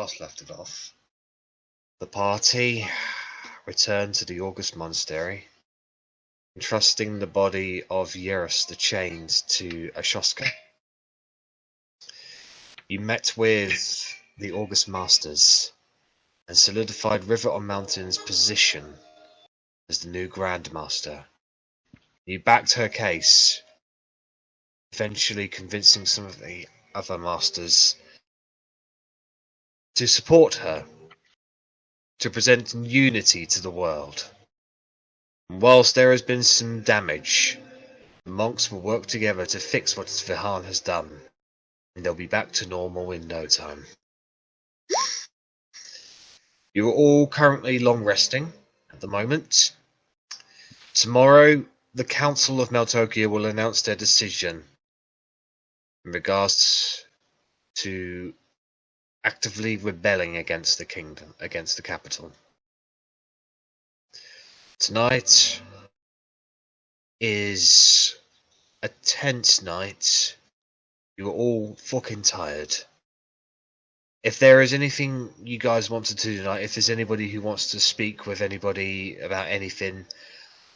last left it off, the party returned to the August Monastery, entrusting the body of Yerus the Chained to Ashoska. You met with the August Masters and solidified River on Mountain's position as the new Grandmaster. You backed her case, eventually convincing some of the other Masters to support her, to present unity to the world. And whilst there has been some damage, the monks will work together to fix what Svihan has done, and they'll be back to normal in no time. You are all currently long resting at the moment. Tomorrow, the Council of Meltokia will announce their decision in regards to actively rebelling against the kingdom, against the capital. Tonight is a tense night. You're all fucking tired. If there is anything you guys want to do tonight, if there's anybody who wants to speak with anybody about anything,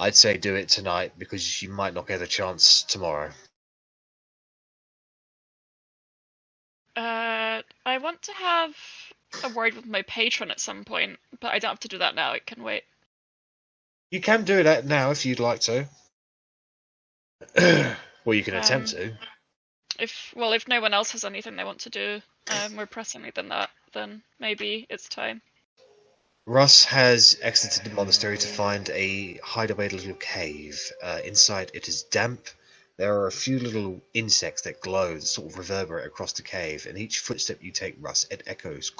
I'd say do it tonight, because you might not get a chance tomorrow. I want to have a word with my patron at some point, but I don't have to do that now, it can wait. You can do that now if you'd like to. Well, you can attempt to. If no one else has anything they want to do more pressingly than that, then maybe it's time. Russ has exited the monastery to find a hideaway little cave. Inside it is damp. There are a few little insects that glow, that sort of reverberate across the cave, and each footstep you take, Russ, it echoes.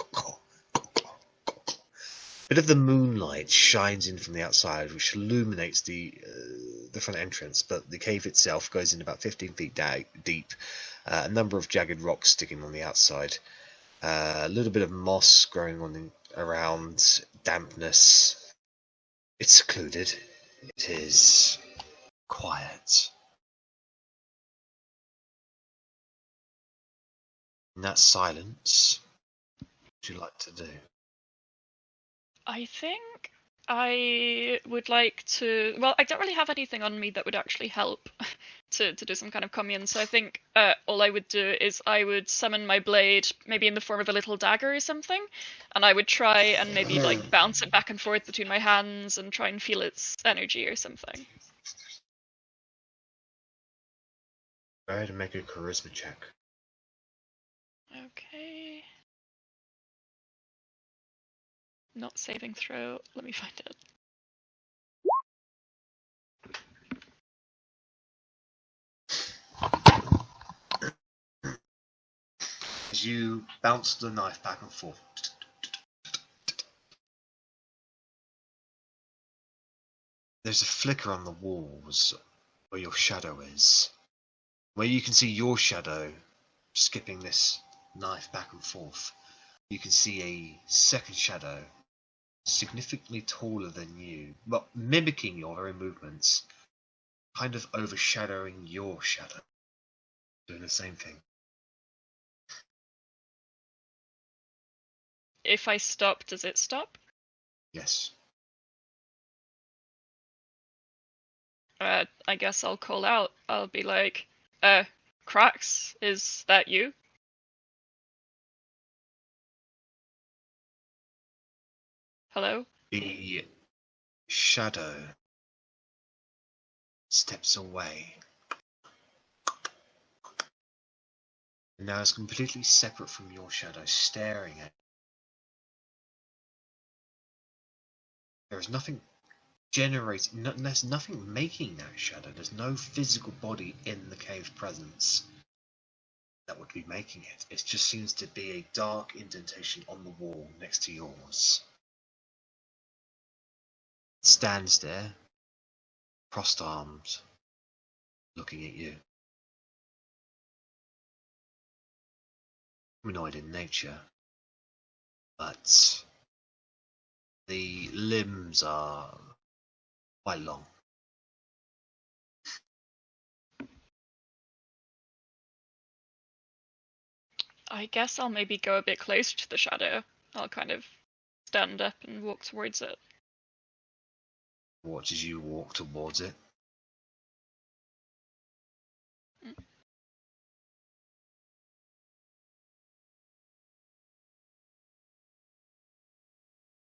Bit of the moonlight shines in from the outside, which illuminates the front entrance, but the cave itself goes in about 15 feet deep. A number of jagged rocks sticking on the outside. A little bit of moss growing on around, dampness. It's secluded. It is quiet. In that silence, what would you like to do? I think I would like to. Well, I don't really have anything on me that would actually help to do some kind of commune, so I think all I would do is I would summon my blade, maybe in the form of a little dagger or something, and I would try and maybe like bounce it back and forth between my hands and try and feel its energy or something. Go ahead and make a charisma check. Okay. Not saving throw. Let me find it. As you bounce the knife back and forth, there's a flicker on the walls where your shadow is. Where you can see your shadow skipping this knife back and forth, you can see a second shadow, significantly taller than you, but mimicking your very movements, kind of overshadowing your shadow, doing the same thing. If I stop, does it stop? Yes. I guess I'll call out. I'll be like, Krax, is that you? Hello? The shadow steps away. And now it's completely separate from your shadow, staring at you. There is nothing generating, there's nothing making that shadow. There's no physical body in the cave's presence that would be making it. It just seems to be a dark indentation on the wall next to yours. It stands there, crossed arms, looking at you. Humanoid in nature, but the limbs are quite long. I guess I'll maybe go a bit closer to the shadow I'll kind of stand up and walk towards it. Watch as you walk towards it.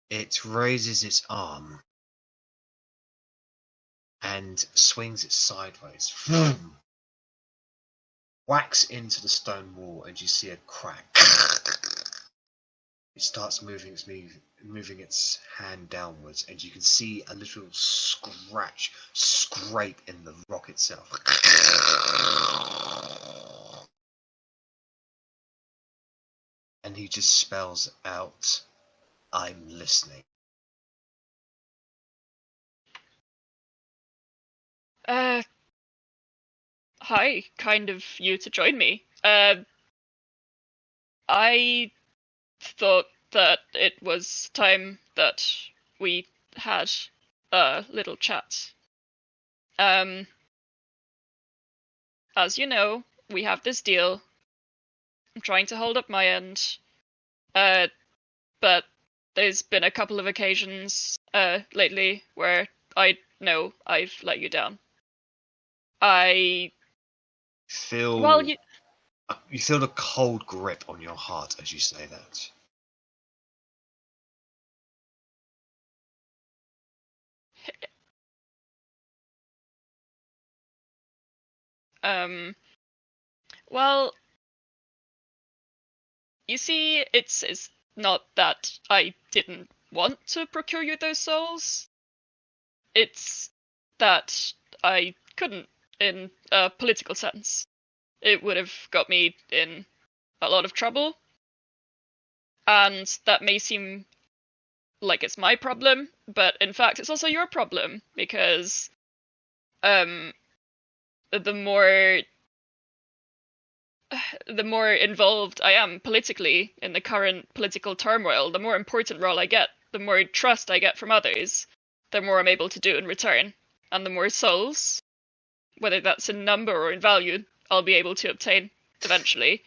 It raises its arm and swings it sideways. Whacks into the stone wall, and you see a crack. It starts moving its hand downwards, and you can see a little scrape in the rock itself. And he just spells out, "I'm listening." Hi, kind of you to join me. I thought that it was time that we had a little chat. As you know, we have this deal. I'm trying to hold up my end. But there's been a couple of occasions, lately where I know I've let you down. I feel well, you feel the cold grip on your heart as you say that. Well, you see, it's not that I didn't want to procure you those souls. It's that I couldn't, in a political sense. It would have got me in a lot of trouble. And that may seem like it's my problem, but in fact it's also your problem, because the more involved I am politically in the current political turmoil, the more important role I get, the more trust I get from others, the more I'm able to do in return, and the more souls, whether that's in number or in value, I'll be able to obtain eventually.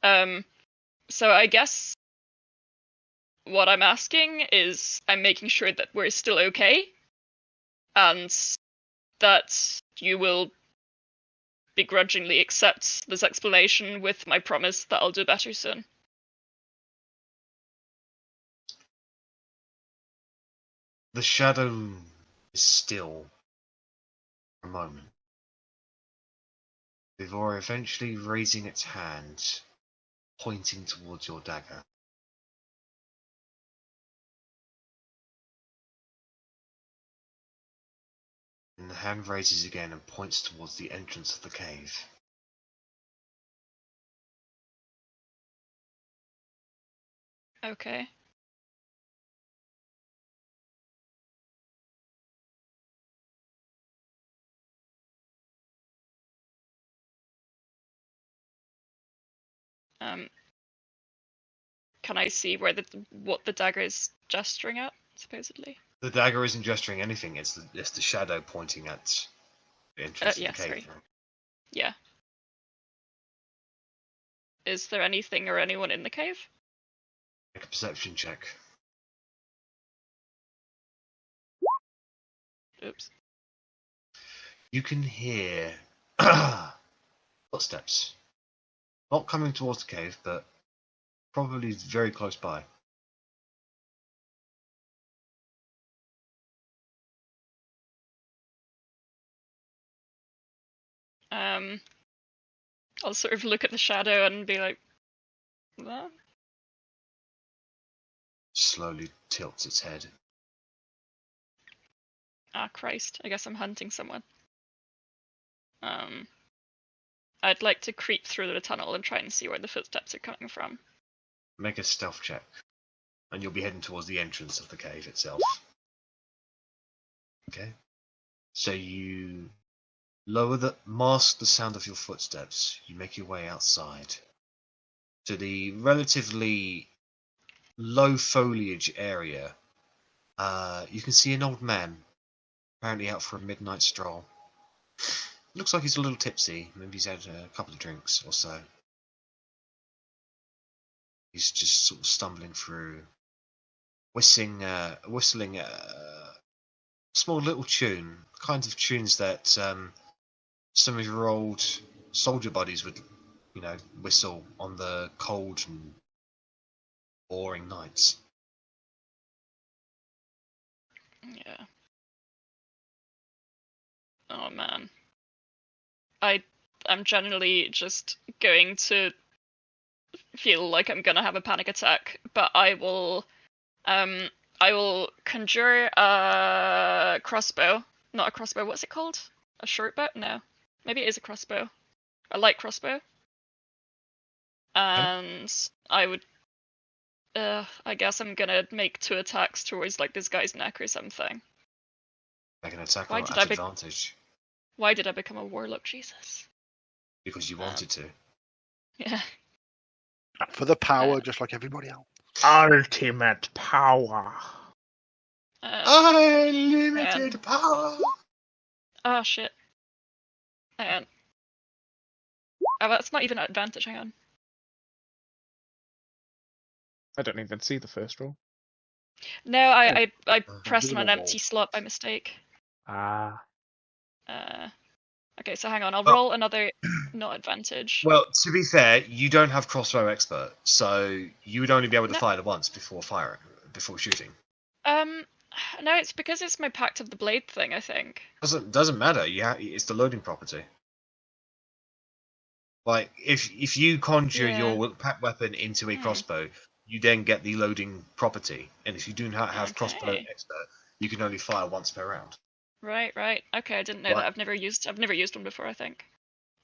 So I guess what I'm asking is, I'm making sure that we're still okay, and that you will begrudgingly accept this explanation with my promise that I'll do better soon. The shadow is still for a moment, before eventually raising its hand, pointing towards your dagger. And the hand raises again and points towards the entrance of the cave. Okay. Can I see what the dagger is gesturing at, supposedly? The dagger isn't gesturing anything, it's the shadow pointing at the entrance of the cave. Sorry. Yeah. Is there anything or anyone in the cave? Make a perception check. Oops. You can hear footsteps. Not coming towards the cave, but probably very close by. I'll sort of look at the shadow and be like, what? Slowly tilts its head. Ah, Christ. I guess I'm hunting someone. I'd like to creep through the tunnel and try and see where the footsteps are coming from. Make a stealth check, and you'll be heading towards the entrance of the cave itself. Okay? So you mask the sound of your footsteps. You make your way outside to the relatively low foliage area. You can see an old man, apparently out for a midnight stroll. Looks like he's a little tipsy. Maybe he's had a couple of drinks or so. He's just sort of stumbling through, whistling a small little tune, kinds of tunes that some of your old soldier buddies would, whistle on the cold and boring nights. Yeah. Oh man. I'm generally just going to feel like I'm gonna have a panic attack, but I will conjure a crossbow. Not a crossbow, what's it called? A short bow? No. Maybe it is a crossbow. A light crossbow. And I would I guess I'm gonna make 2 attacks towards like this guy's neck or something. Make an attack Why at did I advantage. Why did I become a warlock, Jesus? Because you wanted to. Yeah. For the power, just like everybody else. Ultimate power. Unlimited power! Oh shit. Hang on. Oh, that's not even an advantage, hang on. I don't even see the first roll. No, I pressed on an empty slot by mistake. Ah. Okay, so hang on, I'll roll another not advantage. Well, to be fair, you don't have crossbow expert, so you would only be able to fire it once before shooting. No, it's because it's my Pact of the Blade thing, I think. Doesn't matter. It's the loading property. Like if you conjure your pack weapon into a crossbow, you then get the loading property, and if you do not have crossbow expert, you can only fire once per round. Right. Okay, I didn't know that. I've never used one before, I think.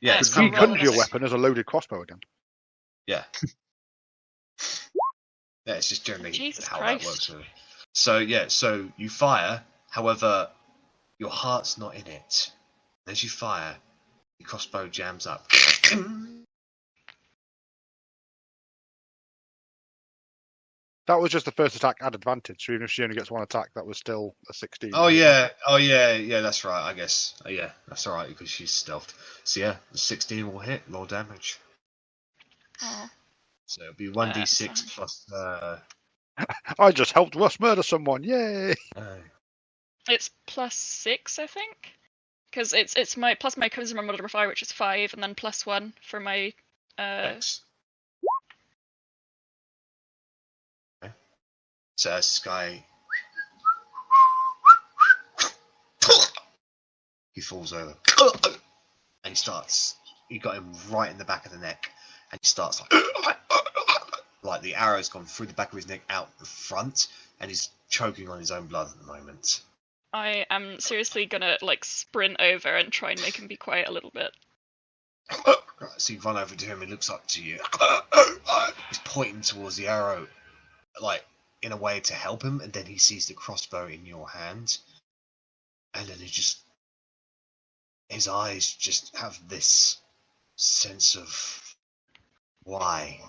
Yeah, So you conjure your weapon as a loaded crossbow again. Yeah. Yeah, it's just generally how Christ. that works. Really. So so you fire. However, your heart's not in it. As you fire, your crossbow jams up. That was just the first attack at advantage, so even if she only gets 1 attack, that was still a 16. Oh yeah, that's right, I guess. Yeah, that's alright, because she's stealthed. So yeah, the 16 will hit, roll damage. Oh. So it'll be 1d6 plus... I just helped Russ murder someone, yay! It's +6, I think? Because it's my plus my charisma modifier, which is 5, and then +1 for my... Thanks. So as this guy, he falls over, and he got him right in the back of the neck, and he starts like the arrow's gone through the back of his neck out the front, and he's choking on his own blood at the moment. I am seriously gonna like sprint over and try and make him be quiet a little bit. So you run over to him, he looks up to you, he's pointing towards the arrow, like, in a way to help him, and then he sees the crossbow in your hand, and then his eyes just have this sense of why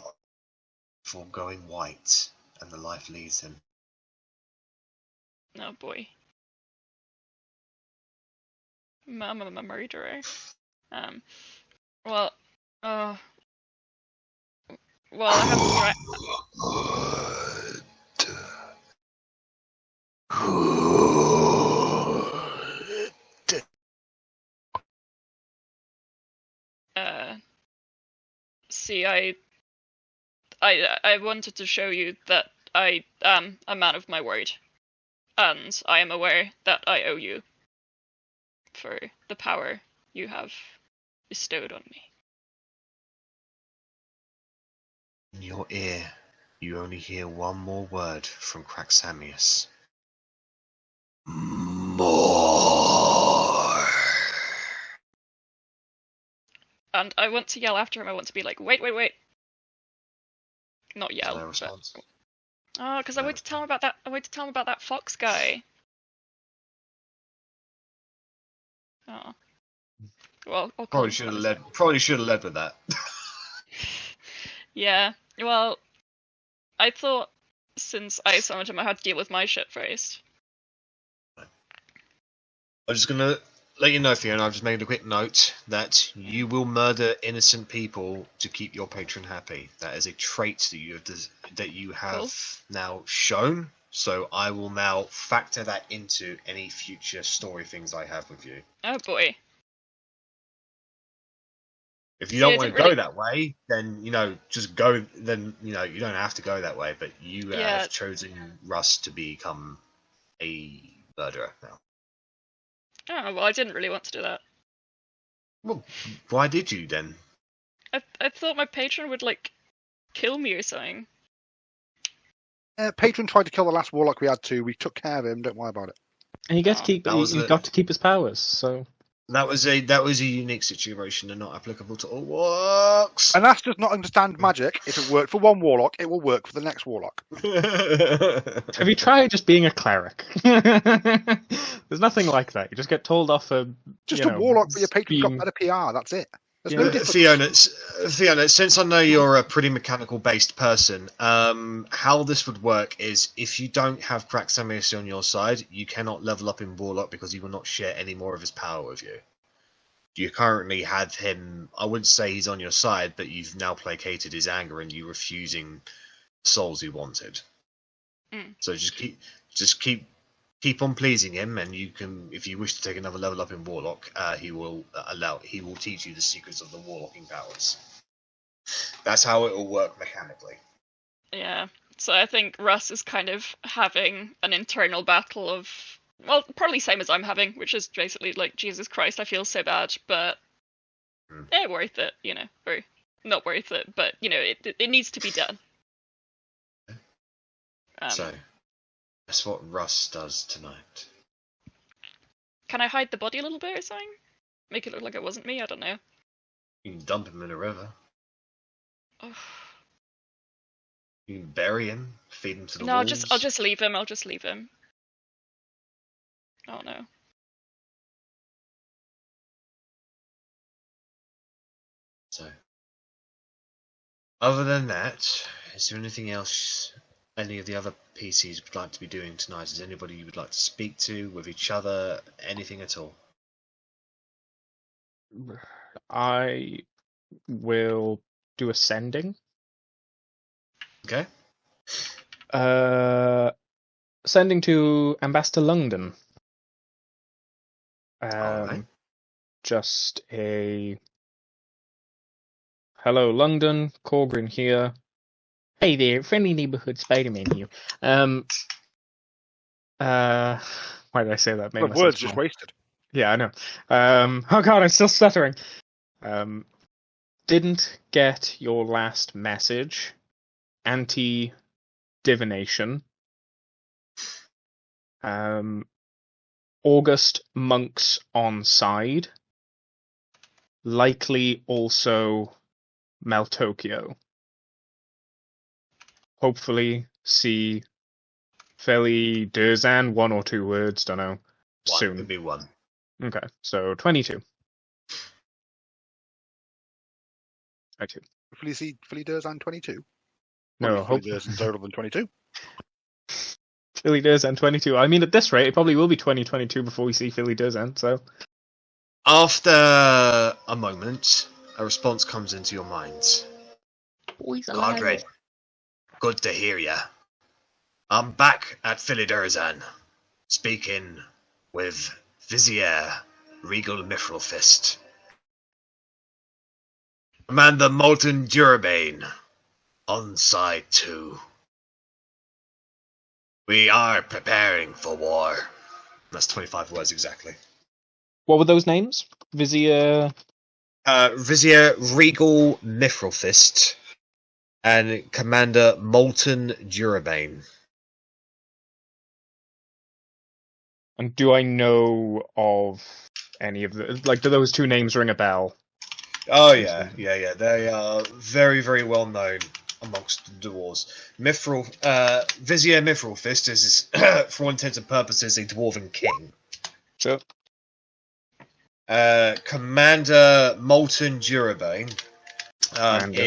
before going white, and the life leaves him. Oh boy. I'm a murderer. Well, I have to try. See, I wanted to show you that I am a man of my word, and I am aware that I owe you for the power you have bestowed on me. In your ear, you only hear one more word from Craxamius. More. And I want to yell after him. I want to be like, wait. Not yell. No response. Oh, because I want to tell him about that. I want to tell him about that fox guy. Oh. Well, I'll Probably should have led with that. Yeah. Well, I thought since I summoned him, I had to deal with my shit first. I'm just gonna let you know, Fiona, I've just made a quick note that you will murder innocent people to keep your patron happy. That is a trait that you have Cool. now shown. So I will now factor that into any future story things I have with you. Oh boy. If you See, I don't want to didn't go really- that way, then just go. Then you don't have to go that way. But you Yeah. have chosen Russ to become a murderer now. Oh well, I didn't really want to do that. Well, why did you then? I thought my patron would like kill me or something. Patron tried to kill the last warlock we had to. We took care of him. Don't worry about it. And you get to Oh. keep. That was You a- got to keep his powers. So That was a unique situation and not applicable to all warlocks. And that's does not understand magic. If it worked for one warlock, it will work for the next warlock. have you tried just being a cleric? There's nothing like that. You just get told off for Just you a know, warlock, but your patron's being- got better PR. That's it. There's Yeah. no difference. Fiona, since I know you're a pretty mechanical-based person, how this would work is if you don't have Craxamius on your side, you cannot level up in Warlock because he will not share any more of his power with you. You currently have him. I wouldn't say he's on your side, but you've now placated his anger and you refusing souls he wanted. Mm. So just keep on pleasing him, and you can, if you wish to take another level up in Warlock, he will teach you the secrets of the Warlocking powers. That's how it will work mechanically. Yeah. So I think Russ is kind of having an internal battle of, well, probably same as I'm having, which is basically like, Jesus Christ, I feel so bad, but worth it, or not worth it, but it needs to be done. So that's what Russ does tonight. Can I hide the body a little bit or something? Make it look like it wasn't me? I don't know. You can dump him in a river. Oh. You can bury him, feed him to the No, wolves. I'll just leave him. I'll just leave him. Oh no. So, other than that, is there anything else any of the other PCs would like to be doing tonight? Is there anybody you would like to speak to with each other? Anything at all? I will do ascending. Okay. Sending to Ambassador London. Alright. Just a hello, London. Korgrin here. Hey there, friendly neighborhood Spider-Man here. Why did I say that? Made The myself words just small. wasted. Yeah, I know. Oh god, I'm still stuttering. Didn't get your last message. Anti-divination. August monks on side. Likely also Maltokyo. Hopefully see Feli Durzan, 1 or 2 words, don't know. One Soon. would be one. Okay, so 22. 22. Hopefully see Philly Durzan 22. No, Philly hope Durzan's older than 22. Philly Durzan 22. I mean, at this rate, it probably will be 2022 before we see Philly Durzan, so. After a moment, a response comes into your mind. Korgrin, good to hear ya. I'm back at Philidurzan, speaking with Vizier Regal Mithril-Fist. Commander Molten Durabane, on side 2. We are preparing for war. That's 25 words exactly. What were those names? Vizier. Vizier Regal Mithril-Fist and Commander Molten Durabane. And do I know of any of the. Like, do those 2 names ring a bell? Oh yeah. They are very, very well known amongst the dwarves. Vizier Mithril-Fist is, for all intents and purposes, a dwarven king. Sure. Commander Molten Durabane Commander.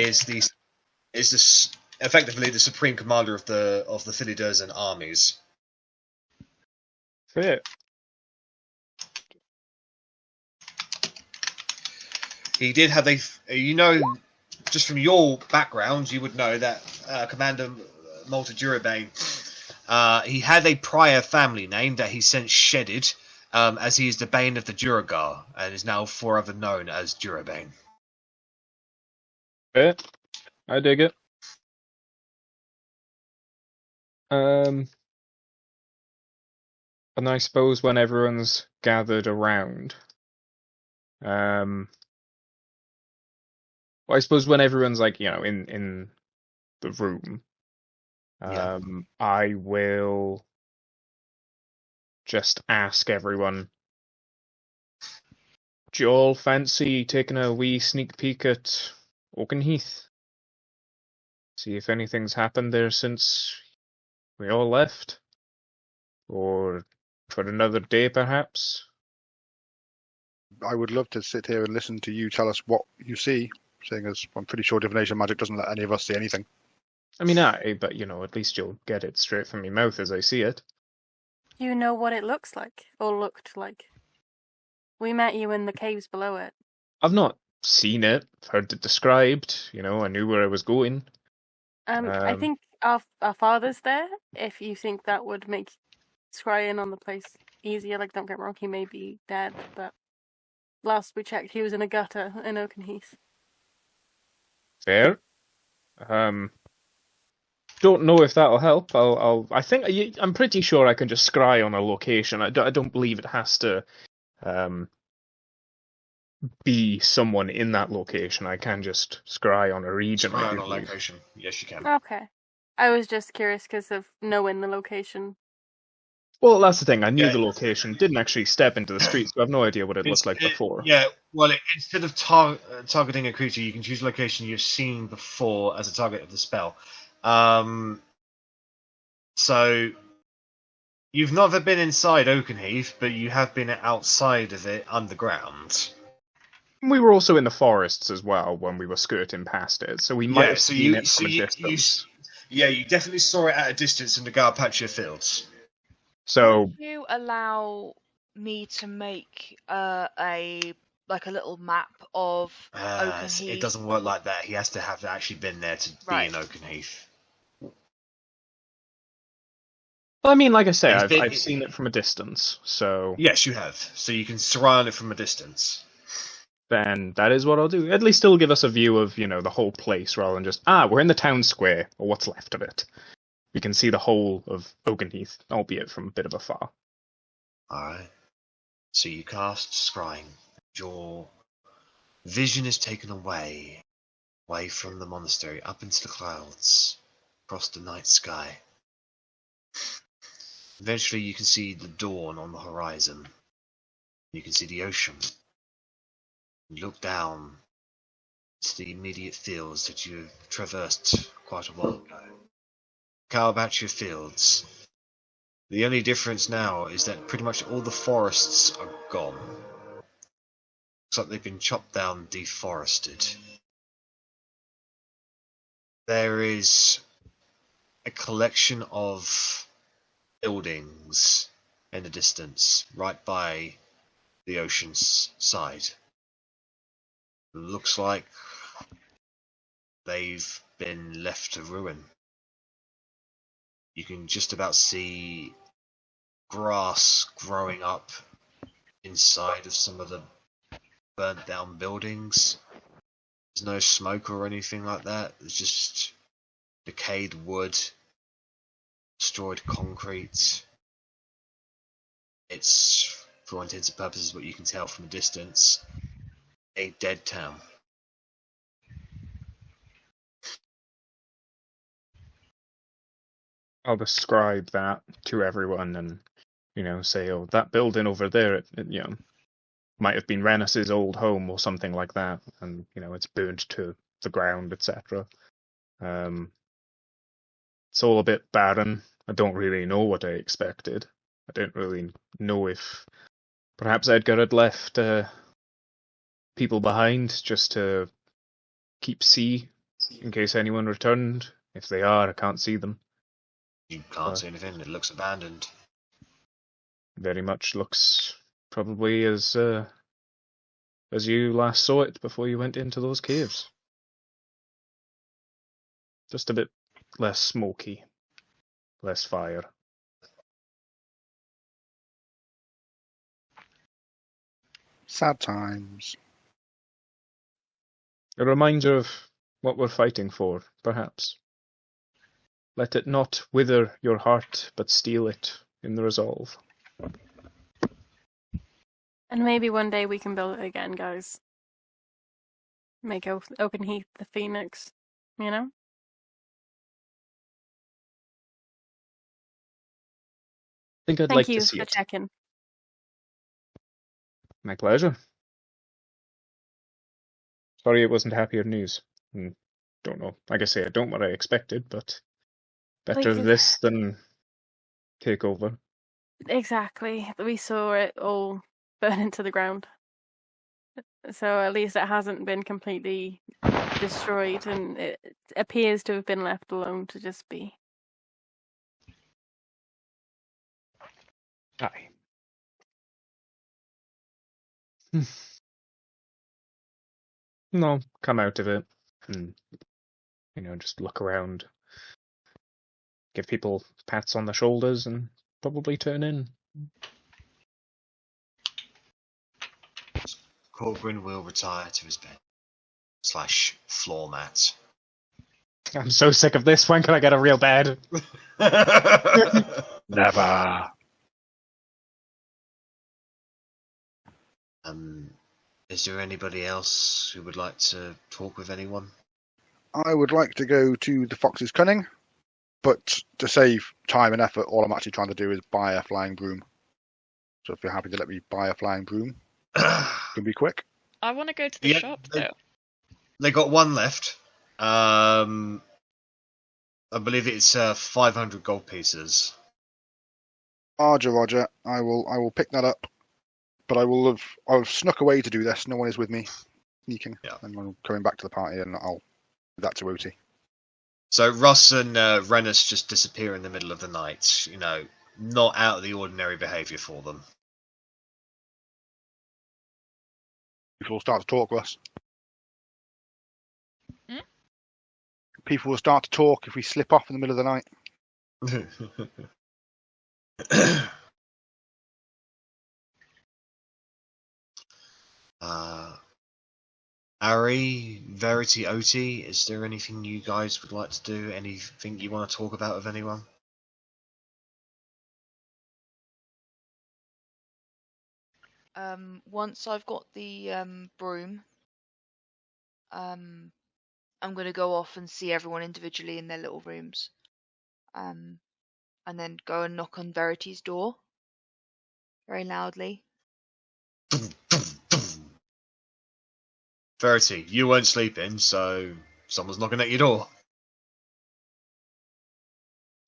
is effectively the supreme commander of the Philidurzan armies. Fair. He did have just from your background, you would know that Commander Malta Durabane, he had a prior family name that he since shedded, as he is the Bane of the Duragar, and is now forever known as Durabane. Yeah, I dig it. And I suppose when everyone's gathered around, well, I suppose when everyone's like, in the room, Yeah. I will just ask everyone, do you all fancy taking a wee sneak peek at Oakenheath? See if anything's happened there since we all left? Or for another day, perhaps? I would love to sit here and listen to you tell us what you see, seeing as I'm pretty sure divination magic doesn't let any of us see anything. I mean, but at least you'll get it straight from your mouth as I see it. You know what it looks like, or looked like. We met you in the caves below it. I've not seen it, heard it described, I knew where I was going. I think our father's there, if you think that would make scrying on the place easier. Like, don't get me wrong, he may be dead, but last we checked, he was in a gutter in Oakenheath. Fair. Don't know if that'll help. I'm pretty sure I can just scry on a location. I don't believe it has to be someone in that location. I can just scry on a region. Scry on a location. Yes, you can. Okay. I was just curious because of knowing the location. Well, that's the thing. I knew the location. Didn't actually step into the street, so I have no idea what it looked like before. Yeah, well, instead of targeting a creature, you can choose a location you've seen before as a target of the spell. So, you've never been inside Oakenheath, but you have been outside of it underground. We were also in the forests as well when we were skirting past it, so we might have seen it from a distance. You definitely saw it at a distance in the Garpacha fields. So, would you allow me to make a little map of Oakenheath? It doesn't work like that. He has to have actually been there to be in Oakenheath. Well, I mean, like I say, I've seen it from a distance, so... Yes, you have. So you can surround it from a distance. Then that is what I'll do. At least it'll give us a view of, the whole place, rather than just, we're in the town square, or what's left of it. We can see the whole of Oakenheath, albeit from a bit of afar. Alright. So you cast Scrying. Your vision is taken away from the monastery, up into the clouds, across the night sky. Eventually you can see the dawn on the horizon. You can see the ocean. You look down to the immediate fields that you traversed quite a while ago. Kalbacha fields. The only difference now is that pretty much all the forests are gone. Looks like they've been chopped down, deforested. There is a collection of buildings in the distance, right by the ocean's side. Looks like they've been left to ruin. You can just about see grass growing up inside of some of the burnt down buildings. There's no smoke or anything like that. There's just decayed wood, destroyed concrete. It's, for all intents and purposes, what you can tell from a distance, a dead town. I'll describe that to everyone and, say, that building over there, it might have been Rennas' old home or something like that, and, it's burnt to the ground, etc. It's all a bit barren. I don't really know what I expected. I don't really know if perhaps Edgar had left people behind just to keep sea in case anyone returned. If they are, I can't see them. You can't see anything. It looks abandoned. Very much looks probably as as you last saw it before you went into those caves. Just a bit less smoky, less fire. Sad times. A reminder of what we're fighting for, perhaps. Let it not wither your heart, but steel it in the resolve. And maybe one day we can build it again, guys. Make Oakenheath the Phoenix, you know? I think I'd Thank like you to see for it. checking. My pleasure. Sorry it wasn't happier news. Don't know. Like I say, I don't what I expected, but better this than take over. Exactly. We saw it all burn into the ground. So at least it hasn't been completely destroyed, and it appears to have been left alone to just be. Aye. No, come out of it and, just look around. Give people pats on the shoulders and probably turn in. Korgrin will retire to his bed / floor mat. I'm so sick of this. When can I get a real bed? Never. Is there anybody else who would like to talk with anyone? I would like to go to the Fox's Cunning, but to save time and effort, all I'm actually trying to do is buy a flying broom. So if you're happy to let me buy a flying broom, it can be quick. I want to go to the shop, though. They got one left. I believe it's 500 gold pieces. Roger. I will pick that up. But I'll snuck away to do this. No one is with me. Sneaking. Yeah. And I'm coming back to the party, and I'll give that to Otti. So Russ and Rennas just disappear in the middle of the night. Not out of the ordinary behaviour for them. People will start to talk, Russ. Hmm? People will start to talk if we slip off in the middle of the night. Arri, Verity, Otti, is there anything you guys would like to do? Anything you want to talk about with anyone? Once I've got the broom, I'm gonna go off and see everyone individually in their little rooms, and then go and knock on Verity's door very loudly. Verity, you weren't sleeping, so someone's knocking at your door. /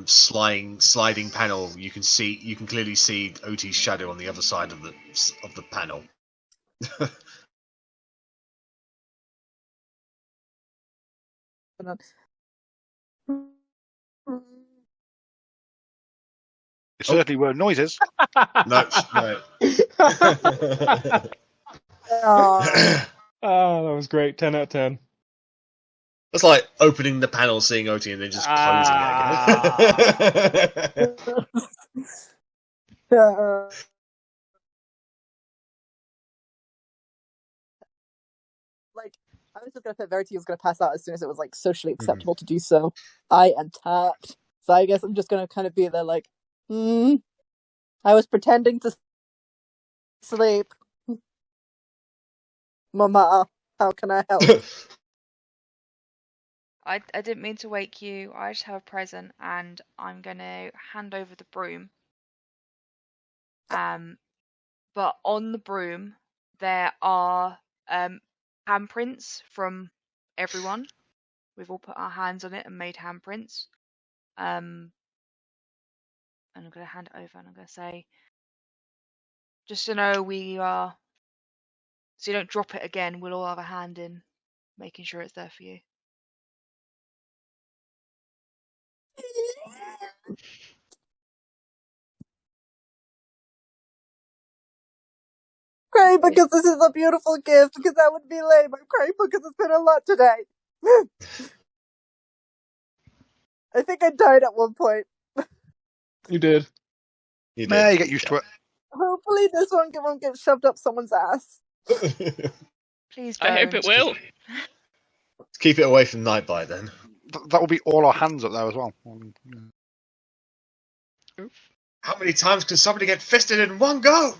sliding panel. You can clearly see Otti's shadow on the other side of the panel. It certainly were noises. No. Oh, that was great. 10 out of 10. That's like opening the panel, seeing Otti, and then just closing it again. I was just gonna put Verity was gonna pass out as soon as it was like socially acceptable to do so. I am tapped, so I guess I'm just gonna kind of be there like, I was pretending to sleep. Mama, how can I help? I didn't mean to wake you. I just have a present, and I'm gonna hand over the broom. But on the broom there are handprints from everyone. We've all put our hands on it and made handprints. And I'm gonna hand it over, and I'm gonna say, just so know we are, so you don't drop it again. We'll all have a hand in making sure it's there for you. crying because this is a beautiful gift, because that would be lame. I'm crying because it's been a lot today. I think I died at one point. You did. You did. Yeah, you get used to it. Hopefully this one won't get shoved up someone's ass. Please don't. I hope it will. Keep it away from Nightbite then. That will be all our hands up there as well. How many times can somebody get fisted in one go?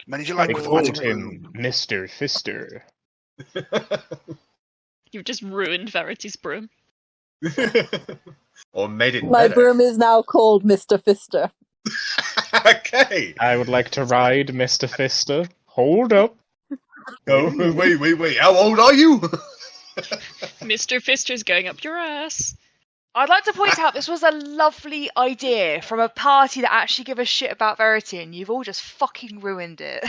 Many as you like with the Behold magic him, broom. Mr. Fister. You've just ruined Verity's broom. Or made it My better. broom is now called Mr. Fister. Okay. I would like to ride Mr. Fister. Hold up. Oh, wait. How old are you? Mr. Fister's going up your ass. I'd like to point out this was a lovely idea from a party that actually give a shit about Verity, and you've all just fucking ruined it.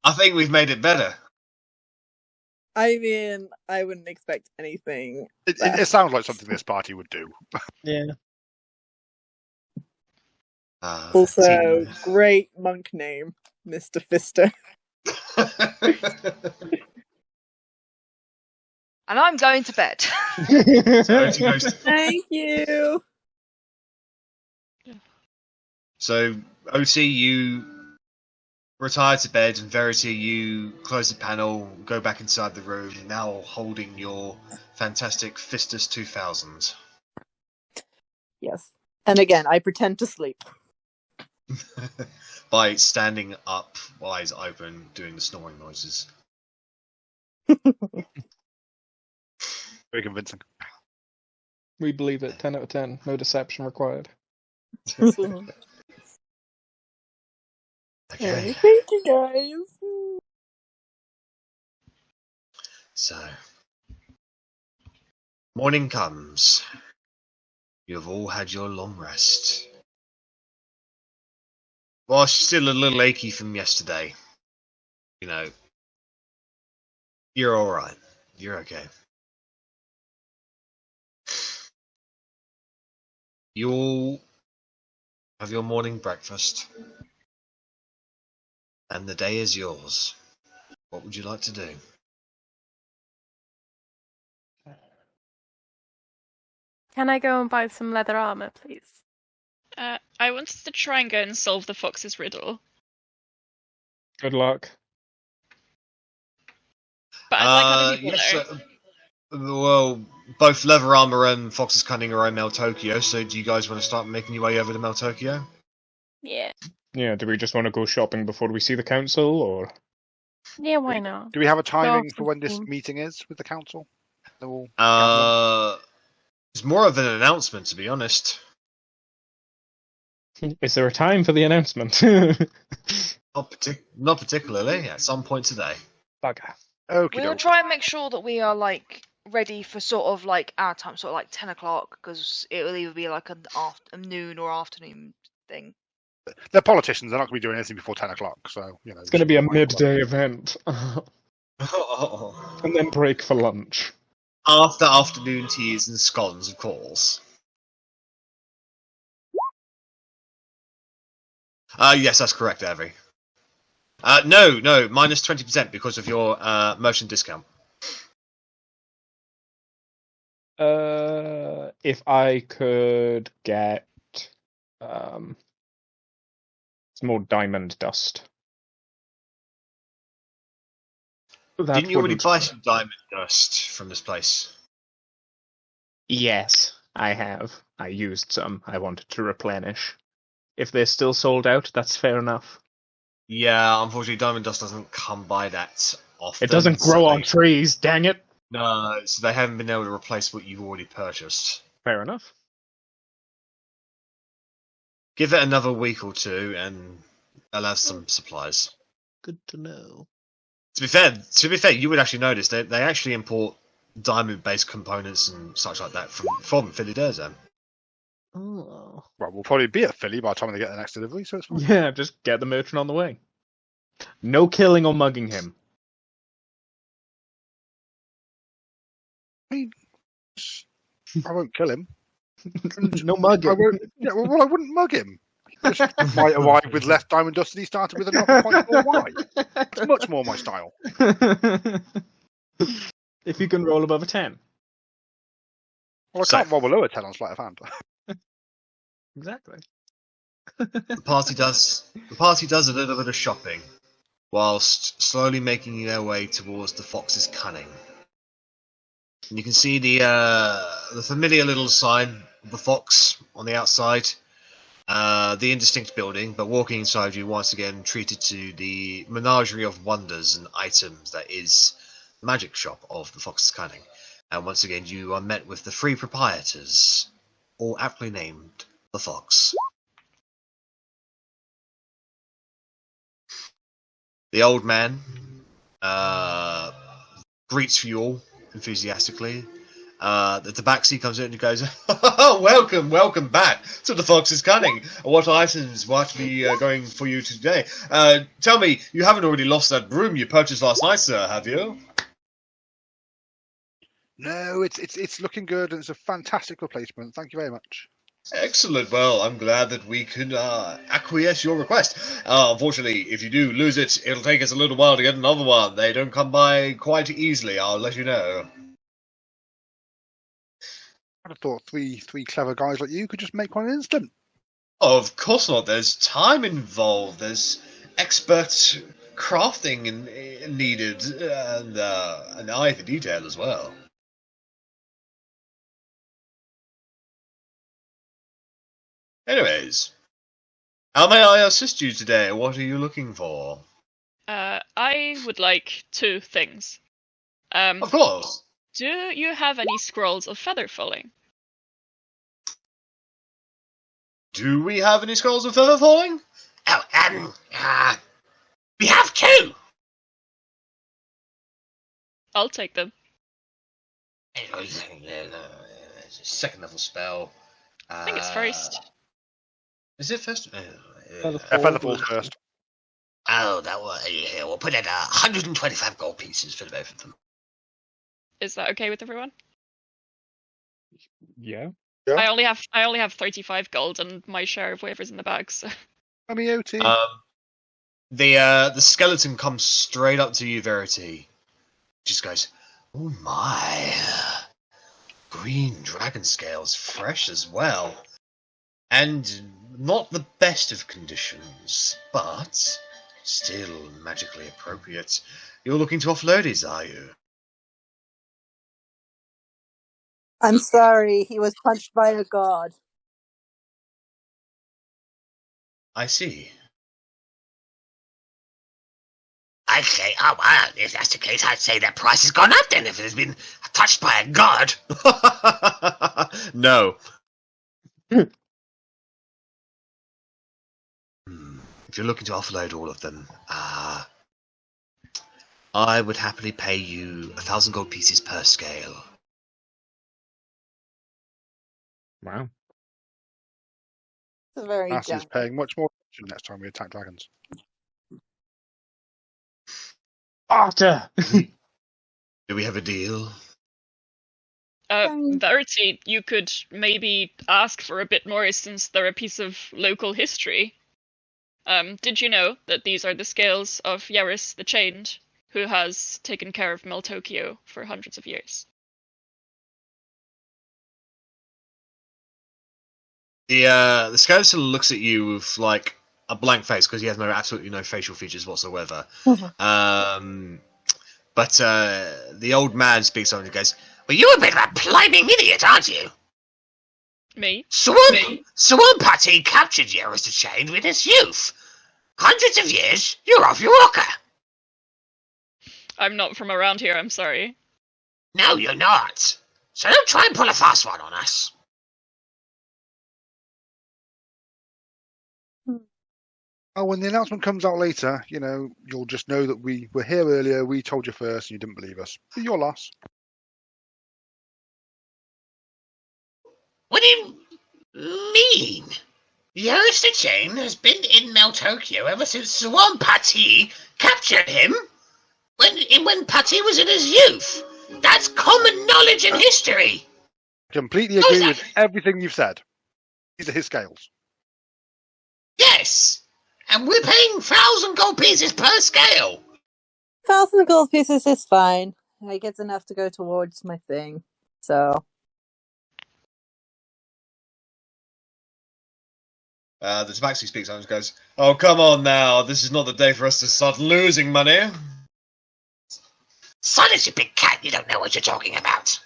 I think we've made it better. I mean, I wouldn't expect anything. It sounds like something this party would do. Yeah. Also, great monk name, Mr. Fister. And I'm going to bed. Thank you. So, Otti, you retire to bed, and Verity, you close the panel, go back inside the room, now holding your fantastic Fistus 2000. Yes. And again, I pretend to sleep. By standing up, eyes open, doing the snoring noises. Very convincing. We believe it. 10 out of 10. No deception required. Okay. Thank you, guys. So, morning comes. You have all had your long rest. Well, still a little achy from yesterday. You know, you're alright. You're okay. You all have your morning breakfast. And the day is yours. What would you like to do? Can I go and buy some leather armor, please? I wanted to try and go and solve the fox's riddle. Good luck. But I'd like other people yes, there. well, both Leather Armor and Fox's Cunning are in Mel Tokyo, so do you guys want to start making your way over to Mel Tokyo? Yeah. Yeah, do we just want to go shopping before we see the council, or? Yeah, why not? Do we have a timing Go for when this something. meeting is with the council? They're all It's more of an announcement, to be honest. Is there a time for the announcement? Not particularly. At some point today. Bugger. Okay. We'll try and make sure that we are like ready for sort of like our time, sort of like 10 o'clock, because it will either be like a noon or afternoon thing. They're politicians. They're not going to be doing anything before 10 o'clock. So you know. It's going to be a midday event. And then break for lunch. After afternoon teas and scones, of course. Yes, that's correct, Avi. No, minus 20% because of your merchant discount. If I could get some more diamond dust. Didn't you already buy some diamond dust from this place? Yes, I have. I used some. I wanted to replenish. If they're still sold out, that's fair enough. Yeah, unfortunately, diamond dust doesn't come by that often. It doesn't grow on trees, dang it! No, so they haven't been able to replace what you've already purchased. Fair enough. Give it another week or two, and they'll have some supplies. Good to know. To be fair, you would actually notice they actually import diamond-based components and such like that from Philly Durham. Oh. Well, we'll probably be at Philly by the time they get the next delivery, so it's fine. Yeah, just get the merchant on the way. No killing or mugging him. I won't kill him. No mugging. I wouldn't mug him. Just might arrive with less diamond dust than he started with, and not quite sure why. It's much more my style. If you can roll above a 10. Well, I can't roll below a 10 on sleight of hand. Exactly. The party does a little bit of shopping, whilst slowly making their way towards the fox's cunning. And you can see the familiar little sign of the fox on the outside, the indistinct building, but walking inside you once again treated to the menagerie of wonders and items that is the magic shop of the fox's cunning. And once again you are met with the three proprietors, all aptly named the Fox. The old man greets you all enthusiastically. The tabaxi comes in and goes, welcome back to the Fox's Cunning. What items might be going for you today? Tell me, you haven't already lost that broom you purchased last night, sir, have you? No, it's looking good, and it's a fantastic replacement. Thank you very much. Excellent. Well, I'm glad that we could acquiesce your request. Unfortunately, if you do lose it, it'll take us a little while to get another one. They don't come by quite easily, I'll let you know. I'd have thought three clever guys like you could just make one in an instant. Of course not. There's time involved. There's expert crafting needed, and an eye for detail as well. Anyways, how may I assist you today? What are you looking for? I would like two things. Of course. Do you have any scrolls of feather falling? Do we have any scrolls of feather falling? Oh, we have two. I'll take them. Second level spell. I think it's first. Is it first? Featherfall first. Oh, that was. Here, we'll put in 125 gold pieces for both of them. Is that okay with everyone? Yeah. I only have 35 gold and my share of wafers in the bag, so. I mean, OT. The skeleton comes straight up to you, Verity. Just goes, oh my. Green dragon scales, fresh as well. And not the best of conditions, but still magically appropriate. You're looking to offload these, are you? I'm sorry, he was punched by a god. I see. I'd say, oh, well, if that's the case, I'd say that price has gone up then if it has been touched by a god. No. If you're looking to offload all of them, I would happily pay you 1,000 gold pieces per scale. Wow. It's very Mass is generous. paying much more attention next time we attack dragons. Arthur! Do we have a deal? Verity, you could maybe ask for a bit more since they're a piece of local history. Did you know that these are the scales of Yaris the Chained, who has taken care of Meltokio for hundreds of years? The skeleton looks at you with like a blank face because he has absolutely no facial features whatsoever. But the old man speaks on and goes, Well, you're a bit of a pluming idiot, aren't you? Me? Swamp Putty captured Yaris the Chained in his youth. Hundreds of years, you're off your rocker. I'm not from around here, I'm sorry. No, you're not. So don't try and pull a fast one on us. Oh, when the announcement comes out later, you'll just know that we were here earlier, we told you first, and you didn't believe us. Be your loss. What do you mean? Yaris the Chained has been in Meltokio ever since Swamp Putty captured him when Putty was in his youth. That's common knowledge and history. Completely agree with everything you've said. These are his scales. Yes! And we're paying 1,000 gold pieces per scale! 1,000 gold pieces is fine. I get enough to go towards my thing. So. The Tabaxi speaks up and goes, "Oh, come on now. This is not the day for us to start losing money." Silence, you big cat. You don't know what you're talking about.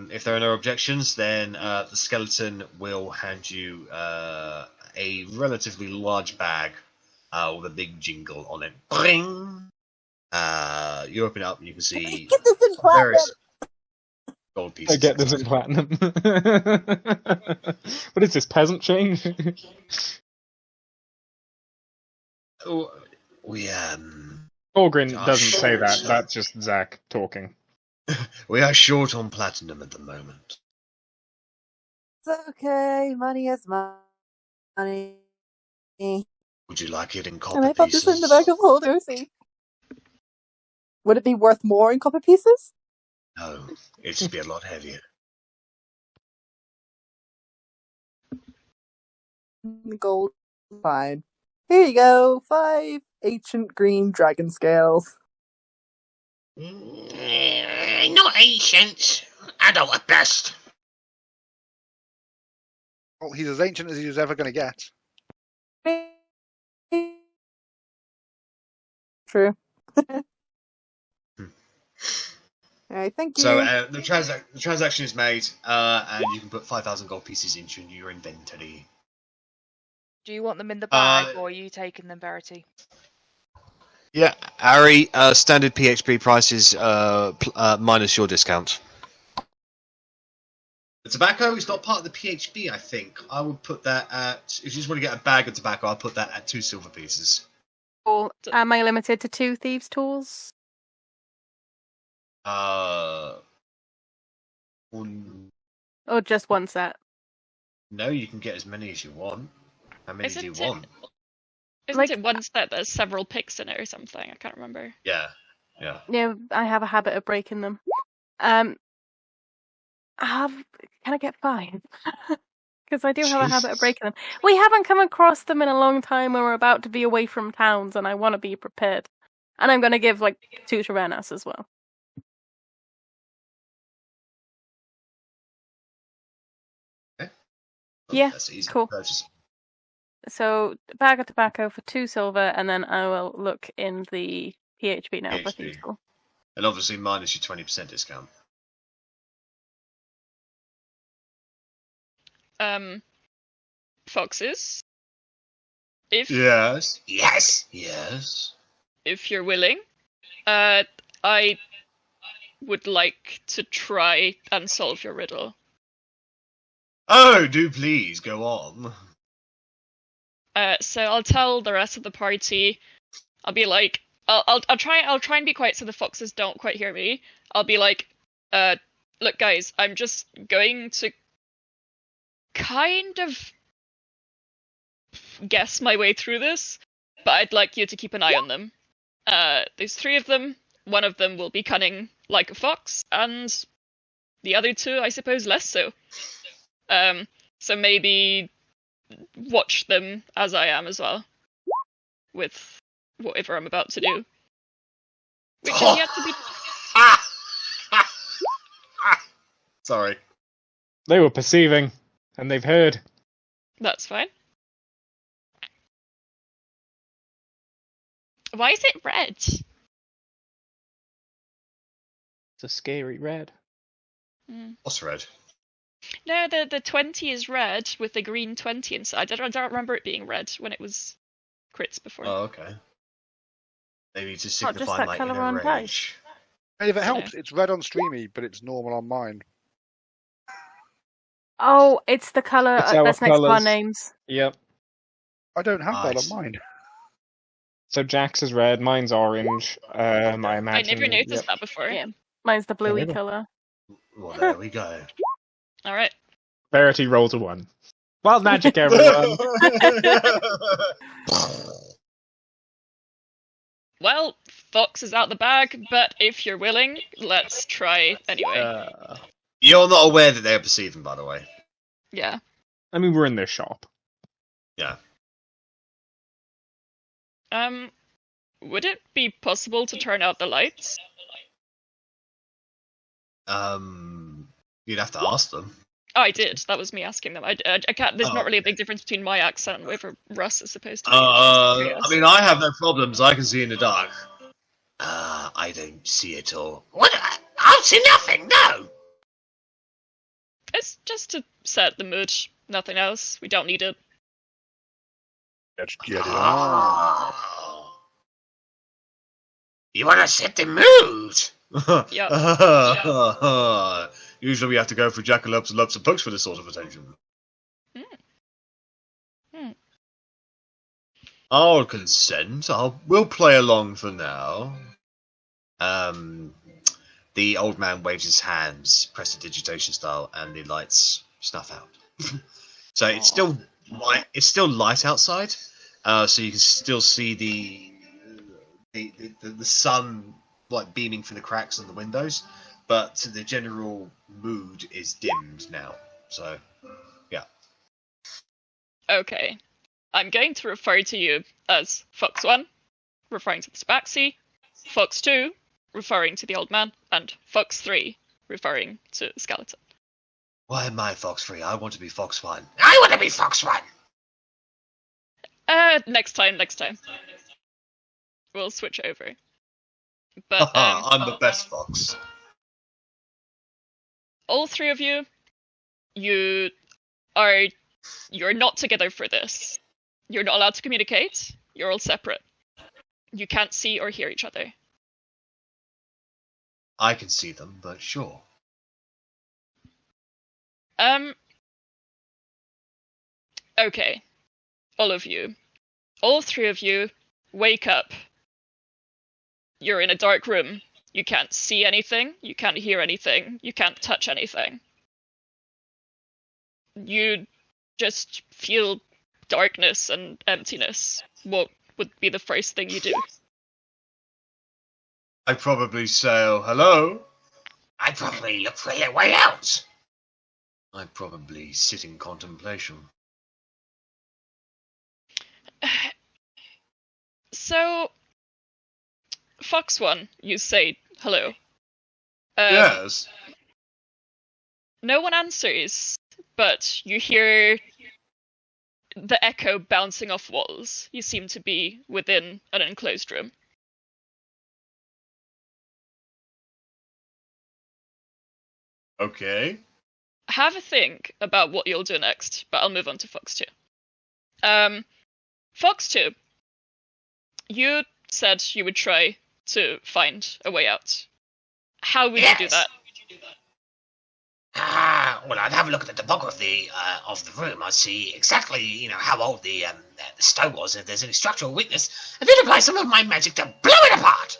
If there are no objections, then the skeleton will hand you a relatively large bag with a big jingle on it. Bring! You open it up and you can see Get this in platinum! various gold pieces. I get this in platinum. What is this, peasant change? Oh, we Korgrin Gosh. doesn't say that, that's just Zach talking. we are short on platinum at the moment. It's okay. Money is money. Would you like it in And copper I put pieces? this in the bag of holders. Would it be worth more in copper pieces? No, it'd just be a lot heavier. Gold. Fine. Here you go. 5 ancient green dragon scales. Not ancient. Adult at best. Well, he's as ancient as he was ever going to get. True. Alright, thank you. So the transaction is made, and you can put 5,000 gold pieces into your inventory. Do you want them in the bag, or are you taking them, Verity? Yeah, Arri, standard PHP prices minus your discount. The tobacco is not part of the PHP, I think. I would put that at, if you just want to get a bag of tobacco, I'd put that at 2 silver pieces. Or am I limited to 2 thieves' tools? No, Or just 1 set? you can get as many as you want. How many do you want? Isn't it one set that has several picks in it or something? I can't remember. Yeah. Yeah, I have a habit of breaking them. Can I get 5? Because I do have a habit of breaking them. We haven't come across them in a long time when we're about to be away from towns, and I want to be prepared. And I'm going to give, 2 to Rennas as well. Okay. Yeah, That's easy cool. to purchase. So, bag of tobacco for 2 silver, and then I will look in the PHP now for PHP. thieves' tool. And obviously minus your 20% discount. Foxes. If Yes. if you're willing, I would like to try and solve your riddle. Oh, do please go on. So I'll tell the rest of the party. I'll be like, I'll try and be quiet so the foxes don't quite hear me. I'll be like, look guys, I'm just going to kind of guess my way through this, but I'd like you to keep an eye on them. There's 3 of them. One of them will be cunning like a fox, and the other 2, I suppose, less so. So maybe watch them as I am as well, with whatever I'm about to do, which is yet to be. Sorry. They were perceiving, and they've heard. That's fine. Why is it red? It's a scary red. What's red? No, the 20 is red with the green 20 inside. I don't remember it being red when it was crits before. Oh, okay. Maybe to Not just signify that my colour inner on rage. dice. And if it helps, it's red on Streamy, but it's normal on mine. Oh, it's the colour It's our that's next to our colours. names. Yep. I don't have that Nice. on mine. So Jack's is red, mine's orange. I imagine. I never noticed yep. that before. Yeah, mine's the bluey neither. colour. Well, there we go. Alright. Verity rolls a 1. Wild magic, everyone! Well, Fox is out the bag, but if you're willing, let's try anyway. You're not aware that they're perceiving, by the way. Yeah. I mean, we're in their shop. Yeah. Would it be possible to turn out the lights? You'd have to ask them. Oh, I did. That was me asking them. I can't. There's not really a big difference between my accent and whatever Russ is supposed to be. I mean, I have no problems. I can see in the dark. I don't see it all. What? I'll see nothing, no! It's just to set the mood. Nothing else. We don't need it. Oh. You want to set the mood? Yeah. Usually we have to go for jackalopes and lumps of books for this sort of attention. I'll consent. We'll play along for now. The old man waves his hands, prestidigitation style, and the lights snuff out. So it's still light. It's still light outside, so you can still see the sun like beaming through the cracks in the windows, but the general mood is dimmed now. So, yeah. Okay. I'm going to refer to you as Fox 1, referring to the Spaxi, Fox 2, referring to the old man, and Fox 3, referring to the skeleton. Why am I Fox 3? I want to be Fox 1. I want to be Fox 1. Next time. We'll switch over. But I'm the best Fox. All three of you, you're not together for this. You're not allowed to communicate. You're all separate. You can't see or hear each other. I can see them, but sure. Okay. All of you. All three of you, wake up. You're in a dark room. You can't see anything. You can't hear anything. You can't touch anything. You just feel darkness and emptiness. What would be the first thing you do? I'd probably say, oh, hello. I'd probably look for a way out. I'd probably sit in contemplation. So, Fox 1, you say hello. Yes. No one answers, but you hear the echo bouncing off walls. You seem to be within an enclosed room. Okay. Have a think about what you'll do next, but I'll move on to Fox 2. Fox 2, you said you would try to find a way out. How would you do that? Well, I'd have a look at the topography of the room. I'd see exactly, how old the stone was, if there's any structural weakness, and then apply some of my magic to blow it apart.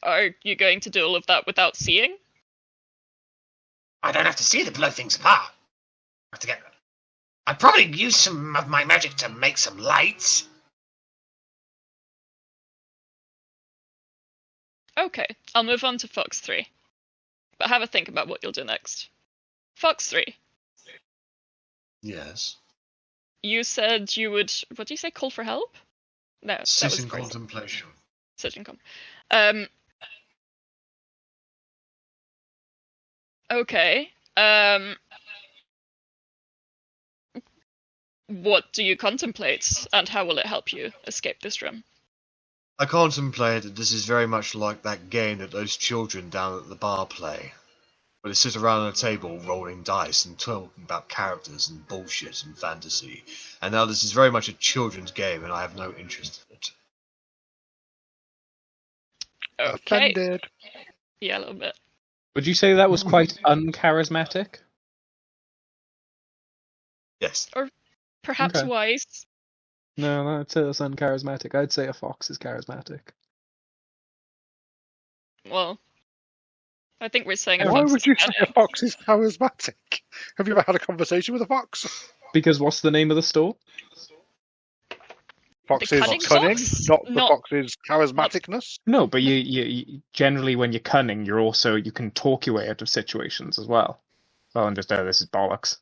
Are you going to do all of that without seeing? I don't have to see to blow things apart. I'd probably use some of my magic to make some lights. Okay, I'll move on to Fox 3. But have a think about what you'll do next. Fox 3. Yes. You said you would, what do you say, call for help? No, Sit in contemplation. Sit in Okay. What do you contemplate, and how will it help you escape this room? I contemplate that this is very much like that game that those children down at the bar play, where they sit around a table rolling dice and talking about characters and bullshit and fantasy. And now this is very much a children's game, and I have no interest in it. Okay. Offended. Yeah, a little bit. Would you say that was quite uncharismatic? Yes. Or perhaps Okay. wise. No, I'd say that's uncharismatic. I'd say a fox is charismatic. Well, I think we're saying a Why fox would is you say better. a fox is charismatic? Have you ever had a conversation with a fox? Because what's the name of the store? Fox's cunning cunning, fox? not the Not- fox's charismaticness. No, but you generally when you're cunning, you can talk your way out of situations as well. Well, and just this is bollocks.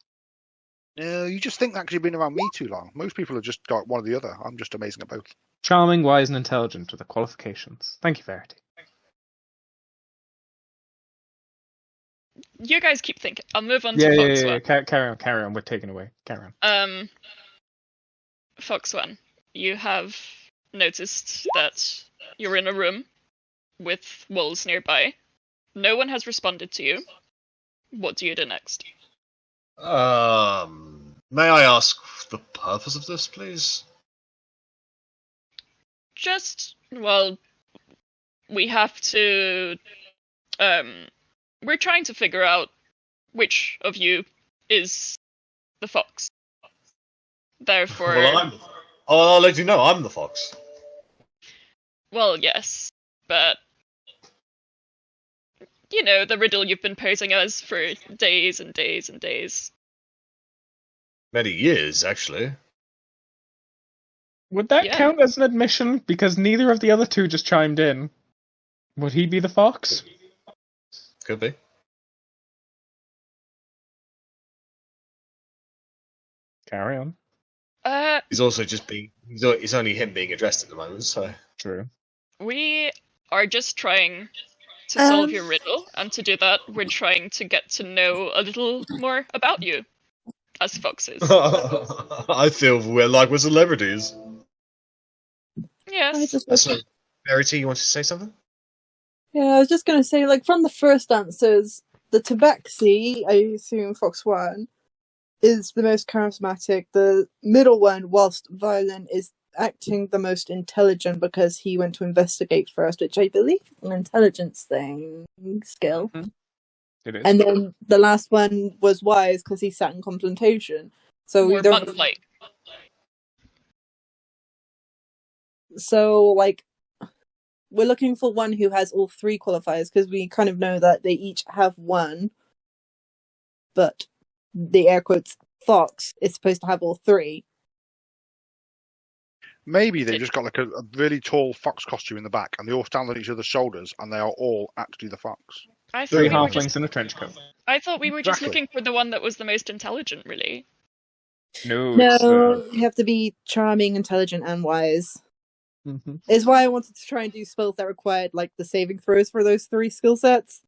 No, you just think that because you've been around me too long. Most people have just got one or the other. I'm just amazing at both. Charming, wise, and intelligent are the qualifications. Thank you, Verity. You guys keep thinking. I'll move on to Fox One. Carry on. We're taking away. Carry on. Fox One, you have noticed that you're in a room with walls nearby. No one has responded to you. What do you do next? May I ask the purpose of this, please? We have to, we're trying to figure out which of you is the fox. Therefore... Well, I'll let you know, I'm the fox. Well, yes, but... You know, the riddle you've been posing us for days and days and days. Many years, actually. Would that count as an admission? Because neither of the other two just chimed in. Would he be the fox? Could be. Carry on. He's also just being... It's only him being addressed at the moment, so... True. We are just trying to solve your riddle, and to do that, we're trying to get to know a little more about you as foxes. I feel we're celebrities. Yes. So, Verity, you want to say something? Yeah, I was just going to say, like, from the first answers, the Tabaxi, I assume Fox 1, is the most charismatic. The middle one, whilst violent, is acting the most intelligent because he went to investigate first, which I believe is an intelligence skill. Mm-hmm. It is. And then the last one was wise because he sat in contemplation. So More we don't. monk-like. So, like, we're looking for one who has all three qualifiers because we kind of know that they each have one, but the air quotes fox is supposed to have all three. Maybe they've just got like a really tall fox costume in the back, and they all stand on each other's shoulders, and they are all actually the fox. I thought Three we were halflings in a trench coat. I thought we were just Exactly. looking for the one that was the most intelligent, really. No, No, you have to be charming, intelligent, and wise. Mm-hmm. Is why I wanted to try and do spells that required like the saving throws for those three skill sets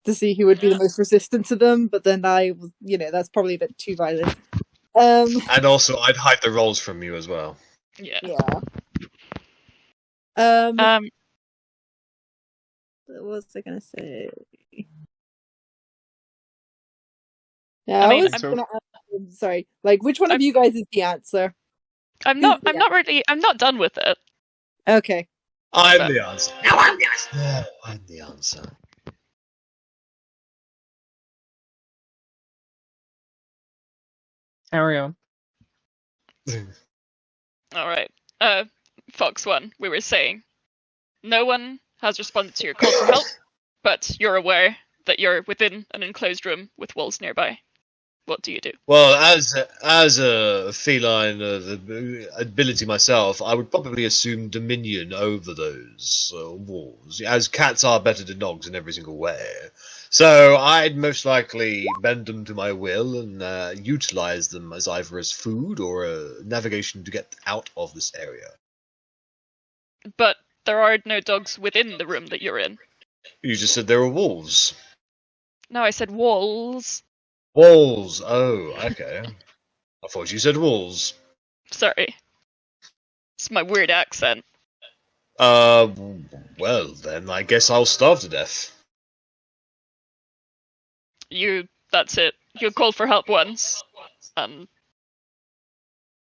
to see who would be the most resistant to them. But then that's probably a bit too violent. And also, I'd hide the rolls from you as well. Yeah. What was I gonna say? Yeah, I mean, sorry. Like, which one of you guys is the answer? I'm not done with it. Okay. I'm the answer. No, I'm the answer. No, I'm the answer. Carry on. Alright. Fox 1, we were saying. No one has responded to your call for help, but you're aware that you're within an enclosed room with walls nearby. What do you do? Well, as a feline ability myself, I would probably assume dominion over those walls, as cats are better than dogs in every single way. So I'd most likely bend them to my will and utilize them as either as food or navigation to get out of this area. But there are no dogs within the room that you're in. You just said there were wolves. No, I said walls. Walls. Oh, okay. I thought you said wolves. Sorry. It's my weird accent. Well then, I guess I'll starve to death. That's it. You called for help once.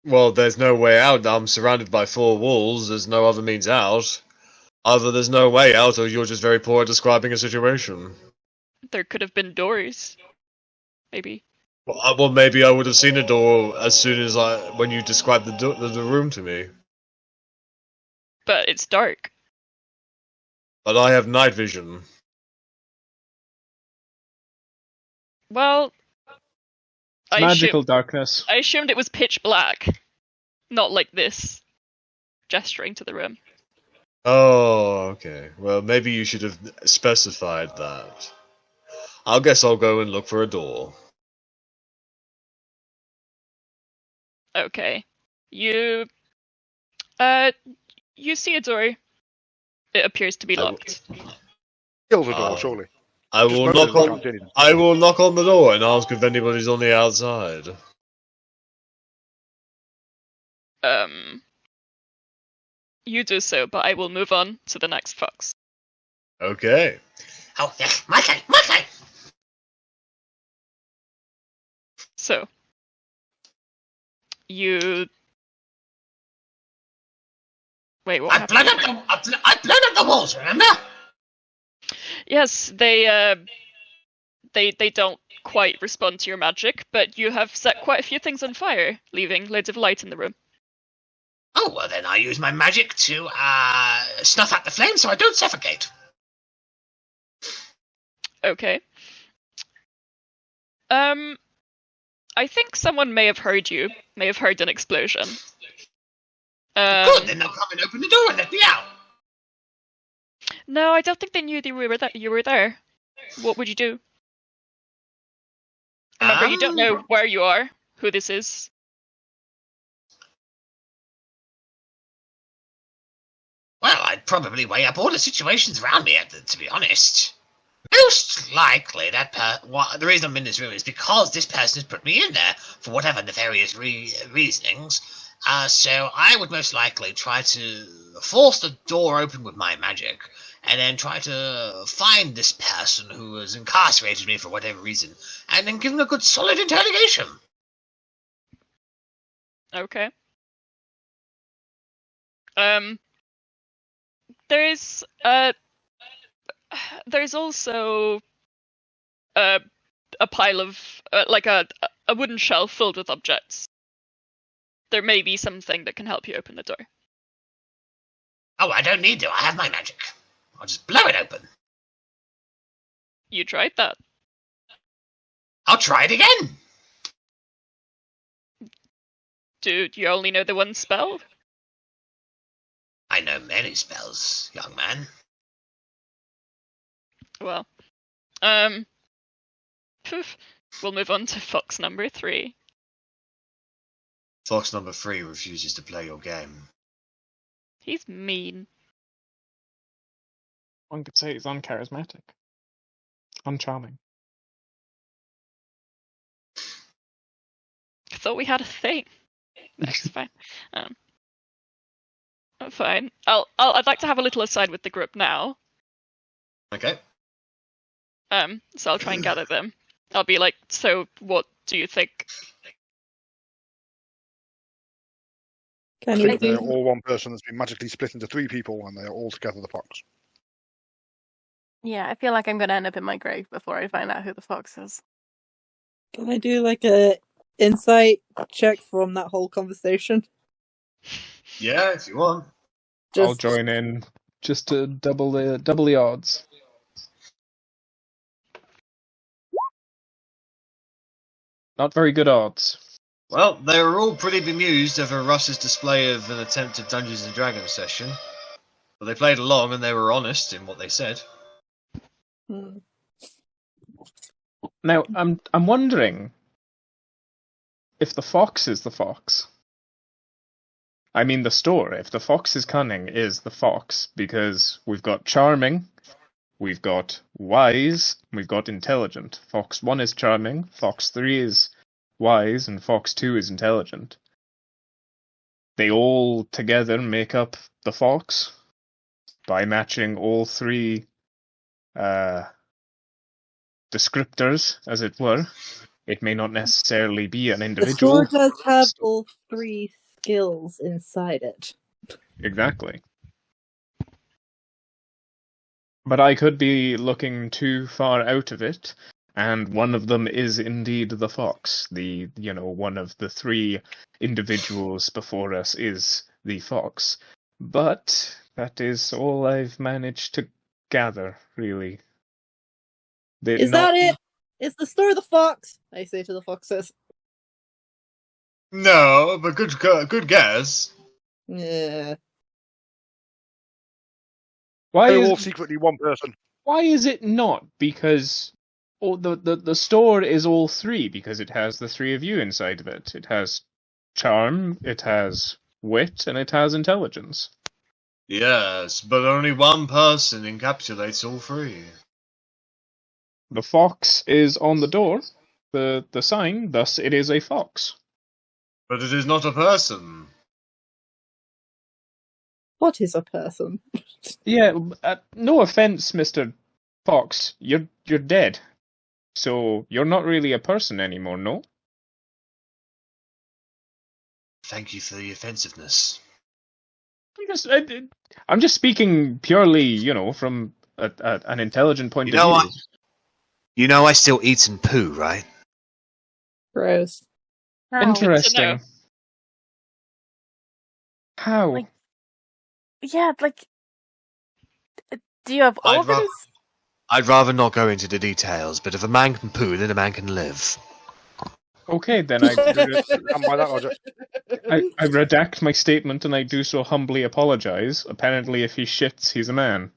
Well, there's no way out. I'm surrounded by 4 walls. There's no other means out. Either there's no way out, or you're just very poor at describing a situation. There could have been doors. Maybe. Well, maybe I would have seen a door as soon as when you described the room to me. But it's dark. But I have night vision. Well, Magical darkness. I assumed it was pitch black. Not like this. gesturing to the room. Oh, okay. Well, maybe you should have specified that. I guess I'll go and look for a door. Okay. You see a door. It appears to be locked. Kill the door, surely. I Just will mostly knock we on. can't see anything. I will knock on the door and ask if anybody's on the outside. You do so, but I will move on to the next fox. Okay. Oh, yes, my turn. So, you... Wait, what happened? I blown up the walls, remember? Yes, they don't quite respond to your magic, but you have set quite a few things on fire, leaving loads of light in the room. Oh, well then I use my magic to, snuff out the flames so I don't suffocate. Okay. I think someone may have heard you, may have heard an explosion. Good, then they'll come and open the door and let me out. No, I don't think they knew you were there. What would you do? Remember, you don't know where you are, who this is. Well, I'd probably weigh up all the situations around me, to be honest. Most likely, the reason I'm in this room is because this person has put me in there for whatever nefarious reasonings. So I would most likely try to force the door open with my magic, and then try to find this person who has incarcerated me for whatever reason, and then give them a good solid interrogation. Okay. There's also a pile of like a wooden shelf filled with objects. There may be something that can help you open the door. Oh, I don't need to. I have my magic. I'll just blow it open. You tried that. I'll try it again. Do you only know the one spell? I know many spells, young man. Well, we'll move on to fox number 3. Fox number 3 refuses to play your game. He's mean. One could say he's uncharismatic. Uncharming. I thought we had a thing. That's fine. Fine. I'd like to have a little aside with the group now. Okay. So I'll try and gather them. I'll be like, so what do you think? I think they're all one person that's been magically split into 3 people, and they're all together the fox. Yeah, I feel like I'm going to end up in my grave before I find out who the fox is. Can I do like a insight check from that whole conversation? Yeah, if you want. I'll join in just to double the odds. Not very good odds. Well, they were all pretty bemused over Russ's display of an attempted Dungeons and Dragons session. But they played along and they were honest in what they said. Now, I'm wondering if the fox is the fox. I mean the store. If the fox is cunning, is the fox, because we've got charming, we've got wise, we've got intelligent. Fox 1 is charming, Fox 3 is wise, and Fox 2 is intelligent. They all together make up the fox by matching all 3 descriptors, as it were. It may not necessarily be an individual. The store does have all 3 skills inside it. Exactly. But I could be looking too far out of it, and one of them is indeed the fox. One of the 3 individuals before us is the fox. But that is all I've managed to gather, really. Is that it? Is the store the fox? I say to the foxes. No, but good guess. Yeah. Why They're is all secretly one person. Why is it not? Because the store is all three, because it has the three of you inside of it. It has charm, it has wit, and it has intelligence. Yes, but only one person encapsulates all three. The fox is on the door, the sign, thus it is a fox. But it is not a person. What is a person? Yeah, no offense, Mr. Fox, you're dead. So you're not really a person anymore, no? Thank you for the offensiveness. I'm just speaking purely, from an intelligent point of view. You know I still eat and poo, right? Gross. Interesting. How? Like, yeah, like, do you have organs? I'd rather not go into the details, but if a man can poo, then a man can live. Okay, then I I redact my statement, and I do so humbly apologize. Apparently, if he shits, he's a man.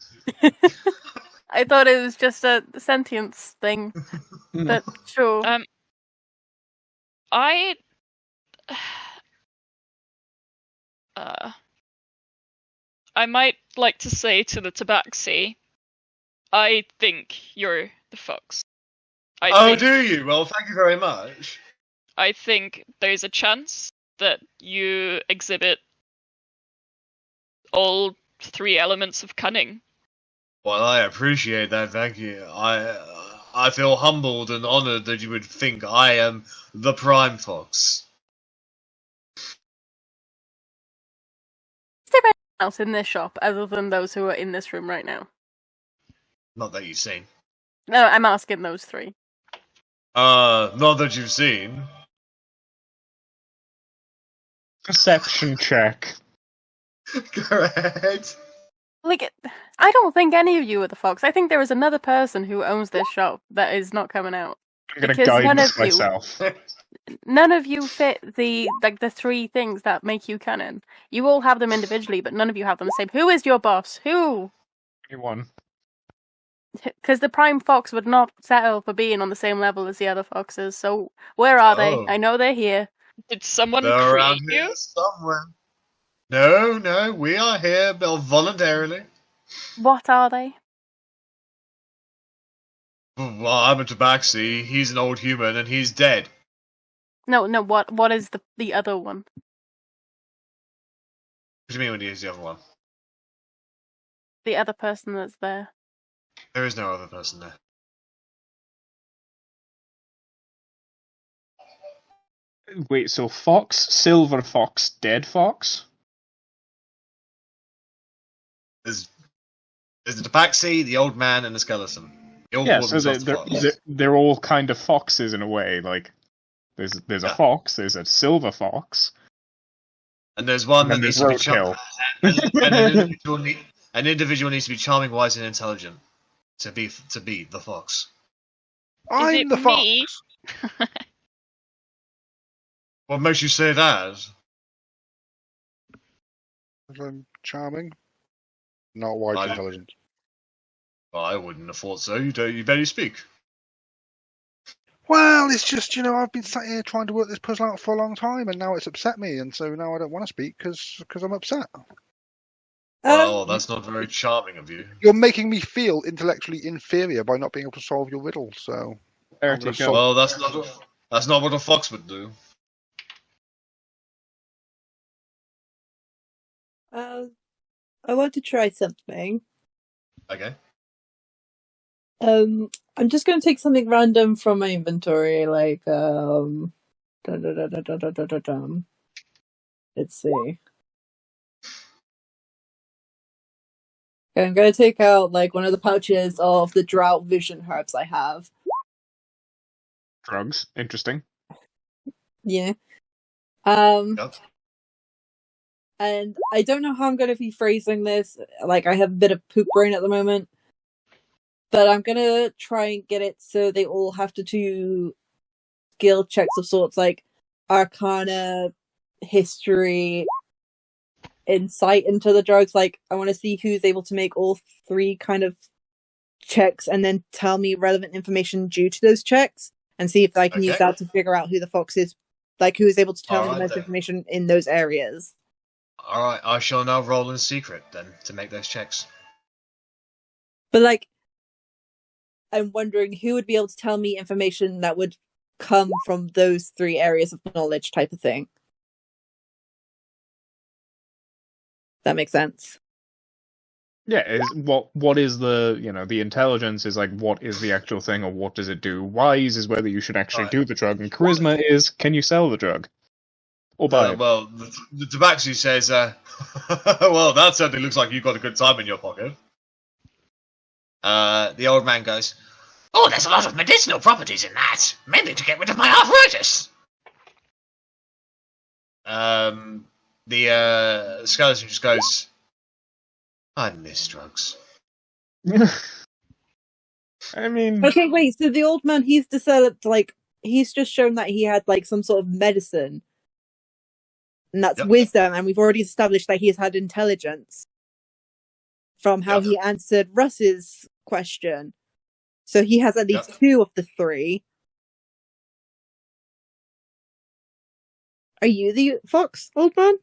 I thought it was just a sentience thing, but sure. I might like to say to the tabaxi, I think you're the fox. Do you? Well, thank you very much. I think there's a chance that you exhibit all three elements of cunning. Well, I appreciate that, thank you. I feel humbled and honoured that you would think I am the prime fox. Is there anyone else in this shop other than those who are in this room right now? Not that you've seen. No, I'm asking those three. Not that you've seen. Perception check. Correct. Like, I don't think any of you are the fox. I think there is another person who owns this shop that is not coming out. I'm gonna Because guidance myself. None of you fit the three things that make you canon. You all have them individually, but none of you have them the same. Who is your boss? Who? Anyone. Because the Prime Fox would not settle for being on the same level as the other foxes. So where are they? I know they're here. Did someone They're create around you? here somewhere. No, we are here voluntarily. What are they? Well, I'm a tabaxi, he's an old human, and he's dead. No. What is the other one? What do you mean when he is the other one? The other person that's there. There is no other person there. Wait, so fox, silver fox, dead fox? There's the tabaxi, the old man, and the skeleton. Yeah, so they're all kind of foxes in a way. Like, there's a fox, there's a silver fox, and there's one that needs to be roadkill. An individual needs to be charming, wise, and intelligent to be the fox. I'm the me? fox. What makes you say that? I'm charming, not wise intelligent. Well, I wouldn't have thought so. You better speak. Well, it's just, I've been sat here trying to work this puzzle out for a long time, and now it's upset me, and so now I don't want to speak because I'm upset. Oh, that's not very charming of you. You're making me feel intellectually inferior by not being able to solve your riddle, so... Well, that's not what a fox would do. I want to try something. Okay. I'm just going to take something random from my inventory, like, let's see. Okay, I'm going to take out, like, one of the pouches of the drought vision herbs I have. Drugs, interesting. Yeah. Yep. And I don't know how I'm going to be phrasing this. Like, I have a bit of poop brain at the moment. But I'm going to try and get it so they all have to do skill checks of sorts, like Arcana, History, insight into the drugs. Like, I want to see who's able to make all 3 kind of checks and then tell me relevant information due to those checks, and see if I can use that to figure out who the fox is, like who is able to tell me the most information in those areas. Alright, I shall now roll in secret then to make those checks. But like, I'm wondering who would be able to tell me information that would come from those 3 areas of knowledge, type of thing. That makes sense. Yeah, what is the, the intelligence is like, what is the actual thing, or what does it do? Wise is whether you should actually do the drug, and charisma is, can you sell the drug? Or buy it? Well, the Tabaxi says, well, that certainly looks like you've got a good time in your pocket. The old man goes, oh, there's a lot of medicinal properties in that, mainly to get rid of my arthritis. The skeleton just goes, I miss drugs. I mean... Okay, wait, so the old man, he's developed, like, he's just shown that he had, like, some sort of medicine. And that's wisdom, and we've already established that he has had intelligence. From how he answered Russ's question. So he has at least 2 of the 3. Are you the fox, old man?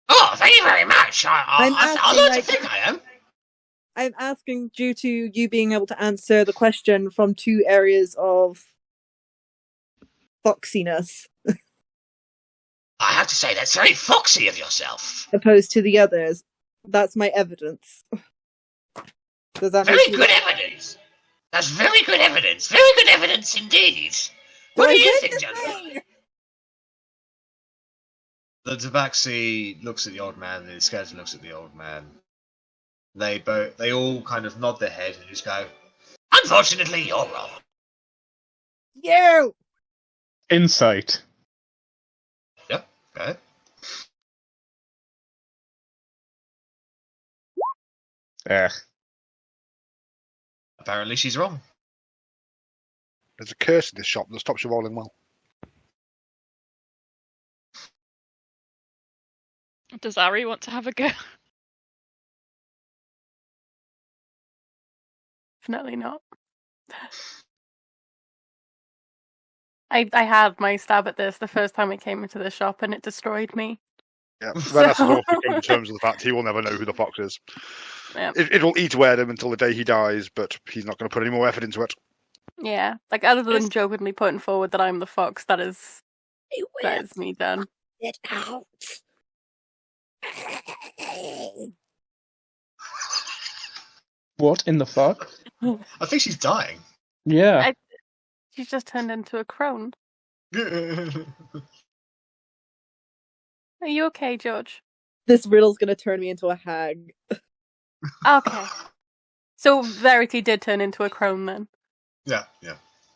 Oh, thank you very much. I like to think I am. I'm asking due to you being able to answer the question from 2 areas of foxiness. I have to say, that's very foxy of yourself. Opposed to the others. That's my evidence. Does that very good evidence. That's very good evidence. Very good evidence indeed. What do you think, gentlemen? The Tabaxi looks at the old man, and the skeleton looks at the old man. They all kind of nod their head and just go, unfortunately, you're wrong. You! Insight. Yep, go ahead. Apparently she's wrong. There's a curse in this shop that stops you rolling well. Does Arri want to have a go? Definitely not. I had my stab at this the first time it came into the shop, and it destroyed me. Yeah, Rennas has also come to terms with the fact he will never know who the fox is. Yeah. It will eat away at him until the day he dies, but he's not going to put any more effort into it. Yeah, like other than jokingly putting forward that I'm the fox, that is me done. Get out. What in the fuck? I think she's dying. Yeah. She's just turned into a crone. Are you okay, George? This riddle's going to turn me into a hag. Okay. So Verity did turn into a crone then? Yeah.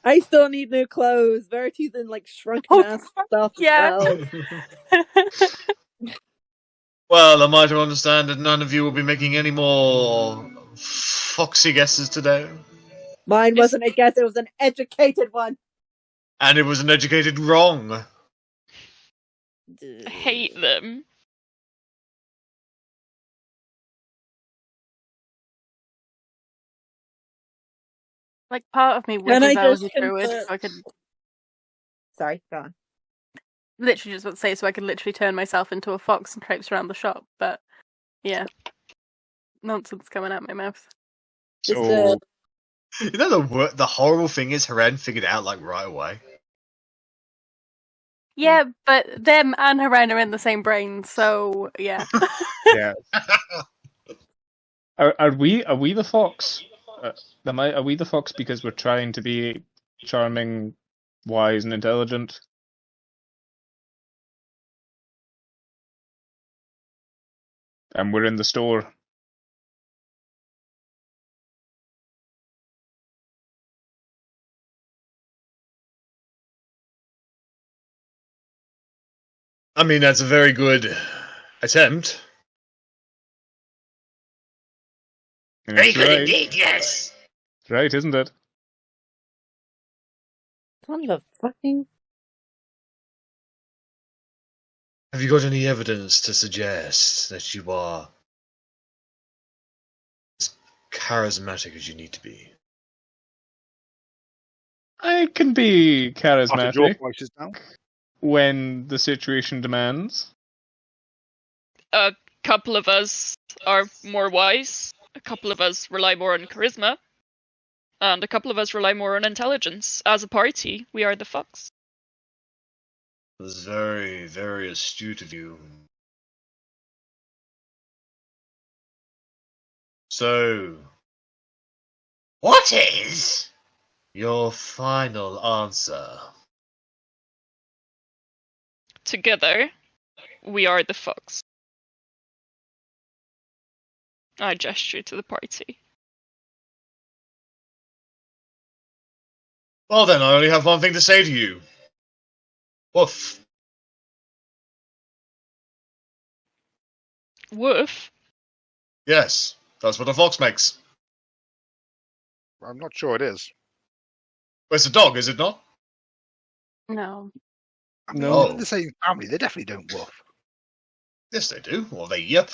I still need new clothes. Verity's in like shrunken ass stuff. Yeah. Well, am I to understand that none of you will be making any more foxy guesses today? Mine wasn't a guess, it was an educated one. And it was an educated wrong. I hate them. Like, part of me wishes I was a druid, so I could... Sorry, go on. Literally just want to say, so I could literally turn myself into a fox and traipse around the shop, but yeah. Nonsense coming out my mouth. So... You know the horrible thing is Haren figured it out like right away. Yeah, but them and Haren are in the same brain, so yeah. Yeah. Are we the fox? Are we the fox because we're trying to be charming, wise, and intelligent? And we're in the store. I mean, that's a very good attempt. Very good indeed, yes. That's right, isn't it? Son of a fucking... Have you got any evidence to suggest that you are as charismatic as you need to be? I can be After your charismatic voice is down. when the situation demands. A couple of us are more wise. A couple of us rely more on charisma. And a couple of us rely more on intelligence. As a party, we are the Fox. That's very, very astute of you. So, What is? your final answer? Together, we are the Fox. I gesture to the party. Well then, I only have one thing to say to you. Woof. Woof? Yes, that's what a fox makes. I'm not sure it is. Well, it's a dog, is it not? No. I mean, No. they're in the same family. They definitely don't woof. Yes, they do. Or they yip.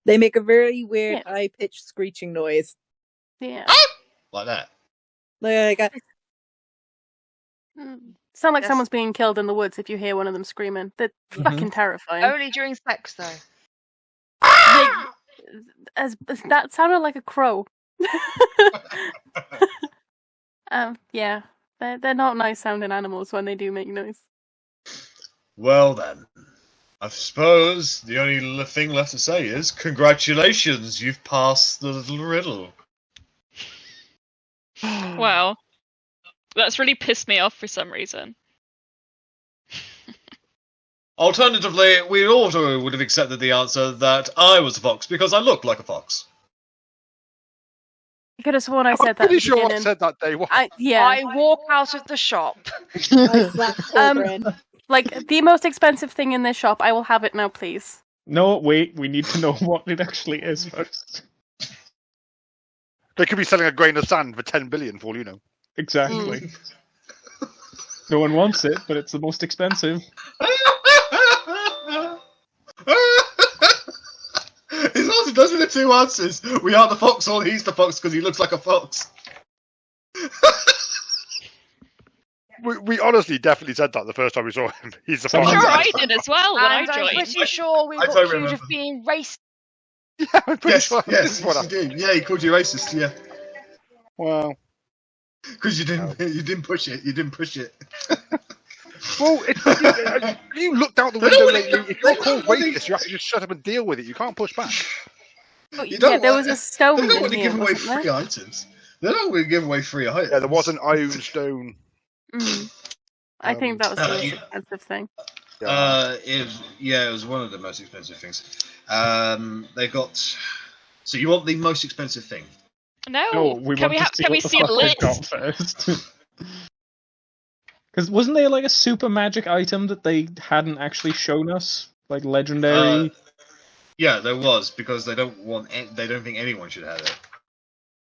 They make a very weird, Yeah. high-pitched screeching noise. Yeah. Like that. Like, Sound like Yes. someone's being killed in the woods if you hear one of them screaming. They're fucking terrifying. Only during sex, though. As that sounded like a crow. Yeah. They're not nice sounding animals when they do make noise. Well then, I suppose the only thing left to say is congratulations, you've passed the little riddle. Wow. That's really pissed me off for some reason. Alternatively, we also would have accepted the answer that I was a fox because I look like a fox. You could have sworn I I'm said that. pretty at the sure I beginning. said that day one. Yeah. I walk out of the shop. I slap Korgrin. Like, the most expensive thing in this shop, I will have it now, please. No, wait, we need to know what it actually is first. They could be selling a grain of sand for 10 billion for all you know. Exactly. No one wants it, but it's the most expensive. It's also does with the two answers. We are the fox, or he's the fox because he looks like a fox. We honestly definitely said that the first time we saw him. He's the I'm fox. sure I did as well when I And I'm joined. pretty sure we I got don't accused remember. of being racist. Yeah, I'm pretty Yes, sure yes, this is what you did. Yeah, he called you racist. Yeah, Well, because you didn't push it. You didn't push it. well, if you looked out the window lately, if you're called racist, you have to just shut up and deal with it. You can't push back. Oh, You don't yeah, there want- was a stone They don't in want to here, give away wasn't there? free items. They don't want to give away free items. Yeah, there was an iron stone. I think that was the most you- expensive thing. It was one of the most expensive things. They got. So you want the most expensive thing? No, we can want we to have? see Can we what the see the fuck they've list? got first. Because wasn't there like a super magic item that they hadn't actually shown us, like legendary? Yeah, there was because they don't want. They don't think anyone should have it.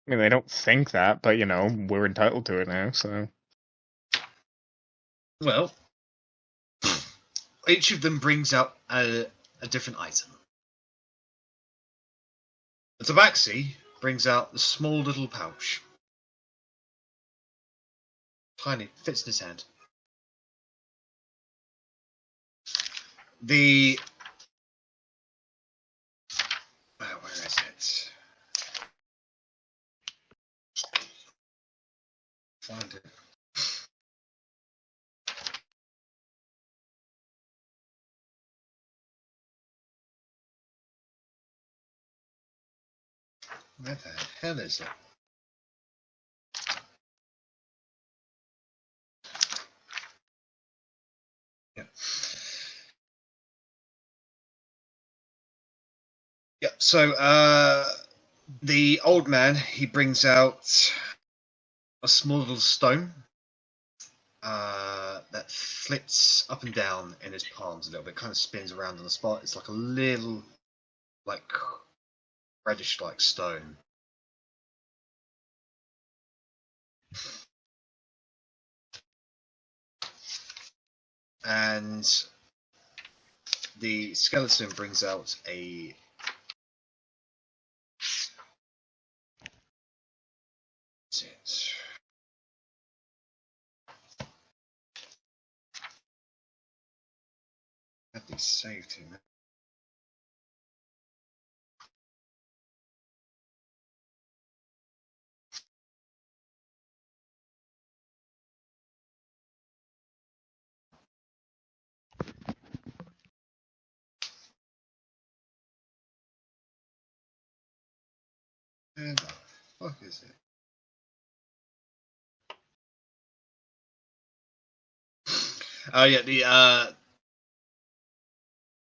I mean, they don't think that, but you know, we're entitled to it now. So Well, each of them brings out a different item. The tabaxi brings out the small little pouch. Tiny, fits in his hand. Where is it? Find it. Where the hell is it? Yeah. Yeah, so the old man, he brings out a small little stone that flits up and down in his palms a little bit, kind of spins around on the spot. It's like a little, like, reddish-like stone. And the skeleton brings out a... What's it? Had these saved here. Where the fuck is it? Oh yeah,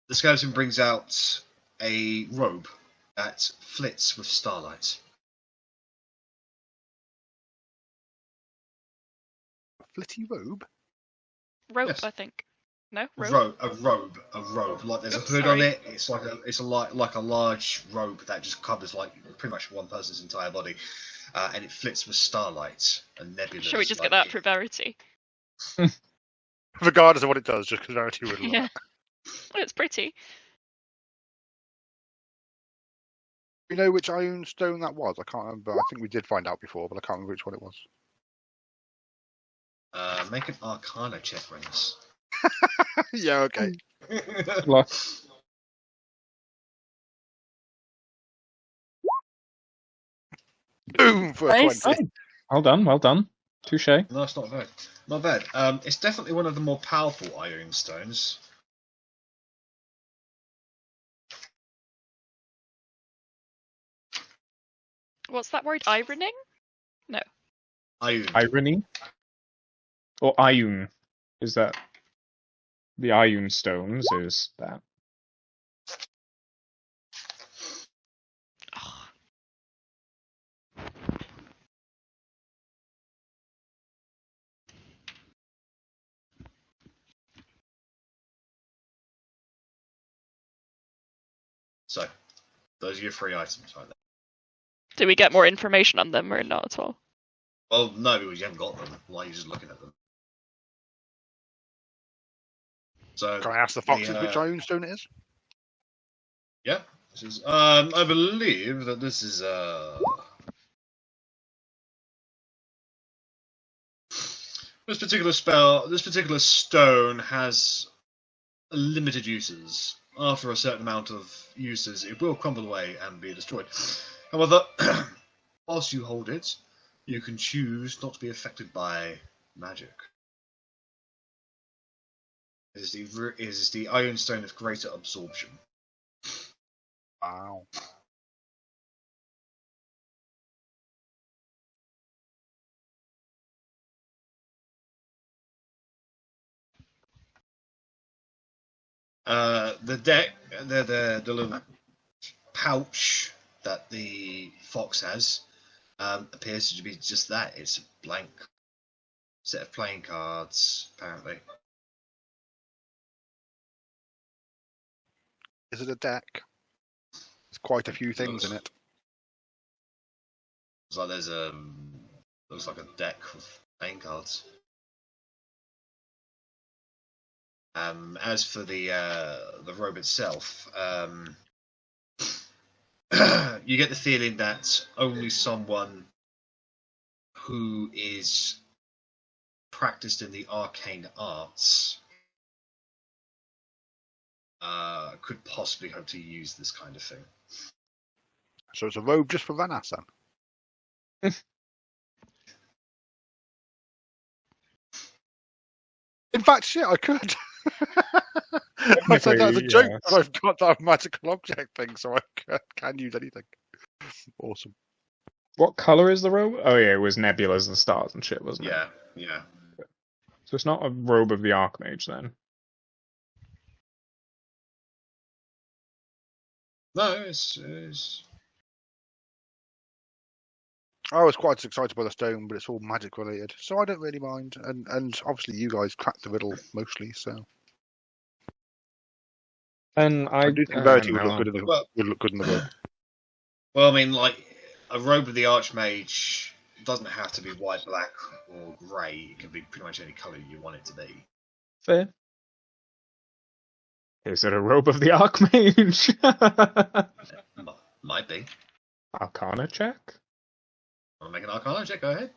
the skeleton brings out a robe that flits with starlight. A flitty robe? Rope, Yes. I think. No, rope. A robe. Like there's a hood Sorry. on it. It's like a large robe that just covers like pretty much one person's entire body, and it flits with starlight and nebulas. Shall we just get that for Verity? Regardless of what it does, just because Verity would love Yeah. it. Well, it's pretty. You know which iron stone that was? I can't remember. I think we did find out before, but I can't remember which one it was. Make an Arcana check, Rennas. Yeah, okay. Luck. Boom for a Nice. 20. Well done. Touche. No, it's not bad. Not bad. It's definitely one of the more powerful iron stones. What's that word? Ironing? No. Iron. Irony? Or Ioun? Is that... The Ioun stones is that. Oh. So, those are your 3 items right there. Do we get more information on them or not at all? Well, no, because you haven't got them. Why are you just looking at them? So, Can I ask the foxes which iron stone it is? Yeah. This is, I believe that this is this particular stone has limited uses. After a certain amount of uses, it will crumble away and be destroyed. However, whilst you hold it, you can choose not to be affected by magic. It is the iron stone of greater absorption. Wow. The little pouch that the fox has appears to be just that. It's a blank set of playing cards, apparently. Is it a deck? There's quite a few things in it. It's like there's looks like a deck of playing cards. As for the robe itself, you get the feeling that only someone who is practiced in the arcane arts could possibly hope to use this kind of thing. So it's a robe just for Rennas then? In fact, shit, I could. I said that as a joke, but I've got that magical object thing, so I can use anything. Awesome. What colour is the robe? Oh yeah, it was nebulas and stars and shit, wasn't it? Yeah. So it's not a robe of the Archmage then? No, it's... I was quite excited by the stone, but it's all magic related, so I don't really mind. And obviously you guys cracked the riddle mostly, so. And I do think Verity would look good in the robe. Well, I mean, like, a robe of the Archmage doesn't have to be white, black, or grey. It can be pretty much any colour you want it to be. Fair. Is it a robe of the Archmage? Might be. Arcana check? Want to make an Arcana check? Go ahead.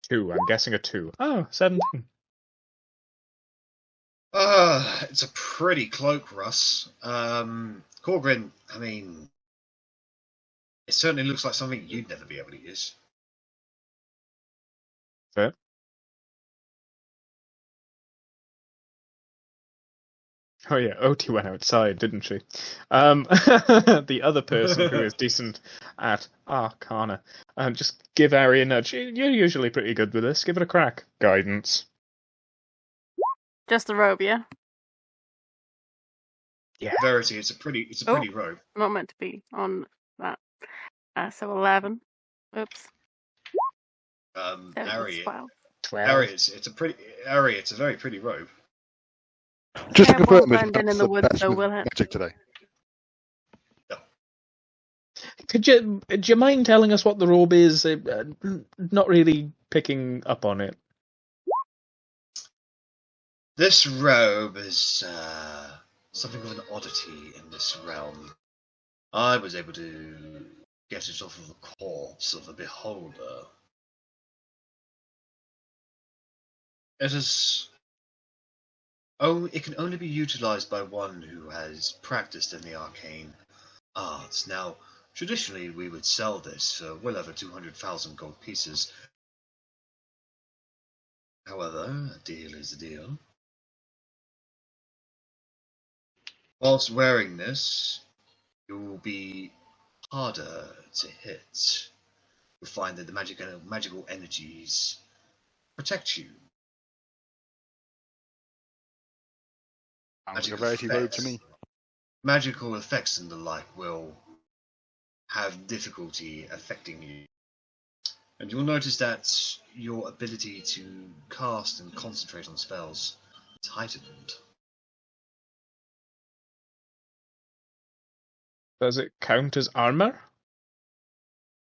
2. I'm guessing a 2. Oh, 17. It's a pretty cloak, Russ. Korgrin, I mean, it certainly looks like something you'd never be able to use. Fair. Oh yeah, Otti went outside, didn't she? The other person who is decent at Arcana. Just give Arri a nudge. You're usually pretty good with this. Give it a crack. Guidance. Just the robe, yeah? Yeah. Verity, it's a pretty robe. Not meant to be on that. So 11. Oops. Arri, 12. 12. Arri, it's a very pretty robe. Just to Yeah, it won't confirm, blend in the woods, best though, will it? magic today. Do you mind telling us what the robe is? Not really picking up on it. This robe is something of an oddity in this realm. I was able to get it off of the corpse of a beholder. It can only be utilized by one who has practiced in the arcane arts. Now, traditionally we would sell this for well over 200,000 gold pieces. However, a deal is a deal. Whilst wearing this, you will be harder to hit. You'll find that the magical energies protect you. Sounds like a Verity robe to me. Magical effects and the like will have difficulty affecting you. And you'll notice that your ability to cast and concentrate on spells is heightened. Does it count as armor?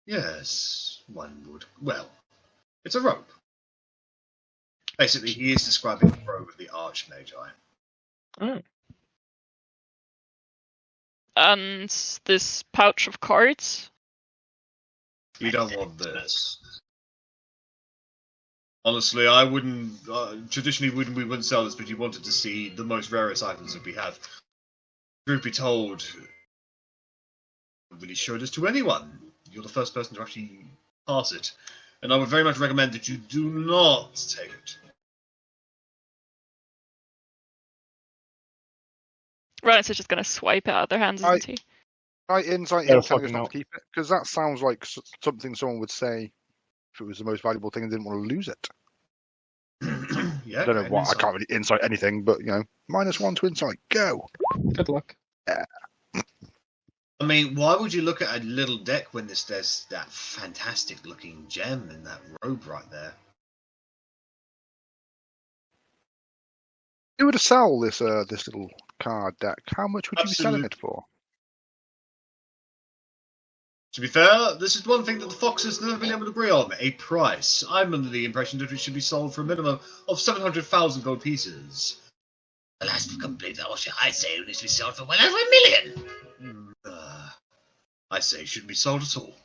Yes, one would. Well, it's a robe. Basically, he is describing the robe of the Archmagi. Oh. And this pouch of cards? You don't want this. Honestly, I wouldn't. Traditionally, we wouldn't sell this, but you wanted to see the most rarest items that we have. Truth be told, I really show this to anyone. You're the first person to actually pass it, and I would very much recommend that you do not take it. Rennas is just going to swipe it out of their hands, isn't he? Insight Yeah, him telling us fucking not hell. to keep it, because that sounds like something someone would say if it was the most valuable thing and didn't want to lose it. Yeah, I don't know and what. I insight. can't really insight anything, but -1 to insight. Go. Good luck. I mean, why would you look at a little deck when there's that fantastic looking gem in that robe right there? If you were to sell this this little card deck, how much would you be selling it for? To be fair, this is one thing that the Foxes have never been able to agree on: a price. I'm under the impression that it should be sold for a minimum of 700,000 gold pieces. The last complete ocean, I say it needs to be sold for well over $1 million. I say it shouldn't be sold at all.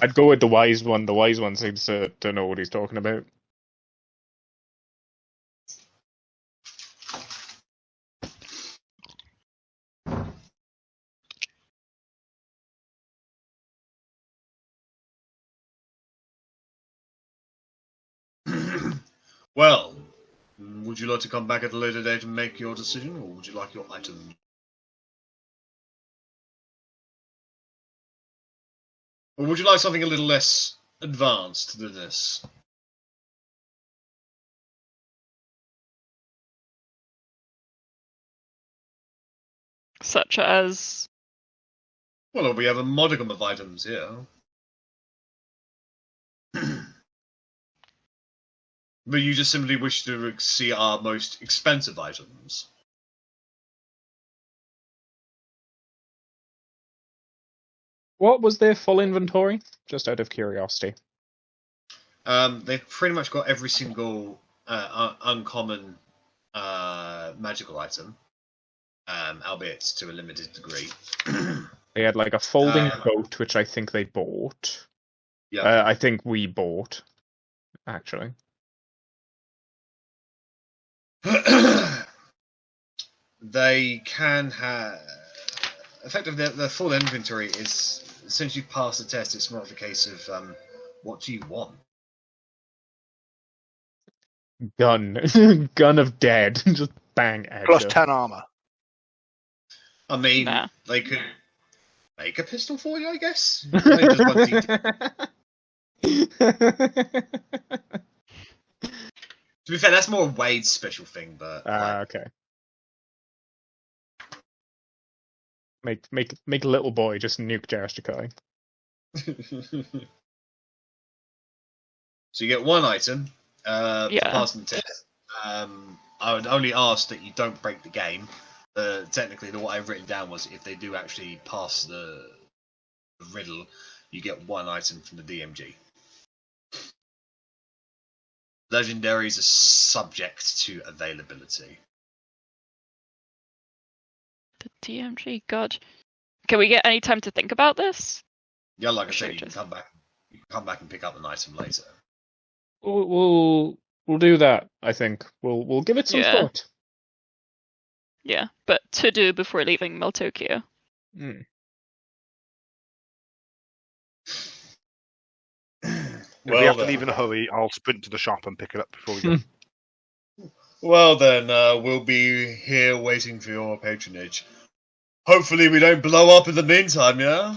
I'd go with the wise one. The wise one seems to know what he's talking about. Well, would you like to come back at a later date and make your decision, or would you like your item? Or would you like something a little less advanced than this? Such as... Well, we have a modicum of items here. But you just simply wish to see our most expensive items. What was their full inventory? Just out of curiosity. They've pretty much got every single uncommon magical item, albeit to a limited degree. They had like a folding boat, which I think they bought. Yeah. I think we bought, actually. They can have effectively the full inventory is since you've passed the test. It's more of a case of what do you want? Gun, gun of dead, just bang. Plus 10 armor. I mean, Nah. they could make a pistol for you, I guess. To be fair, that's more Wade's special thing, but okay. Make little boy just nuke Jaristikai. So you get one item for Yeah. passing the test. I would only ask that you don't break the game. Technically, what I've written down was if they do actually pass the riddle, you get one item from the DMG. Legendaries are subject to availability. The DMG, God. Can we get any time to think about this? Yeah, like I Sure, said, you can come back and pick up an item later. We'll do that. I think we'll give it some Yeah. thought. Yeah, but to do before leaving Meltokio. Mm. If we have to leave in a hurry, I'll sprint to the shop and pick it up before we go. Well then, we'll be here waiting for your patronage. Hopefully we don't blow up in the meantime, yeah?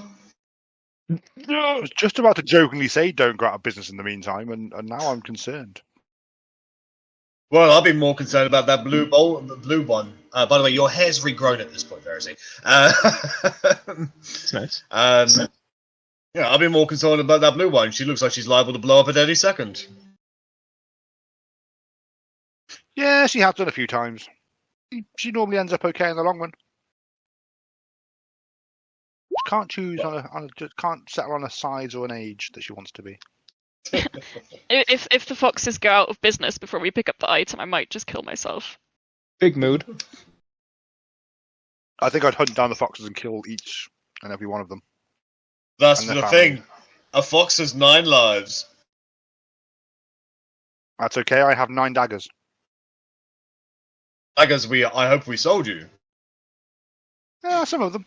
I was just about to jokingly say don't go out of business in the meantime, and now I'm concerned. Well, I'll be more concerned about that blue one. By the way, your hair's regrown at this point, Verity. It's nice. Yeah, I'll be more concerned about that blue one. She looks like she's liable to blow up at any second. Yeah, she has done a few times. She normally ends up okay in the long run. She can't choose can't settle on a size or an age that she wants to be. If the foxes go out of business before we pick up the item, I might just kill myself. Big mood. I think I'd hunt down the foxes and kill each and every one of them. That's And the their thing. family. A fox has 9 lives. That's okay, I have 9 daggers. Daggers I hope we sold you. Yeah, some of them.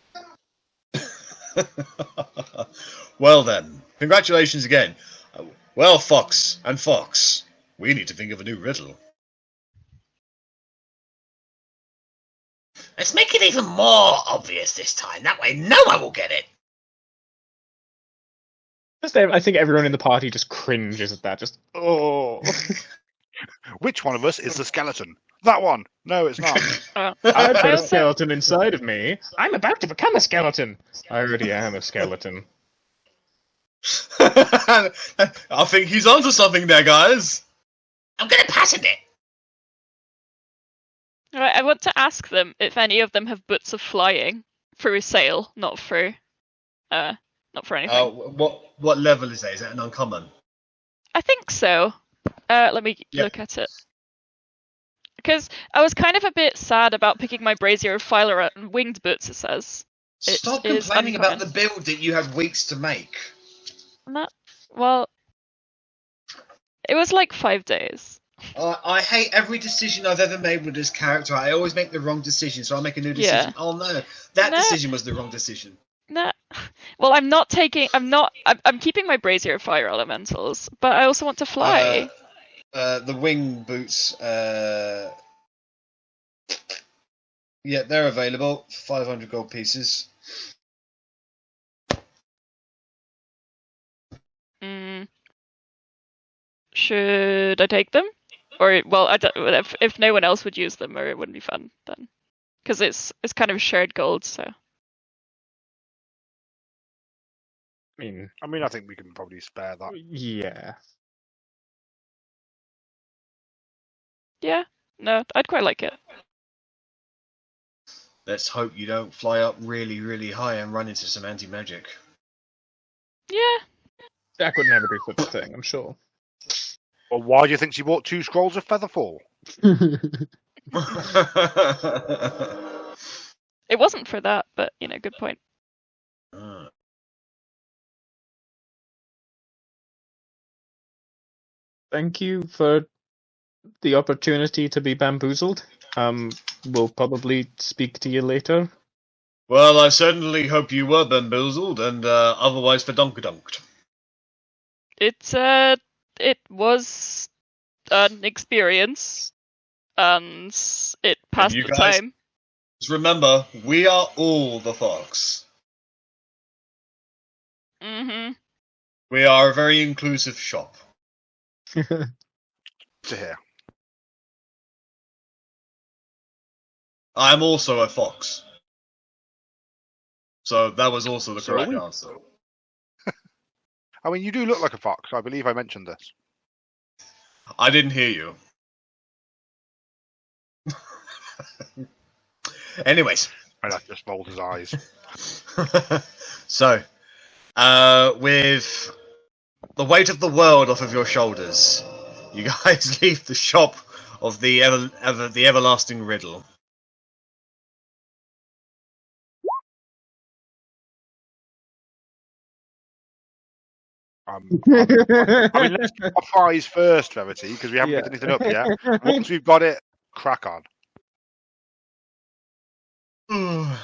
Well then, congratulations again. Well, Fox and Fox, we need to think of a new riddle. Let's make it even more obvious this time. That way no one will get it. I think everyone in the party just cringes at that. Just, oh. Which one of us is the skeleton? That one! No, it's not. I've got a skeleton inside of me. I'm about to become a skeleton. I already am a skeleton. I think he's onto something there, guys. I'm gonna patent it. Alright, I want to ask them if any of them have boots of flying for a sale, not for anything. What level is that? Is that an uncommon? I think so. Let me look at it. Because I was kind of a bit sad about picking my brazier of filer and winged boots, it says. Stop is complaining about uncommon. the build that you had weeks to make. Well, it was like 5 days. I hate every decision I've ever made with this character. I always make the wrong decision, so I make a new decision. Yeah. Oh no, that decision was the wrong decision. Nah. Well, I'm keeping my brazier of fire elementals, but I also want to fly. The wing boots, yeah, they're available. 500 gold pieces. Should I take them? Or, well, I don't, if no one else would use them, or it wouldn't be fun then. Because it's kind of shared gold, so. I mean, I think we can probably spare that. Yeah. Yeah, no, I'd quite like it. Let's hope you don't fly up really, really high and run into some anti-magic. Yeah. Jack would never do such a thing, I'm sure. Well, why do you think she bought 2 scrolls of Featherfall? It wasn't for that, but good point. Thank you for the opportunity to be bamboozled. We'll probably speak to you later. Well, I certainly hope you were bamboozled and otherwise fedonkadunked. It was an experience, and it passed you the guys- time. Just remember, we are all the Fox. Mm-hmm. We are a very inclusive shop. To hear. I'm also a fox. So that was also the So correct are we. answer. I mean, you do look like a fox. I believe I mentioned this. I didn't hear you. Anyways. And I just rolled his eyes. So, with the weight of the world off of your shoulders, you guys leave the shop of the everlasting riddle. I mean, let's get our fries first, Verity, because we haven't picked anything up yet. Once we've got it, crack on.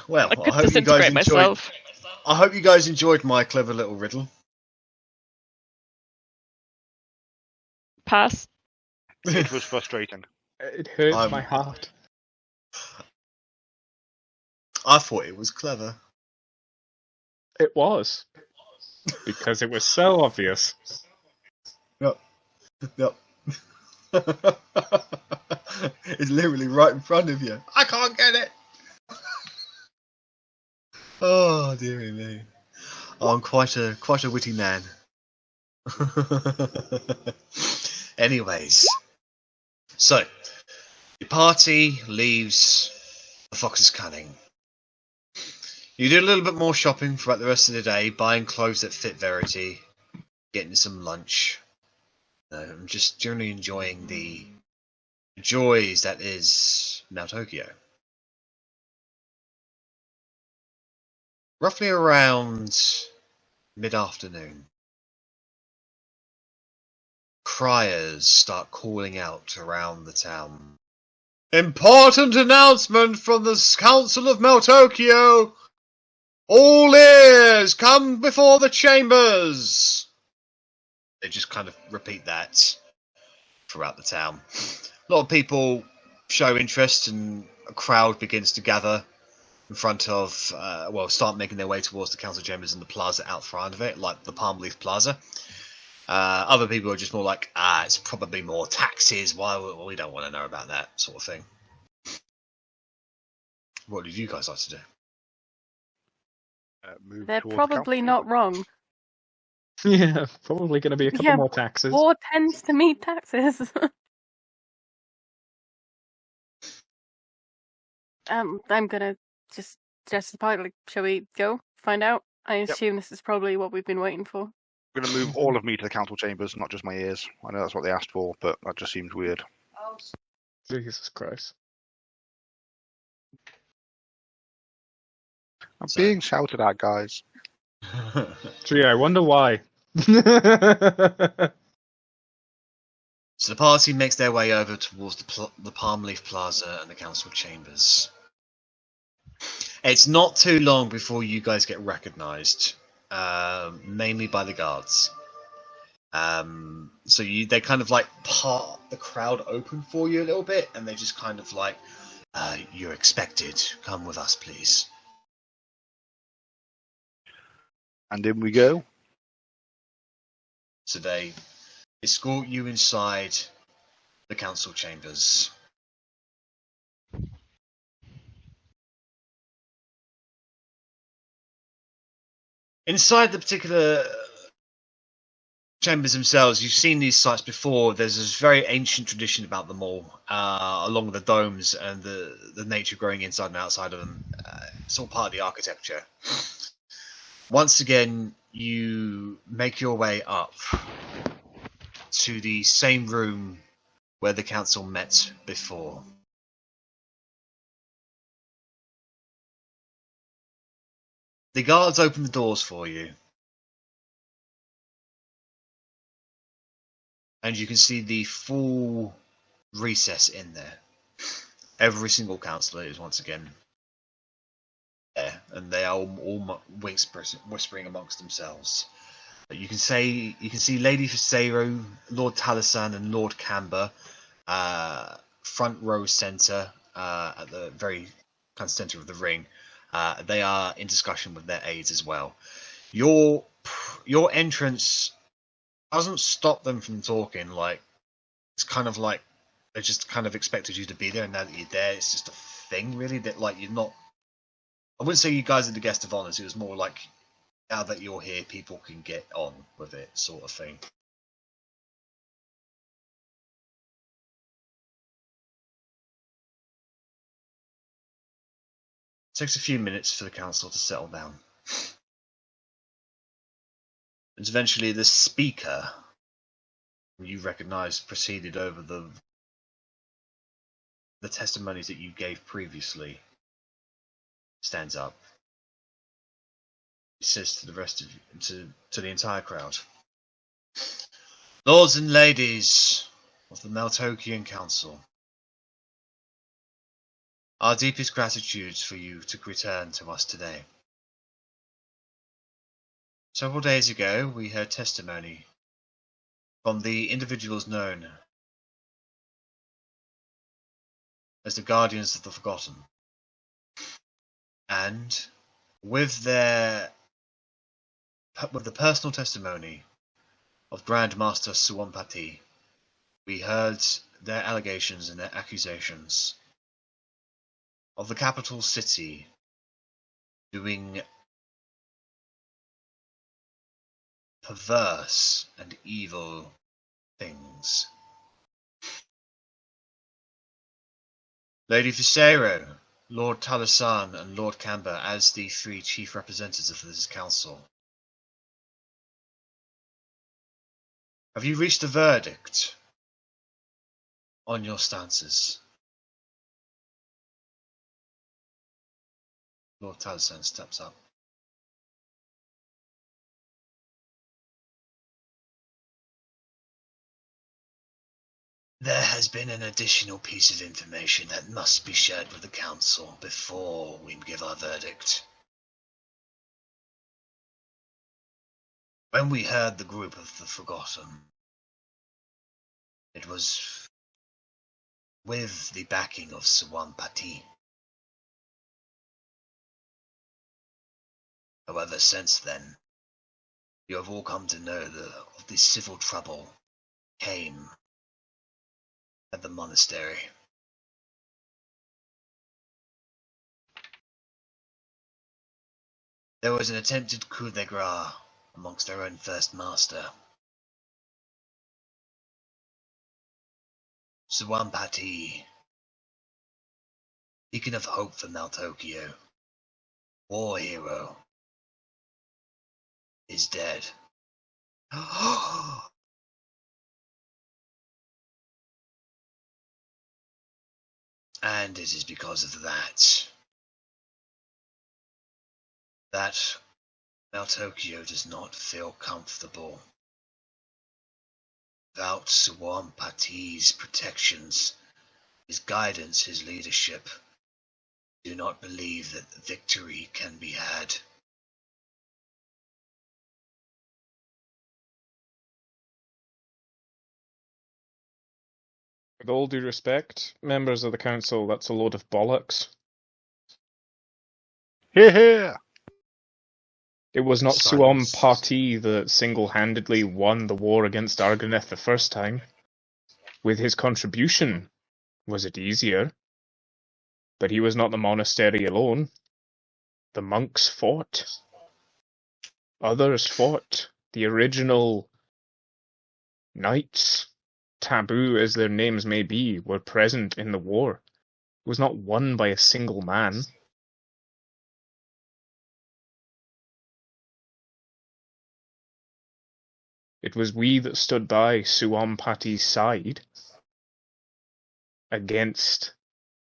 Well, I could disintegrate myself. I hope you guys enjoyed my clever little riddle. Pass. It was frustrating. It hurts my heart. I thought it was clever. It was. Because it was so obvious. Yep. It's literally right in front of you. I can't get it. Oh, dearie me. Oh, I'm quite a witty man. Anyways, so your party leaves the Fox's Cunning. You do a little bit more shopping throughout the rest of the day, buying clothes that fit Verity, getting some lunch. I'm just generally enjoying the joys that is Mount Tokyo. Roughly around mid-afternoon, criers start calling out around the town. Important announcement from the Council of Mount Tokyo! All ears, come before the chambers! They just kind of repeat that throughout the town. A lot of people show interest and a crowd begins to gather in front of, start making their way towards the council chambers and the plaza out front of it, like the Palm Leaf Plaza. Other people are just more like, it's probably more taxes, we don't want to know about that sort of thing. What did you guys like to do? They're probably not wrong. Yeah, probably going to be a couple more taxes. War tends to mean taxes. I'm gonna just the party. Like, shall we go find out? I assume this is probably what we've been waiting for. I'm going to move all of me to the council chambers, not just my ears. I know that's what they asked for, but that just seems weird. Jesus Christ. I'm being shouted at, guys. Gee, I wonder why. So the party makes their way over towards the Palm Leaf Plaza and the council chambers. It's not too long before you guys get recognised, mainly by the guards. So they kind of like part the crowd open for you a little bit, and they just kind of like, you're expected. Come with us, please. And in we go. So they escort you inside the council chambers. Inside the particular chambers themselves, you've seen these sites before. There's this very ancient tradition about them all, along with the domes and the nature growing inside and outside of them. It's all part of the architecture. Once again, you make your way up to the same room where the council met before. The guards open the doors for you, and you can see the full recess in there. Every single councillor is once again there, and they are all whispering amongst themselves. You can see Lady Fisero, Lord Talasan, and Lord Camber, front row centre, at the very kind of centre of the ring. They are in discussion with their aides as well. Your entrance doesn't stop them from talking. Like, it's kind of like they just kind of expected you to be there, and now that you're there, it's just a thing, really. That, like, you're not. I wouldn't say you guys are the guest of honours. It was more like, now that you're here, people can get on with it, sort of thing. It takes a few minutes for the council to settle down. And eventually the speaker, who you recognise proceeded over the testimonies that you gave previously, stands up. He says to the rest of you, to the entire crowd, "Lords and ladies of the Maltokian Council, our deepest gratitude for you to return to us today. Several days ago, we heard testimony from the individuals known as the Guardians of the Forgotten, and with the personal testimony of Grandmaster Suwampati, we heard their allegations and their accusations of the capital city doing perverse and evil things. Lady Fisero, Lord Talasan, and Lord Camber, as the three chief representatives of this council, have you reached a verdict on your stances?" Lord Talasan steps up. "There has been an additional piece of information that must be shared with the council before we give our verdict. When we heard the group of the Forgotten, it was with the backing of Suwampati. However, since then, you have all come to know of the civil trouble came at the monastery. There was an attempted coup de grace amongst our own first master. Suwampati, beacon of hope for Maltokio, war hero, is dead." "And it is because of that Maltokio does not feel comfortable. Without Suwampati's protections, his guidance, his leadership, do not believe that victory can be had." With all due respect, members of the council, that's a load of bollocks. Hear, hear! It was not Silence. Suwampati that single-handedly won the war against Argoneth the first time. With his contribution, was it easier? But he was not the monastery alone. The monks fought. Others fought. The original knights, taboo as their names may be, were present in the war. It was not won by a single man. It was we that stood by Suampati's side against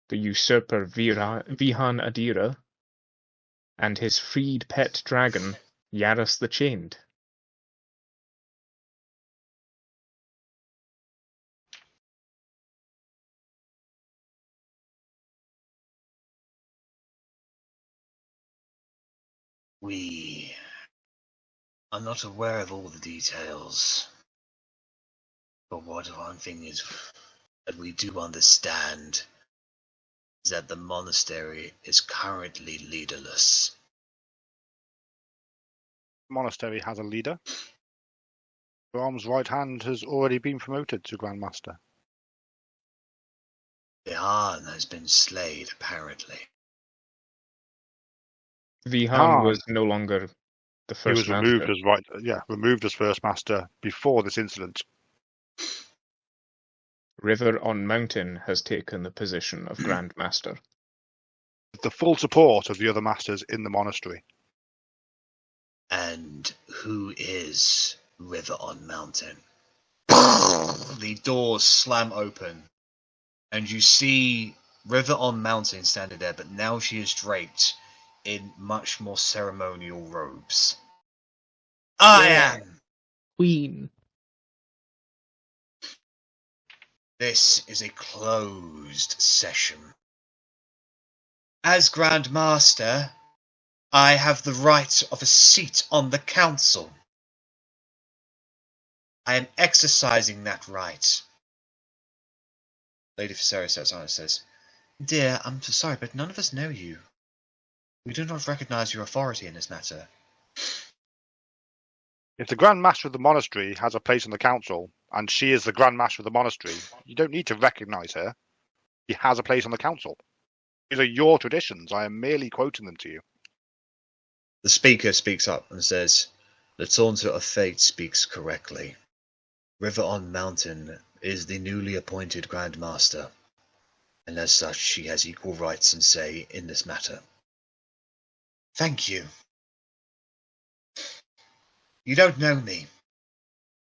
the usurper Vihan Adira and his freed pet dragon, Yaris the Chained. We are not aware of all the details, but one thing is that we do understand is that the monastery is currently leaderless. The monastery has a leader. Brahm's right hand has already been promoted to Grand Master. Vihan has been slayed, apparently. Vihan was no longer the first master. He was removed as first master before this incident. River on Mountain has taken the position of Grand Master. With the full support of the other masters in the monastery. And who is River on Mountain? The doors slam open, and you see River on Mountain standing there, but now she is draped in much more ceremonial robes. I am Queen. This is a closed session. As Grand Master, I have the right of a seat on the council. I am exercising that right. Lady Viserys says, "Dear, I'm so sorry, but none of us know you. We do not recognize your authority in this matter." If the Grand Master of the monastery has a place on the council, and she is the Grand Master of the monastery, you don't need to recognize her. She has a place on the council. These are your traditions. I am merely quoting them to you. The speaker speaks up and says, "The Taunter of Fate speaks correctly. River on Mountain is the newly appointed Grand Master, and as such she has equal rights and say in this matter." Thank you. You don't know me,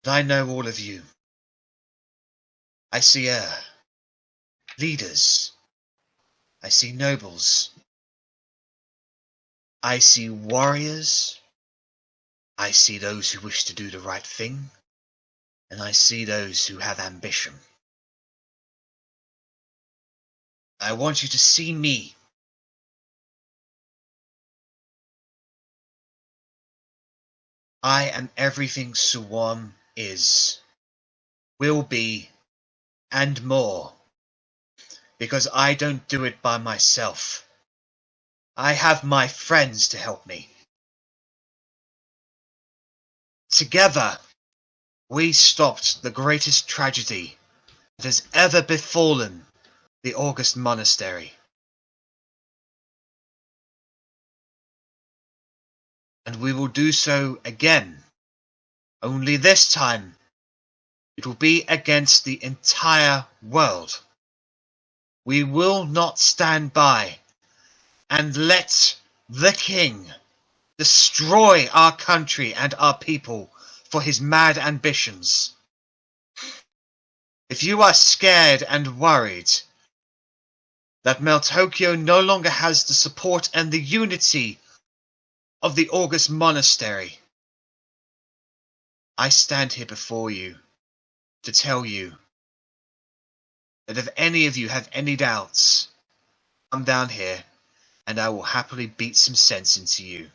but I know all of you. I see leaders. I see nobles. I see warriors. I see those who wish to do the right thing. And I see those who have ambition. I want you to see me. I am everything Suwon is, will be, and more. Because I don't do it by myself. I have my friends to help me. Together, we stopped the greatest tragedy that has ever befallen the August Monastery. And we will do so again. Only this time, it will be against the entire world. We will not stand by and let the king destroy our country and our people for his mad ambitions. If you are scared and worried that Meltokyo no longer has the support and the unity of the August Monastery, I stand here before you to tell you that if any of you have any doubts, come down here and I will happily beat some sense into you.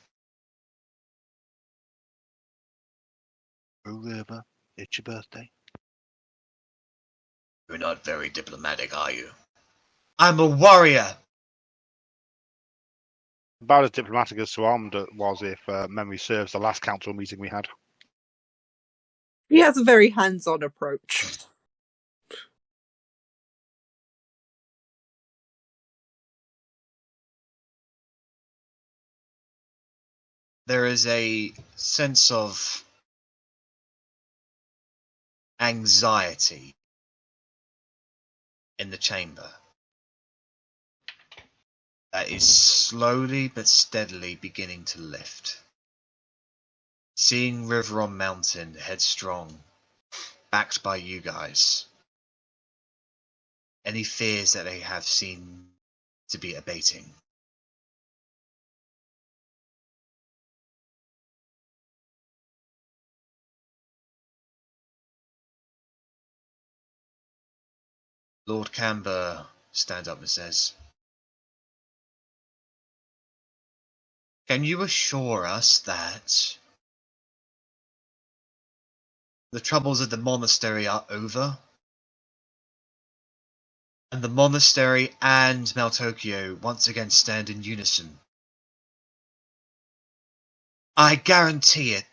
River, it's your birthday. You're not very diplomatic, are you? I'm a warrior! About as diplomatic as Suam was, if memory serves, the last council meeting we had. He has a very hands-on approach. There is a sense of anxiety in the chamber that is slowly but steadily beginning to lift. seeing River on Mountain headstrong, backed by you guys, any fears that they have seem to be abating. Lord Camber stands up and says, "Can you assure us that the troubles of the monastery are over? And the monastery and Maltokyo once again stand in unison?" "I guarantee it."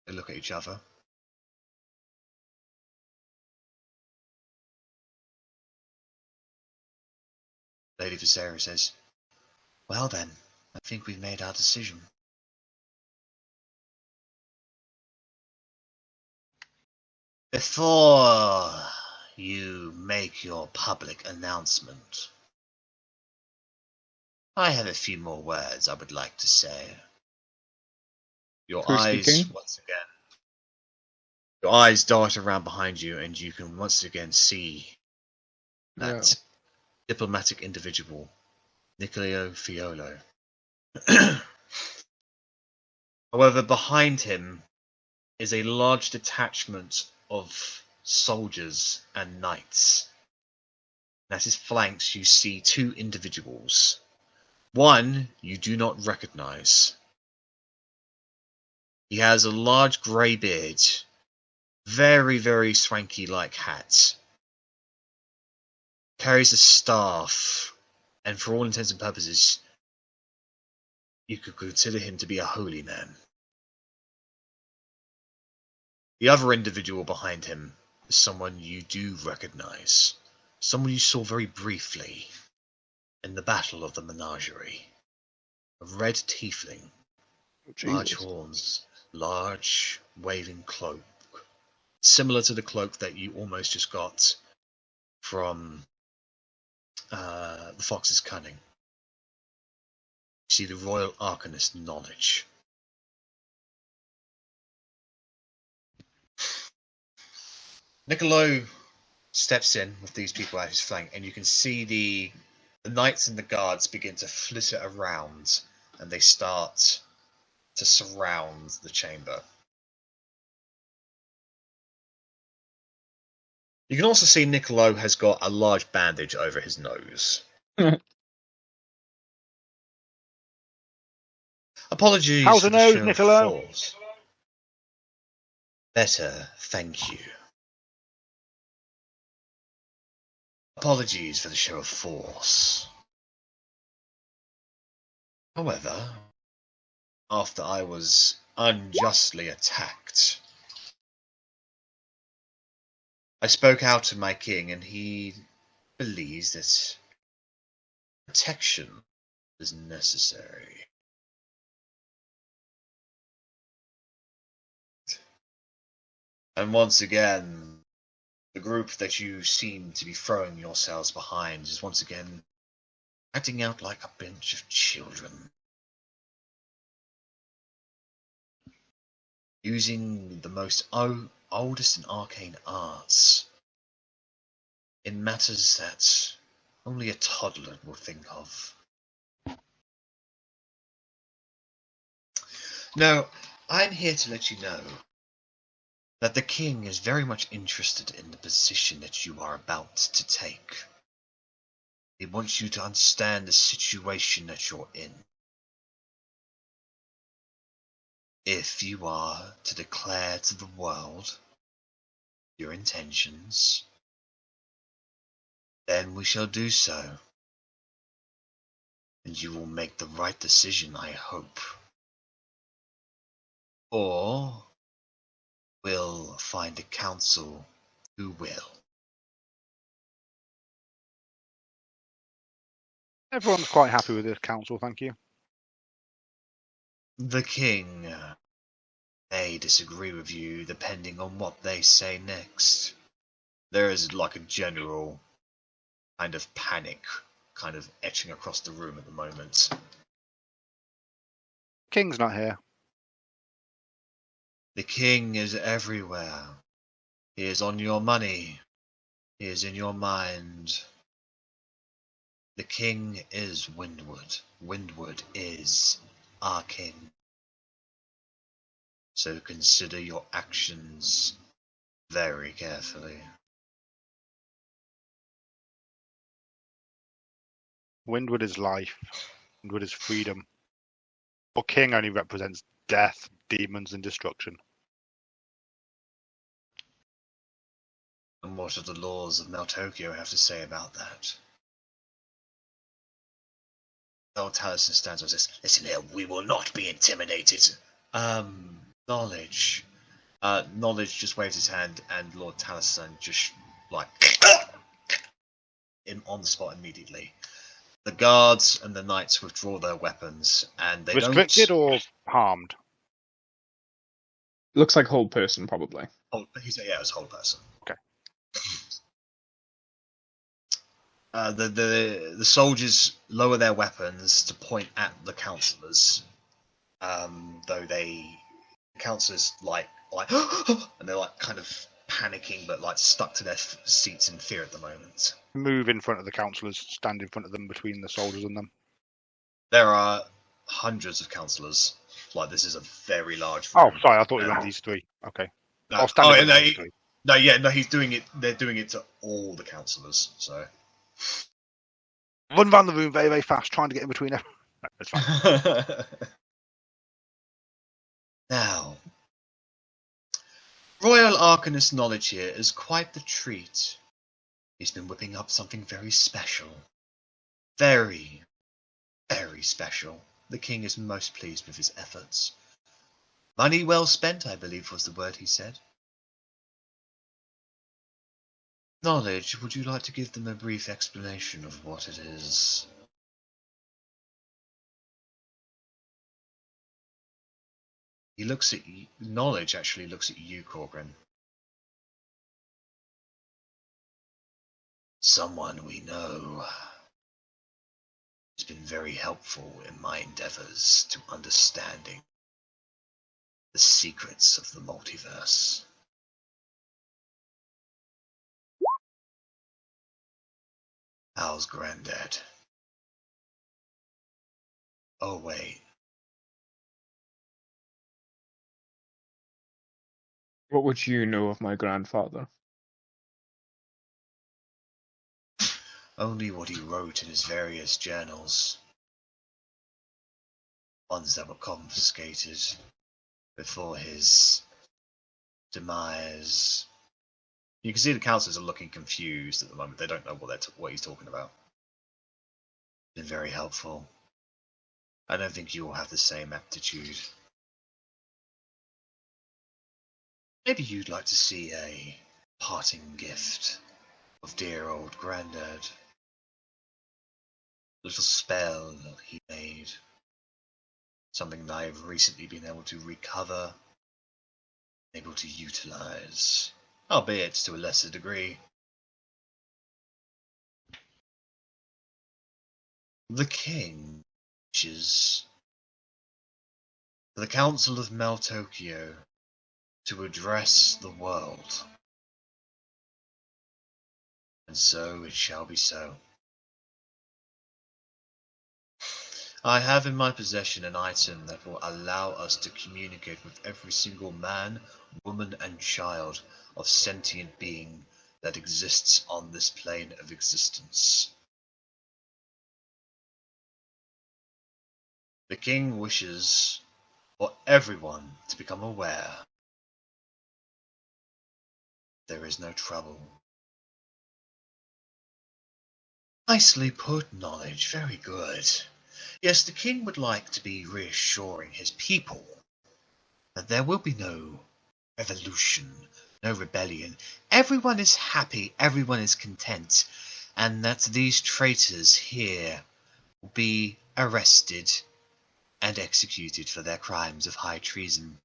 They look at each other. Lady Viserys says, "Well then, I think we've made our decision." Before you make your public announcement, I have a few more words I would like to say. Your Who's eyes, speaking? once again, your eyes dart around behind you, and you can once again see that diplomatic individual, Niccolò Fiolo. However, behind him is a large detachment of soldiers and knights. And at his flanks you see two individuals. One you do not recognize. He has a large grey beard, very, very swanky-like hat, carries a staff, and for all intents and purposes, you could consider him to be a holy man. The other individual behind him is someone you do recognize, someone you saw very briefly in the Battle of the Menagerie. A red tiefling, large Jesus. horns, large waving cloak, similar to the cloak that you almost just got from the Fox's Cunning. You see the Royal Arcanist knowledge. Niccolò steps in with these people at his flank, and you can see the knights and the guards begin to flitter around, and they start to surround the chamber. You can also see Niccolò has got a large bandage over his nose. Apologies How's for the the nose, show of Niccolò? force. Better, thank you. Apologies for the show of force. However, after I was unjustly attacked, I spoke out to my king, and he believes that protection is necessary. And once again, the group that you seem to be throwing yourselves behind is once again acting out like a bunch of children. Using the most oldest and arcane arts in matters that only a toddler will think of. No, I'm here to let you know that the king is very much interested in the position that you are about to take. He wants you to understand the situation that you're in. If you are to declare to the world your intentions, then we shall do so. And you will make the right decision, I hope. Or we'll find a council who will. Everyone's quite happy with this council, thank you. The king may disagree with you depending on what they say next. There is like a general kind of panic kind of etching across the room at the moment. King's not here. The king is everywhere. He is on your money. He is in your mind. The king is Windward. Windward is our king. So consider your actions very carefully. Windward is life. Windward is freedom. Your king only represents death, demons, and destruction. And what do the laws of Meltokio have to say about that? Lord Taliesin stands and says, "Listen here, we will not be intimidated." Knowledge. Knowledge just waves his hand, and Lord Taliesin just, like, him on the spot immediately. The guards and the knights withdraw their weapons, and they Restricted don't... or harmed? Looks like hold person, probably. Oh, yeah, it was whole person. Okay. The soldiers lower their weapons to point at the councillors, though the councillors like and they're like kind of panicking, but like stuck to their seats in fear at the moment. Move in front of the councillors, stand in front of them between the soldiers and them. There are hundreds of councillors. Like, this is a very large room. Oh, sorry, I thought you meant these three. Okay. No, I'll stand in front of these three. No, he's doing it. They're doing it to all the councillors. So Run around the room very, very fast, trying to get in between them. No, it's fine. Now, Royal Arcanist Knowledge here is quite the treat. He's been whipping up something very special. Very, very special. The king is most pleased with his efforts. Money well spent, I believe was the word he said. Knowledge, would you like to give them a brief explanation of what it is? He looks at you. Knowledge actually looks at you, Korgrin. Someone we know has been very helpful in my endeavors to understanding the secrets of the multiverse. How's Granddad? Oh, wait. What would you know of my grandfather? Only what he wrote in his various journals. Ones that were confiscated before his demise. You can see the councillors are looking confused at the moment. They don't know what he's talking about. Been very helpful. I don't think you will have the same aptitude. Maybe you'd like to see a parting gift of dear old Grandad. A little spell he made. Something that I've recently been able to recover, able to utilize, albeit to a lesser degree. The king wishes for the Council of Meltokio to address the world. And so it shall be so. I have in my possession an item that will allow us to communicate with every single man, woman, and child of sentient being that exists on this plane of existence. The king wishes for everyone to become aware there is no trouble. Nicely put, Knowledge. Very good. Yes, the king would like to be reassuring his people that there will be no revolution, no rebellion. Everyone is happy, everyone is content, and that these traitors here will be arrested and executed for their crimes of high treason.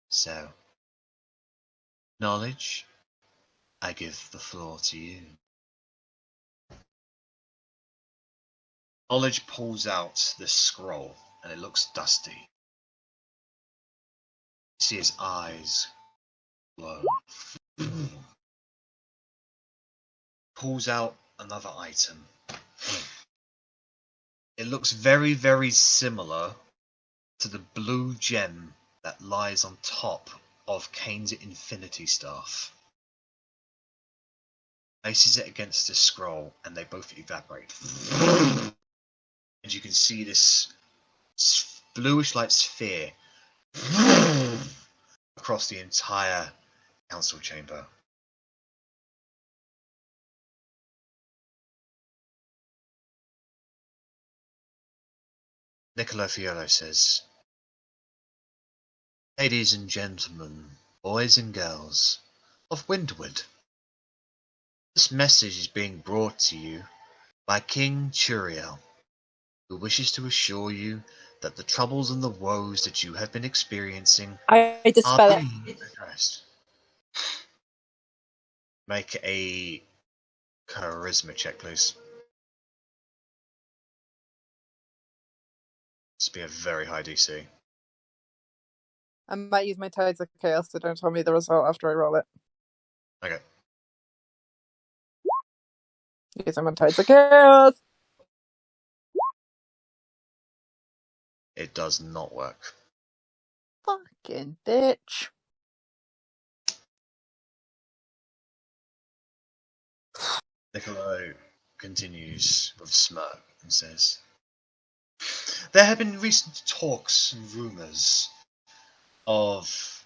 So, Knowledge, I give the floor to you. Knowledge pulls out this scroll, and it looks dusty. You see his eyes glow. Pulls out another item. It looks very, very similar to the blue gem that lies on top of Kane's Infinity Staff. Places it against this scroll, and they both evaporate. And you can see this bluish light sphere across the entire council chamber. Niccolo Fiona says, "Ladies and gentlemen, boys and girls of Windward, this message is being brought to you by King Turiel, who wishes to assure you that the troubles and the woes that you have been experiencing I are dispel it. being addressed." Make a charisma check, please. This will be a very high DC. I might use my Tides of Chaos, so don't tell me the result after I roll it. Okay. Using my Tides of Chaos! It does not work. Fucking bitch. Niccolo continues with a smirk and says, "There have been recent talks and rumours of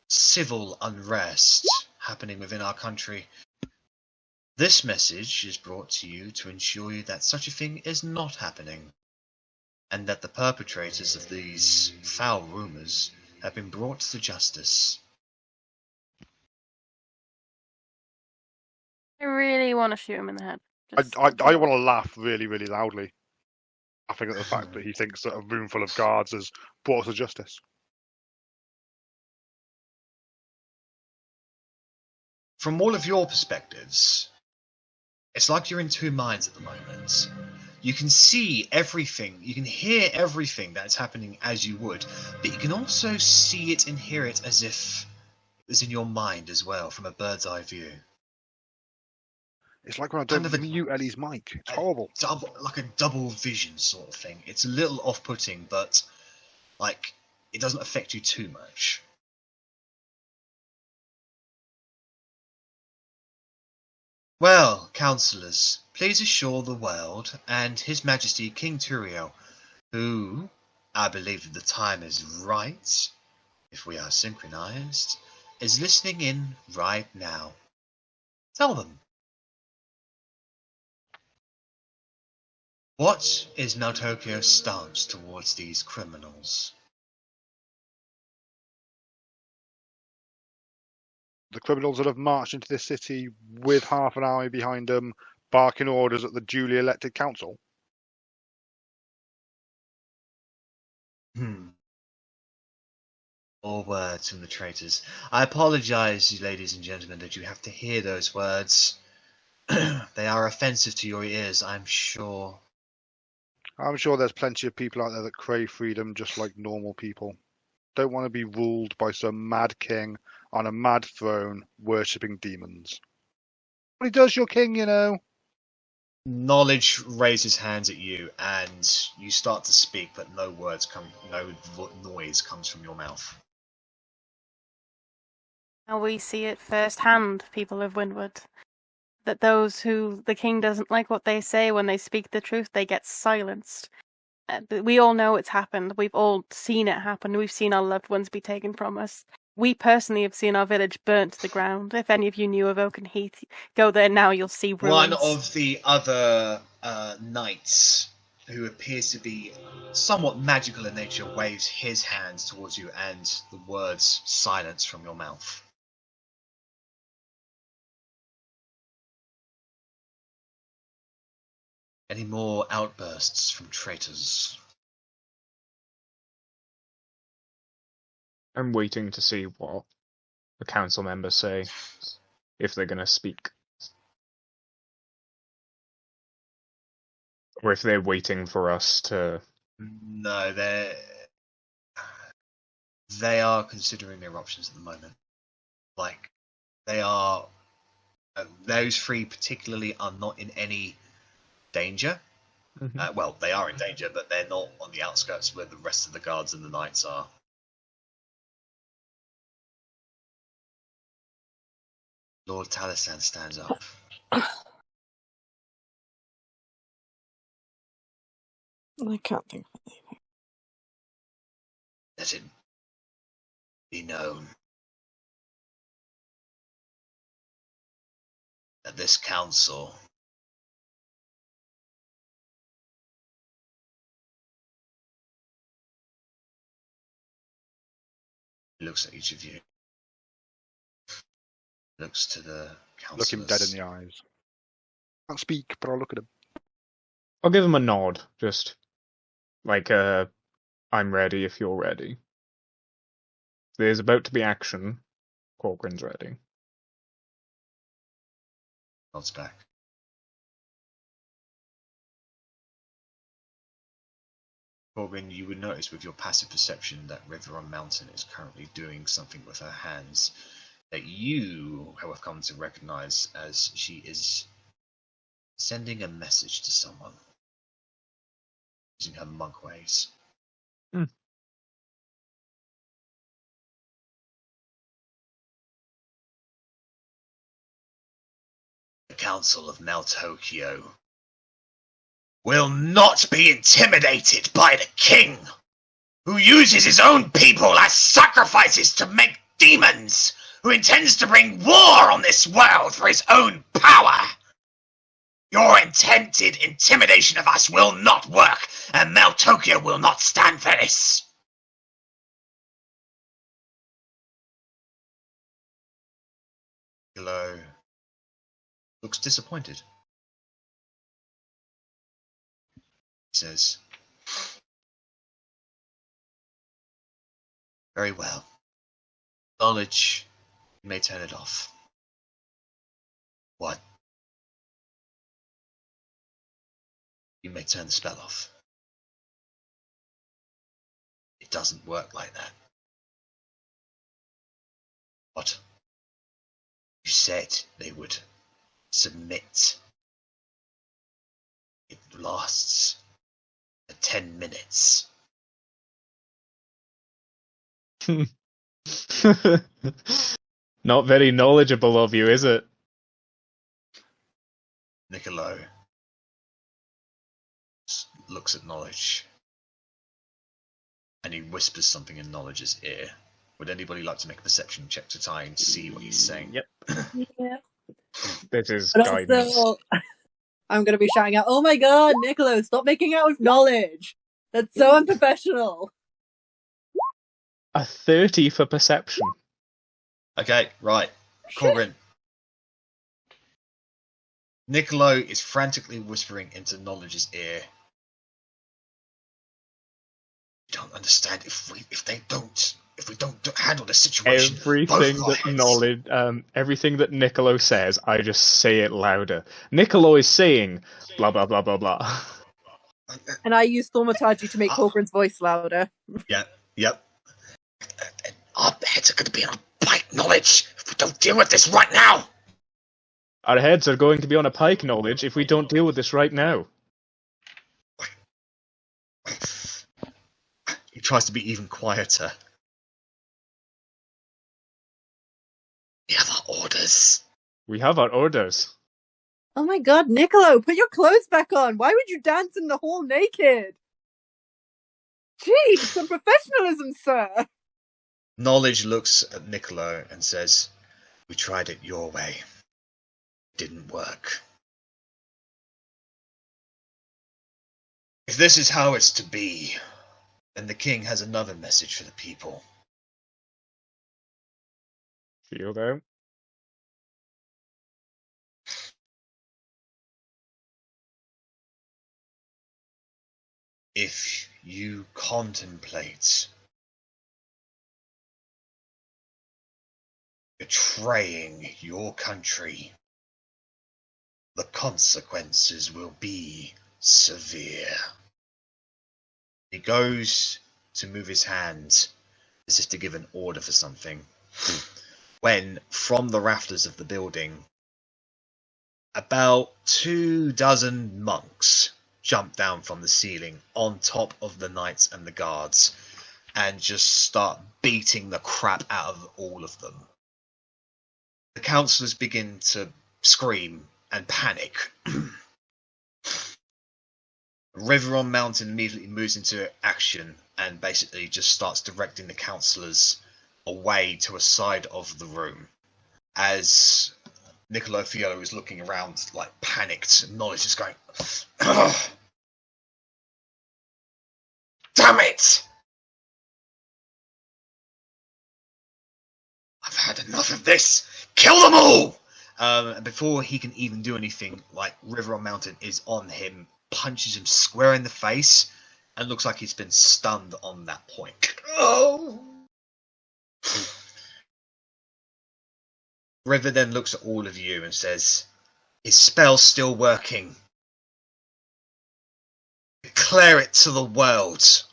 civil unrest happening within our country. This message is brought to you to ensure you that such a thing is not happening, and that the perpetrators of these foul rumours have been brought to justice." I really want to shoot him in the head. I want to laugh really, really loudly, laughing at the fact that he thinks that a room full of guards has brought us to justice. From all of your perspectives, it's like you're in two minds at the moment. You can see everything, you can hear everything that's happening as you would, but you can also see it and hear it as if it was in your mind as well, from a bird's eye view. It's like when I Kind don't of a- mute Ellie's mic. It's horrible. Like a double vision sort of thing. It's a little off-putting, but like it doesn't affect you too much. Well, councillors, please assure the world and His Majesty King Turiel, who, I believe the time is right, if we are synchronized, is listening in right now. Tell them. What is Maltokyo's stance towards these criminals? The criminals that have marched into this city with half an army behind them, barking orders at the duly elected council. More words from the traitors. I apologize, ladies and gentlemen, that you have to hear those words. They are offensive to your ears, I'm sure. I'm sure there's plenty of people out there that crave freedom just like normal people. Don't want to be ruled by some mad king on a mad throne worshipping demons. But he does your king, you know. Knowledge raises hands at you, and you start to speak, but no noise comes from your mouth. Now we see it firsthand, people of Windward, that those who the king doesn't like what they say when they speak the truth, they get silenced. We all know it's happened. We've all seen it happen. We've seen our loved ones be taken from us. We personally have seen our village burnt to the ground. If any of you knew of Oaken Heath, go there now, you'll see ruins. One of the other knights, who appears to be somewhat magical in nature, waves his hands towards you, and the words silence from your mouth. Any more outbursts from traitors? I'm waiting to see what the council members say, if they're going to speak. Or if they're waiting for us to... No, they are considering their options at the moment. Like, they are... those three particularly are not in any danger. Mhm. Well, they are in danger, but they're not on the outskirts where the rest of the guards and the knights are. Lord Talisan stands up. I can't think of anything. Let it be known that this council looks at each of you, looks to the Look him dead in councillors. the eyes. Can't speak, but I'll look at him. I'll give him a nod, just like, I'm ready if you're ready. There's about to be action. Korgrin's ready. Nods back. Korgrin, you would notice with your passive perception that Riveron Mountain is currently doing something with her hands that you have come to recognize as she is sending a message to someone using her monk ways. Hmm. The Council of Mel Tokyo will not be intimidated by the king, who uses his own people as sacrifices to make demons, who intends to bring war on this world for his own power. Your intended intimidation of us will not work, and Mel Tokyo will not stand for this. Hello. Looks disappointed. He says, very well. Knowledge, you may turn it off. What? You may turn the spell off. It doesn't work like that. What? You said they would submit. It lasts for 10 minutes. Not very knowledgeable of you, is it? Niccolo looks at Knowledge and he whispers something in Knowledge's ear. Would anybody like to make a perception check to try and see what he's saying? Yep. Yeah. This is But guidance. also, I'm going to be shouting out, "Oh my god, Niccolo, stop making out with Knowledge! That's so unprofessional!" A 30 for perception. Okay, right. Korgrin. Niccolo is frantically whispering into Knowledge's ear. You don't understand. If we don't handle the situation, Everything both of our that heads. everything that Niccolo says, I just say it louder. Niccolo is saying blah blah blah blah blah. And I use Thaumaturgy to make Korgrin's voice louder. Yep. Our heads are going to be on a pike, Knowledge, if we don't deal with this right now. Our heads are going to be on a pike, Knowledge, if we don't deal with this right now. He tries to be even quieter. We have our orders. We have our orders. Oh my god, Niccolo, put your clothes back on! Why would you dance in the hall naked? Jeez, some professionalism, sir! Knowledge looks at Niccolo and says, we tried it your way. It didn't work. If this is how it's to be, then the king has another message for the people. Feel though. If you contemplate betraying your country, the consequences will be severe. He goes to move his hand as if to give an order for something, when from the rafters of the building about 24 monks jump down from the ceiling on top of the knights and the guards and just start beating the crap out of all of them. The councillors begin to scream and panic. Riveron Mountain immediately moves into action and basically just starts directing the councillors away to a side of the room. As Niccolo Fiona is looking around like panicked, knowledge is going, "Ugh! Damn it! I've had enough of this! Kill them all!" And before he can even do anything, like Riveron Mountain is on him, punches him square in the face, and looks like he's been stunned on that point. Oh! River then looks at all of you and says, "His spell's still working. Declare it to the world.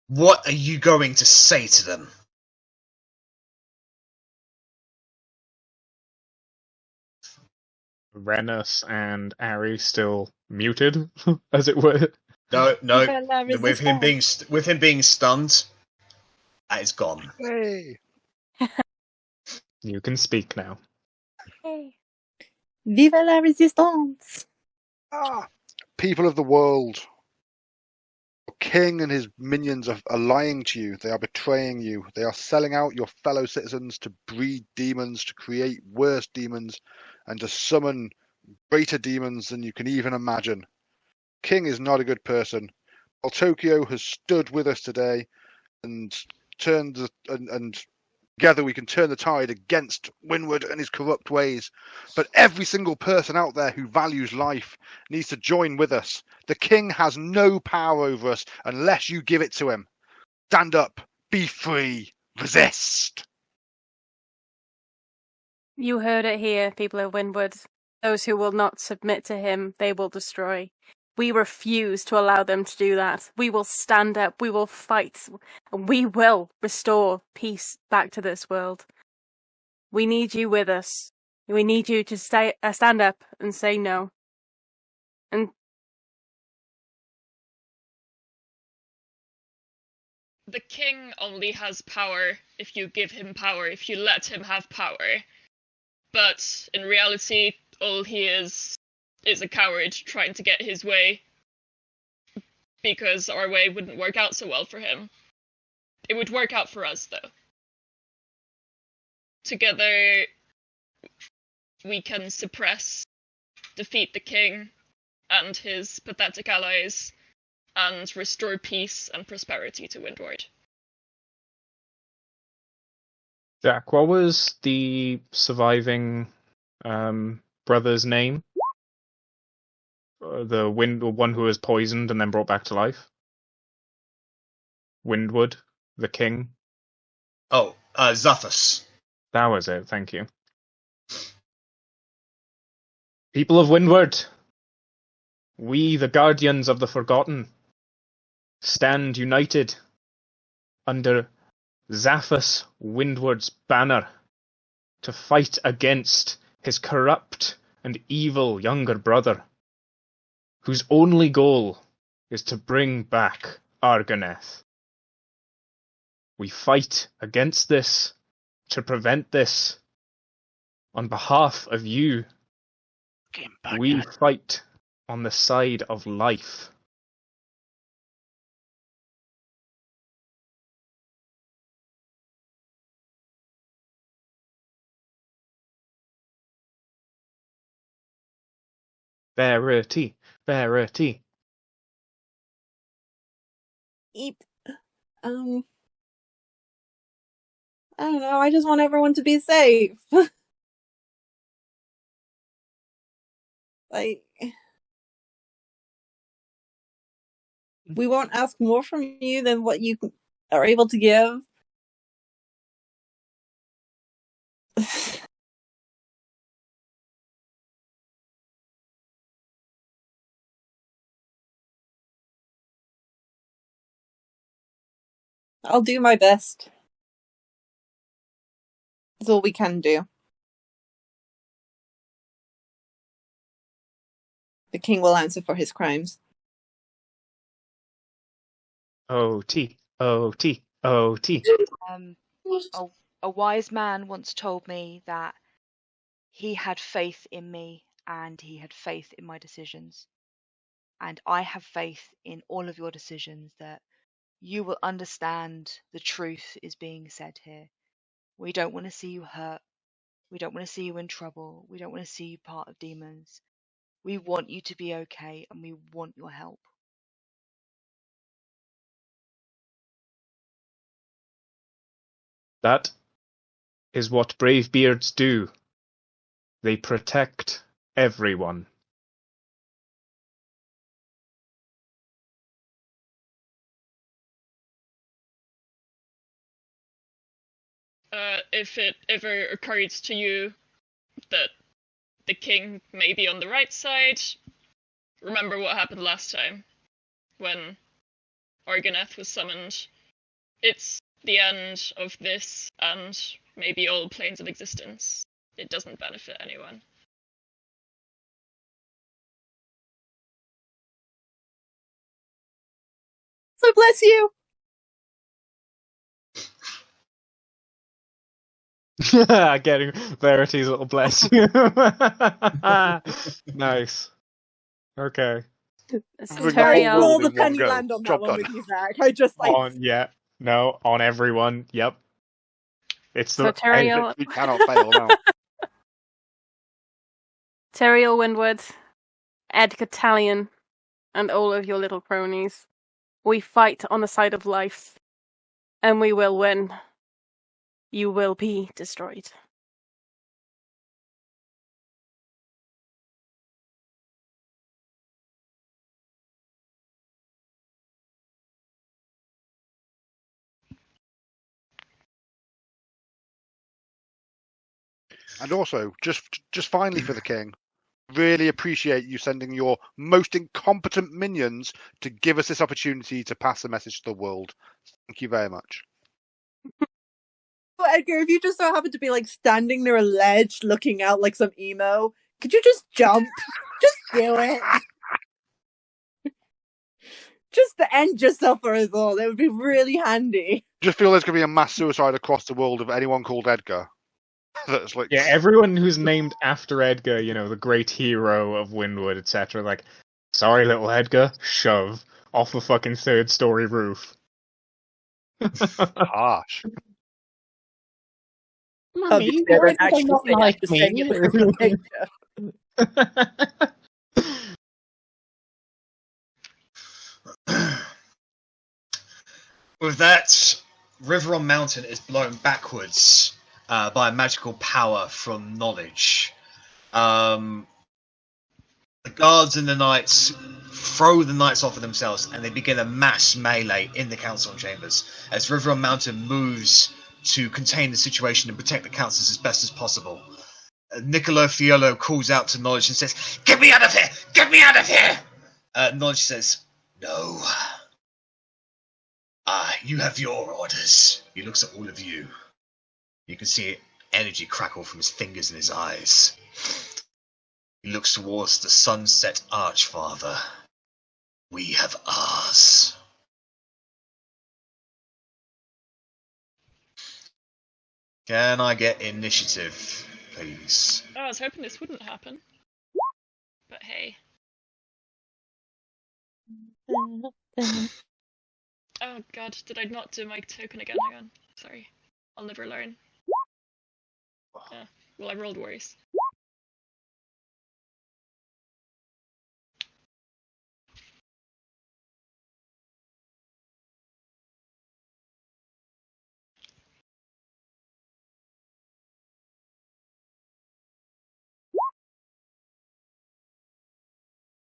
What are you going to say to them?" Rennas and Arri still muted, as it were. No. With With him being stunned, that is gone. Hey! You can speak now. Hey. Vive la resistance! People of the world, your king and his minions are lying to you. They are betraying you. They are selling out your fellow citizens to breed demons, to create worse demons, and to summon greater demons than you can even imagine. King is not a good person. While Tokyo has stood with us today and together we can turn the tide against Windward and his corrupt ways. But every single person out there who values life needs to join with us. The king has no power over us unless you give it to him. Stand up, be free, resist. You heard it here, people of Windward. Those who will not submit to him, they will destroy. We refuse to allow them to do that. We will stand up, we will fight, and we will restore peace back to this world. We need you with us. We need you to stand up and say no. And the king only has power if you give him power, if you let him have power. But in reality, all he is a coward trying to get his way, because our way wouldn't work out so well for him. It would work out for us, though. Together, we can suppress, defeat the king and his pathetic allies, and restore peace and prosperity to Windward. Jack, what was the surviving brother's name? The one who was poisoned and then brought back to life? Windward, the king? Oh, Zathus. That was it, thank you. People of Windward, we, the guardians of the Forgotten, stand united under Zathus Windward's banner to fight against his corrupt and evil younger brother, whose only goal is to bring back Argoneth. We fight against this, to prevent this. On behalf of you, we fight on the side of life. Verity, Verity. I don't know. I just want everyone to be safe. Like, we won't ask more from you than what you are able to give. I'll do my best. That's all we can do. The king will answer for his crimes. Otti, Otti, Otti. A wise man once told me that he had faith in me and he had faith in my decisions. And I have faith in all of your decisions that you will understand the truth is being said here. We don't want to see you hurt. We don't want to see you in trouble. We don't want to see you part of demons. We want you to be okay and we want your help. That is what brave beards do. They protect everyone. If it ever occurs to you that the king may be on the right side, remember what happened last time when Argoneth was summoned. It's the end of this and maybe all planes of existence. It doesn't benefit anyone. So bless you. Getting Verity's little bless you. Nice. Okay. Terry, I'll All in the one penny go. land on that Job one done. with you, Zach. I just like. On everyone. Yep. It's So Teriel, We cannot fail now. Teriel Windward, Edgar Talion, and all of your little cronies. We fight on the side of life, and we will win. You will be destroyed. And also, just finally for the king, really appreciate you sending your most incompetent minions to give us this opportunity to pass the message to the world. Thank you very much. Oh, Edgar, if you just so happen to be like standing near a ledge looking out like some emo, could you just jump? Just do it. Just to end yourself for us all. That would be really handy. Just feel there's going to be a mass suicide across the world of anyone called Edgar. That's like, Yeah, everyone who's named after Edgar, the great hero of Windward, etc. Like, sorry, little Edgar, shove off the fucking third-story roof. harsh. Mummy, why don't you not like me? With that, River on Mountain is blown backwards by a magical power from knowledge. The guards and the knights throw the knights off of themselves and they begin a mass melee in the council chambers as River on Mountain moves to contain the situation and protect the councils as best as possible. Niccolo Fiolo calls out to Knowledge and says, "Get me out of here! Get me out of here!" Knowledge says, "No. You have your orders." He looks at all of you. You can see energy crackle from his fingers and his eyes. He looks towards the Sunset Archfather. We have ours. Can I get initiative, please? I was hoping this wouldn't happen. But hey. Oh god, did I not do my token again? Hang on. Sorry. I'll never learn. Well, I rolled worse.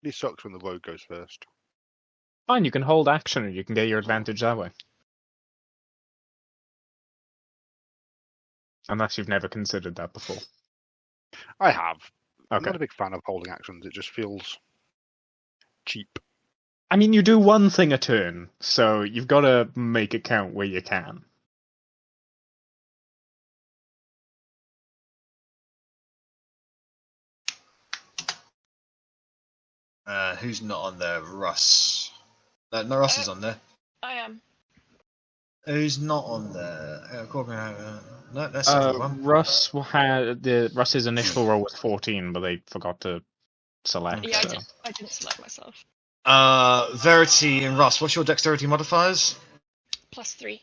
It sucks when the rogue goes first. Fine, you can hold action and you can get your advantage that way. Unless you've never considered that before. I have. I'm Okay. not a big fan of holding actions. It just feels cheap. I mean, you do one thing a turn, so you've got to make it count where you can. Who's not on there? Russ. No, Russ is on there. I am. Who's not on there? Korgrin, no, that's everyone. Russ's initial roll was 14, but they forgot to select. Yeah, so. I didn't select myself. Verity and Russ, what's your dexterity modifiers? +3.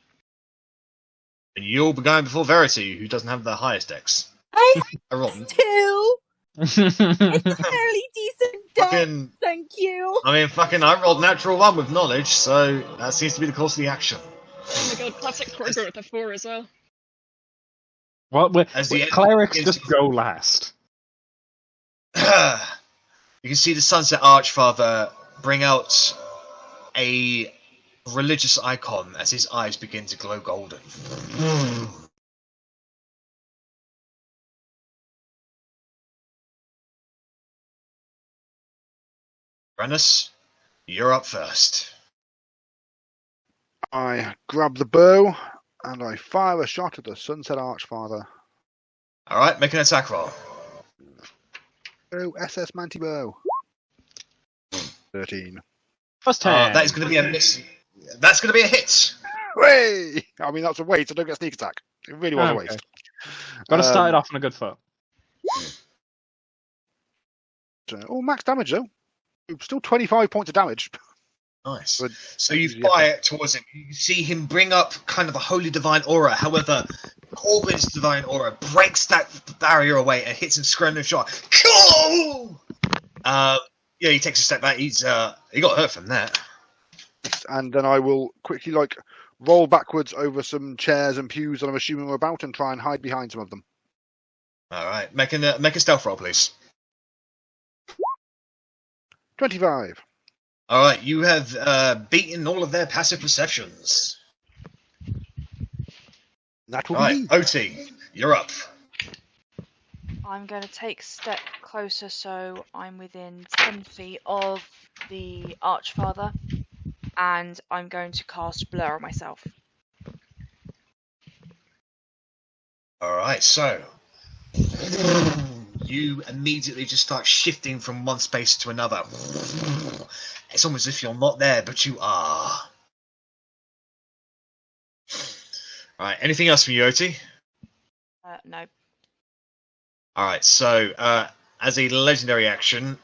And you'll be going before Verity, who doesn't have the highest dex. I I rolled. have 2. It's a fairly decent dex. Thank you. I mean, I rolled natural 1 with knowledge, so that seems to be the course of the action. Oh my god, classic Korgrin with a 4 as well. Well, clerics begins just go last. You can see the Sunset Archfather bring out a religious icon as his eyes begin to glow golden. Rennas, you're up first. I grab the bow and I fire a shot at the Sunset Archfather. Alright, make an attack roll. Oh, SS Mantibow. 13. Plus 10. That is going to be a miss. That's going to be a hit. Way! I mean, that's a waste. I don't get sneak attack. It really was a waste. Got to start it off on a good foot. Max damage though. Still 25 points of damage. Nice. But, so you fire towards him. You see him bring up kind of a holy divine aura. However, Korgrin's divine aura breaks that barrier away and hits him square in the shot. Cool! Yeah, he takes a step back. He got hurt from that. And then I will quickly roll backwards over some chairs and pews that I'm assuming are about and try and hide behind some of them. All right, make a stealth roll, please. 25. All right, you have beaten all of their passive perceptions. That will all be right, Otti, you're up. I'm going to take a step closer so I'm within 10 feet of the Archfather, and I'm going to cast Blur on myself. All right, so you immediately just start shifting from one space to another. It's almost as if you're not there, but you are. All right, anything else from you, Otti? No. All right, so as a legendary action,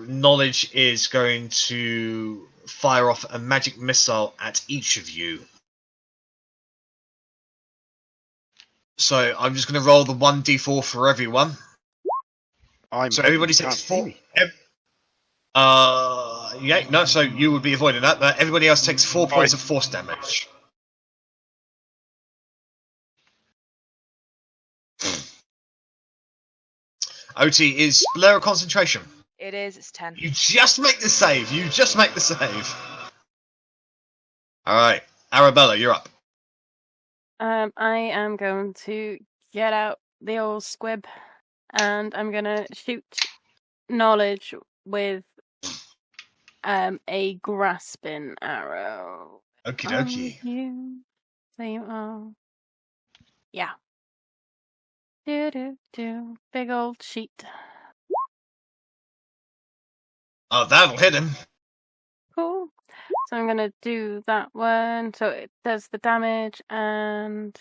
Knowledge is going to fire off a magic missile at each of you. So I'm just going to roll the 1d4 for everyone. So everybody takes 4. So you would be avoiding that, but everybody else takes 4 points of force damage. Otti, is Blur a concentration? It is, it's 10. You just make the save. Alright, Arrabella, you're up. I am going to get out the old squib and I'm going to shoot Knowledge with a grasping arrow. Okie dokie. There you are. Yeah. Do. Big old sheet. Oh, that'll hit him. Cool. So I'm going to do that one. So it does the damage, and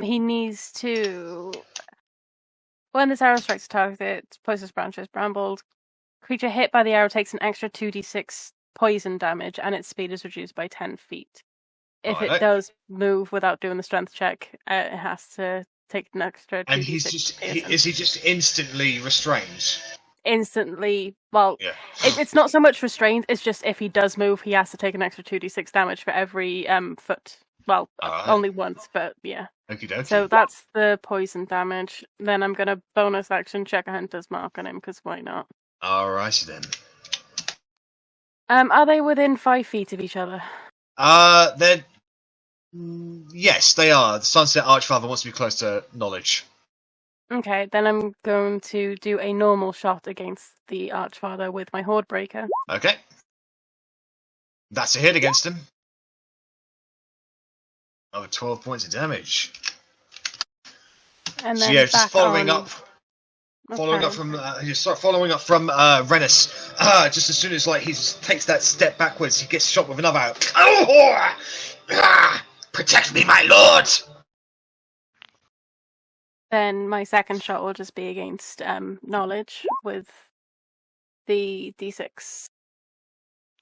he needs to... When this arrow strikes a target, poisonous branches, brambled. Creature hit by the arrow takes an extra 2d6 poison damage, and its speed is reduced by 10 feet. If it does move without doing the strength check, it has to take an extra 2d6. And is he just instantly restrained? Instantly, well, yeah. It's not so much restrained, it's just if he does move, he has to take an extra 2d6 damage for every foot. Well, only once, but yeah. Okey-dokey. So that's the poison damage. Then I'm going to bonus action check a Hunter's Mark on him, because why not? Alrighty then. Are they within 5 feet of each other? They're... Yes, they are. The Sunset Archfather wants to be close to Knowledge. Okay, then I'm going to do a normal shot against the Archfather with my Horde Breaker. Okay. That's a hit against him. Over 12 points of damage. And So then yeah, just back following on. up from Rennas. Just as soon as like he takes that step backwards, he gets shot with another. Oh! Protect me, my lord! Then my second shot will just be against knowledge with the d6.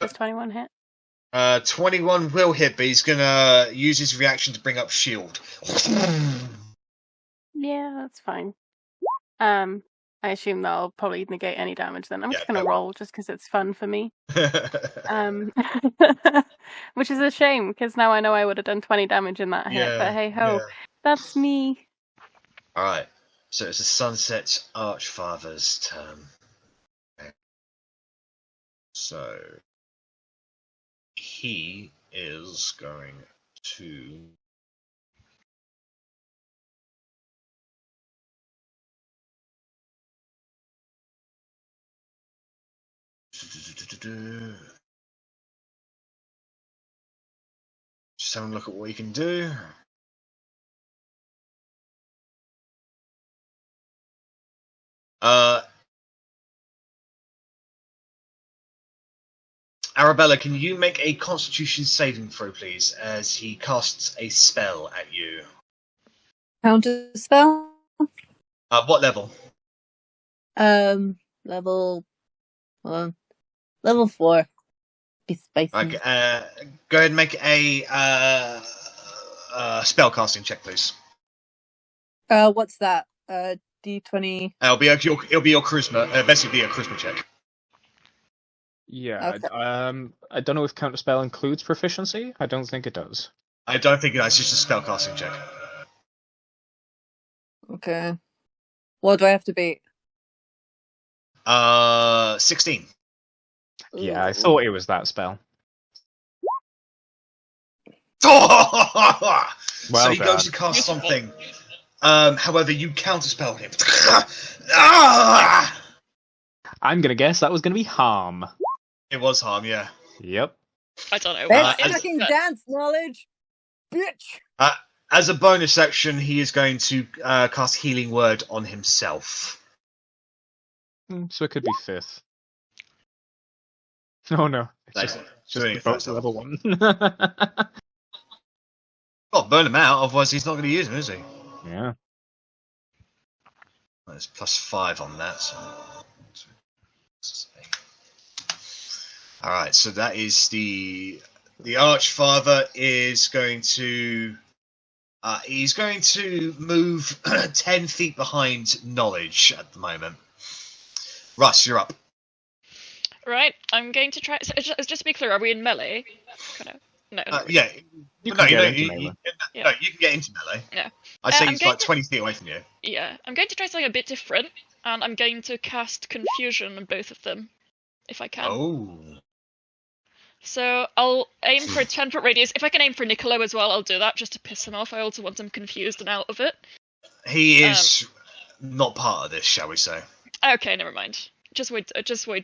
Does 21 hit? 21 will hit, but he's gonna use his reaction to bring up shield. Yeah, that's fine. I assume that'll probably negate any damage then. I'm just gonna roll just because it's fun for me. Which is a shame because now I know I would have done 20 damage in that hit. But hey ho, that's me. All right, so it's the Sunset Archfather's turn. Okay. So he is going to. Just having a look at what he can do. Arrabella, can you make a Constitution saving throw, please, as he casts a spell at you? Counter spell? What level? Level. Hold on. Level 4. Be spicy. Okay, go ahead and make a spell casting check, please. What's that? D20. It'll be your charisma. Basically, a charisma check. Yeah, Okay. I don't know if counterspell includes proficiency. I don't think it does. I don't think it's just a spell casting check. Okay. What do I have to beat? 16. Yeah, I thought it was that spell. So he goes to cast something. However, you counterspell him. I'm gonna guess that was gonna be harm. It was harm, yeah. Yep. I don't know. Let's fucking dance, knowledge! Bitch! As a bonus action, he is going to cast Healing Word on himself. So it could be 5th. Oh no, it's just doing the it boat first to level 1. Well, burn him out, otherwise he's not going to use him, is he? Yeah. There's +5 on that. So... Alright, so that is the Archfather is going to... he's going to move 10 feet behind Knowledge at the moment. Russ, you're up. Right, I'm going to try. So just to be clear, are we in melee? Kind of. No. Yeah. You can get into melee. No, you can get into melee. Yeah. I'd say I'm he's going like 20 feet away from you. Yeah, I'm going to try something a bit different, and I'm going to cast Confusion on both of them, if I can. Oh. So I'll aim for a 10-foot radius. If I can aim for Niccolo as well, I'll do that just to piss him off. I also want him confused and out of it. He is not part of this, shall we say? Okay, never mind. Just wait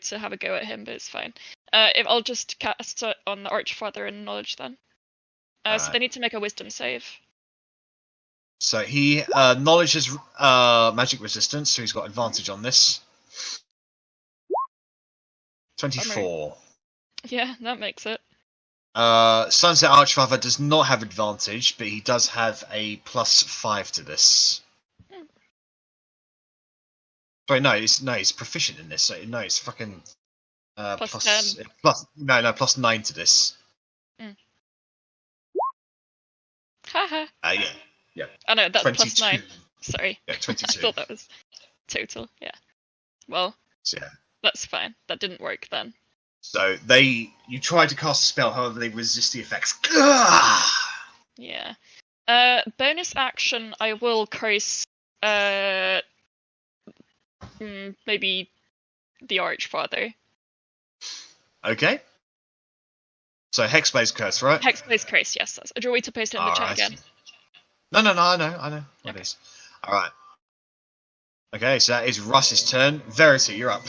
to have a go at him, but it's fine. If I'll just cast it on the Archfather and Knowledge then. So they need to make a Wisdom save. So he Knowledge has magic resistance, so he's got advantage on this. 24. Yeah, that makes it. Sunset Archfather does not have advantage, but he does have a +5 to this. Sorry, no, he's proficient in this. So no, it's fucking plus 10. +9 to this. Haha. Yeah. Oh no, that's 22. +9. Sorry. Yeah, 22. I thought that was total. Yeah. Well. So, yeah. That's fine. That didn't work then. So you tried to cast a spell, however they resist the effects. Yeah. Bonus action, I will curse maybe the Archfather. Okay. So Hexblade's curse, right? Hexblade's curse, yes. Do you want me to post it in the chat again? No, I know what it is. Alright. Okay, so that is Russ's turn. Verity, you're up.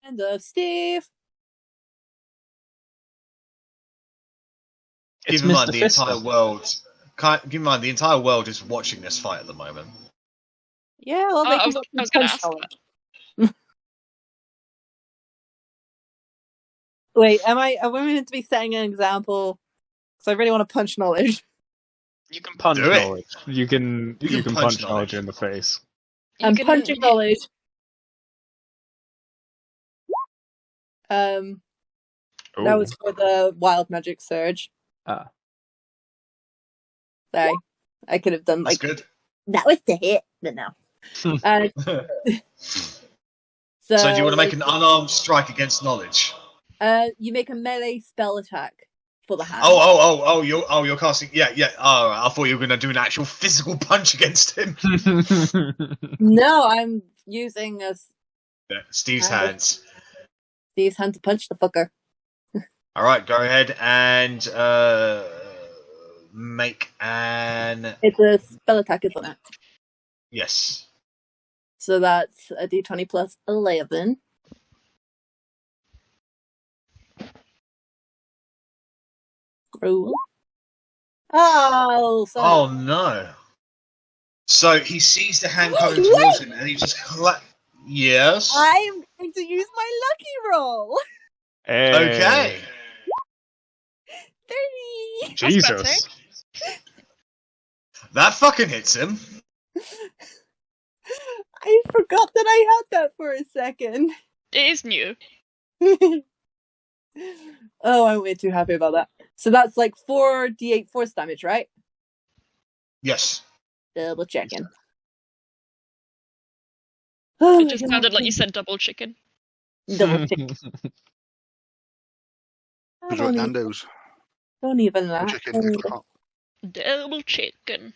And of Steve. It's Keep in mind Mr. the Fister. entire world. Keep in mind the entire world is watching this fight at the moment. Yeah, well, they I can was vote for going to punch ask knowledge. that. Wait, am I meant to be setting an example? Because I really want to punch knowledge. You can punch Do it. knowledge. You can punch knowledge in the face. You I'm can- punching knowledge. That Oh. was for the wild magic surge. Ah. Sorry. I could have done That's like good. that was the hit, but no. Uh, So do you want to make an unarmed strike against knowledge? You make a melee spell attack for the hand. You're casting. Yeah. Oh, I thought you were going to do an actual physical punch against him. No, I'm using Yeah, Steve's hands. Steve's hand to punch the fucker. All right, go ahead and make an. It's a spell attack, isn't it? Yes. So that's a d20 plus 11. Roll. Oh, sorry. Oh no. So he sees the hand coming towards him, and he just Yes. I'm going to use my lucky roll. Okay. 30. Jesus. That fucking hits him. I forgot that I had that for a second. It is new. Oh, I'm way too happy about that. So that's like 4d8 force damage, right? Yes. Double checking. It just sounded like you said double chicken. Double chicken. Was it Nando's? Don't even laugh. Chicken, extra hot. Double chicken.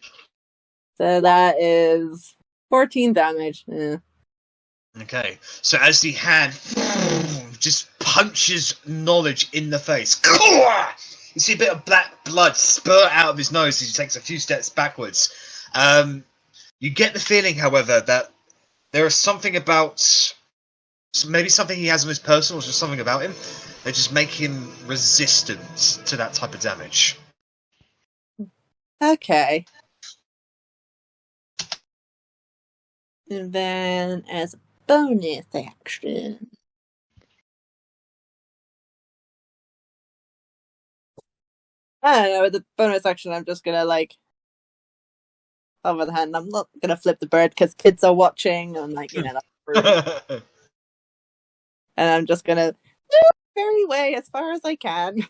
So that is 14 damage. Yeah. Okay. So as the hand just punches knowledge in the face, you see a bit of black blood spurt out of his nose as he takes a few steps backwards. You get the feeling, however, that there is something about maybe something he has on his person, or just something about him that just make him resistant to that type of damage. Okay. And then as a bonus action. I don't know, with the bonus action I'm just gonna over the hand. I'm not gonna flip the bird because kids are watching and that's rude. And I'm just gonna very way as far as I can.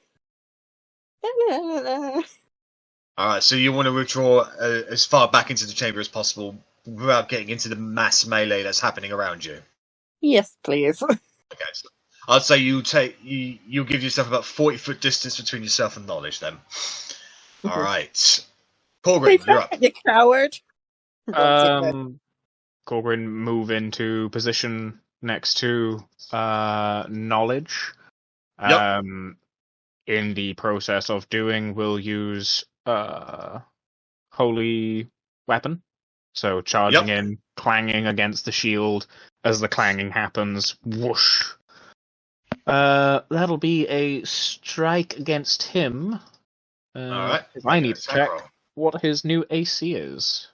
Alright, so you want to withdraw as far back into the chamber as possible without getting into the mass melee that's happening around you. Yes, please. Okay, so I'd say you'll give yourself about 40-foot distance between yourself and knowledge then. Alright. Korgrin, you're up. You coward. Korgrin move into position next to knowledge. Yep. In the process of doing, we'll use holy weapon. So charging in, clanging against the shield. As the clanging happens, whoosh. That'll be a strike against him. Alright. I need to check what his new AC is.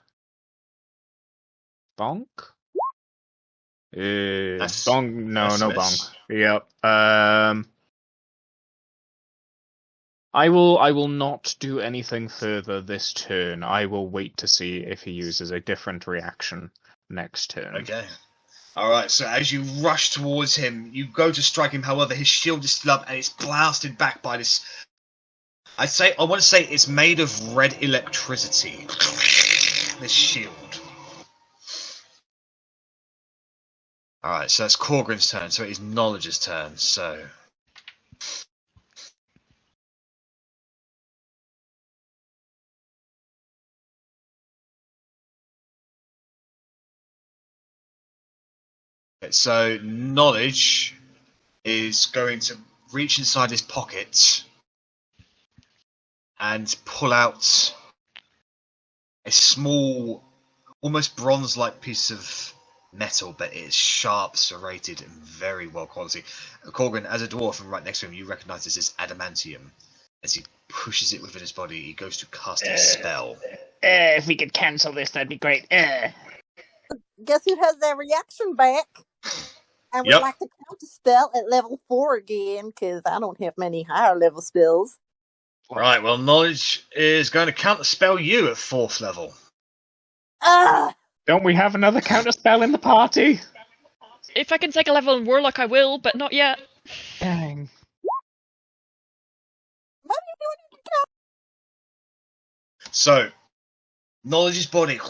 Bonk? Bonk? No bonk. Yep. I will not do anything further this turn. I will wait to see if he uses a different reaction next turn. Okay. Alright, so as you rush towards him, you go to strike him, however, his shield is still up and it's blasted back by this. I want to say it's made of red electricity. This shield. Alright, so that's Korgrin's turn, so it is Knowledge's turn, so. So Knowledge is going to reach inside his pocket and pull out a small, almost bronze-like piece of metal, but it's sharp, serrated, and very well quality. Korgrin, as a dwarf and right next to him, you recognise this as adamantium. As he pushes it within his body, he goes to cast a spell. If we could cancel this, that'd be great. Guess who has their reaction back? I would like to count a spell at level 4 again, because I don't have many higher level spells. Right, well, knowledge is going to counter spell you at 4th level. Don't we have another counter spell in the party? If I can take a level in Warlock, I will, but not yet. Dang. So, knowledge's body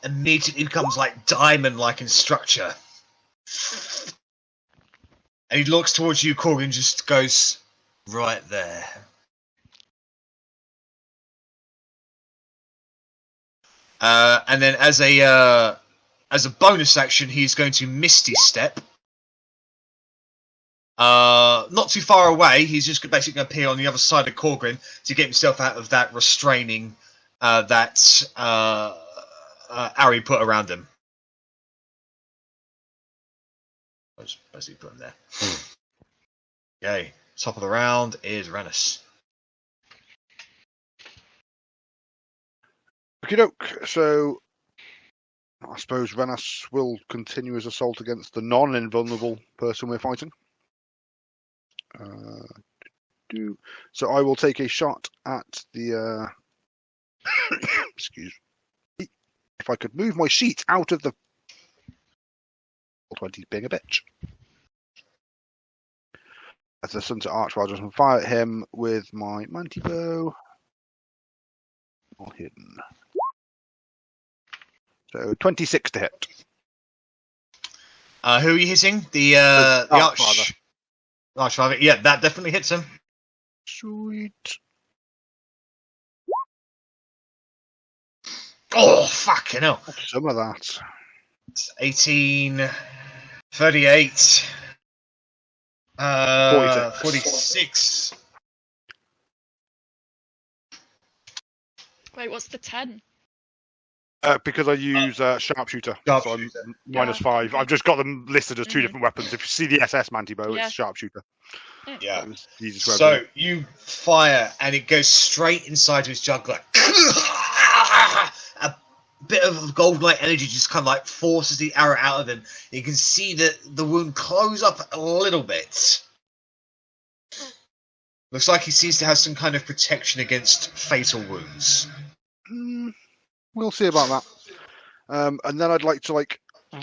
immediately becomes like diamond-like in structure. And he looks towards you, Korgrin, just goes, right there. And then as a bonus action, he's going to Misty Step. Not too far away. He's just basically going to appear on the other side of Korgrin to get himself out of that restraining that Arri put around him. I just basically put him there. Okay, top of the round is Rennas. Okie doke. So I suppose Rennas will continue his assault against the non-invulnerable person we're fighting. So I will take a shot at the. Excuse me. If I could move my sheet out of the. 20's being a bitch. As the Sunset Archwell, just fire at him with my Manti Bow. All hidden. So 26 to hit. Who are you hitting? The Archfather. Yeah, that definitely hits him. Sweet. Oh, fucking hell. Some of that. It's 18, 38, 46. Wait, what's the 10? Because I use sharpshooter, so I'm -5. I've just got them listed as 2 different weapons. If you see the SS Manti Bow, it's sharpshooter. Yeah. So you fire, and it goes straight inside his jugular. A bit of golden light energy just kind of like forces the arrow out of him. You can see that the wound close up a little bit. Looks like he seems to have some kind of protection against fatal wounds. We'll see about that. And then I'd like to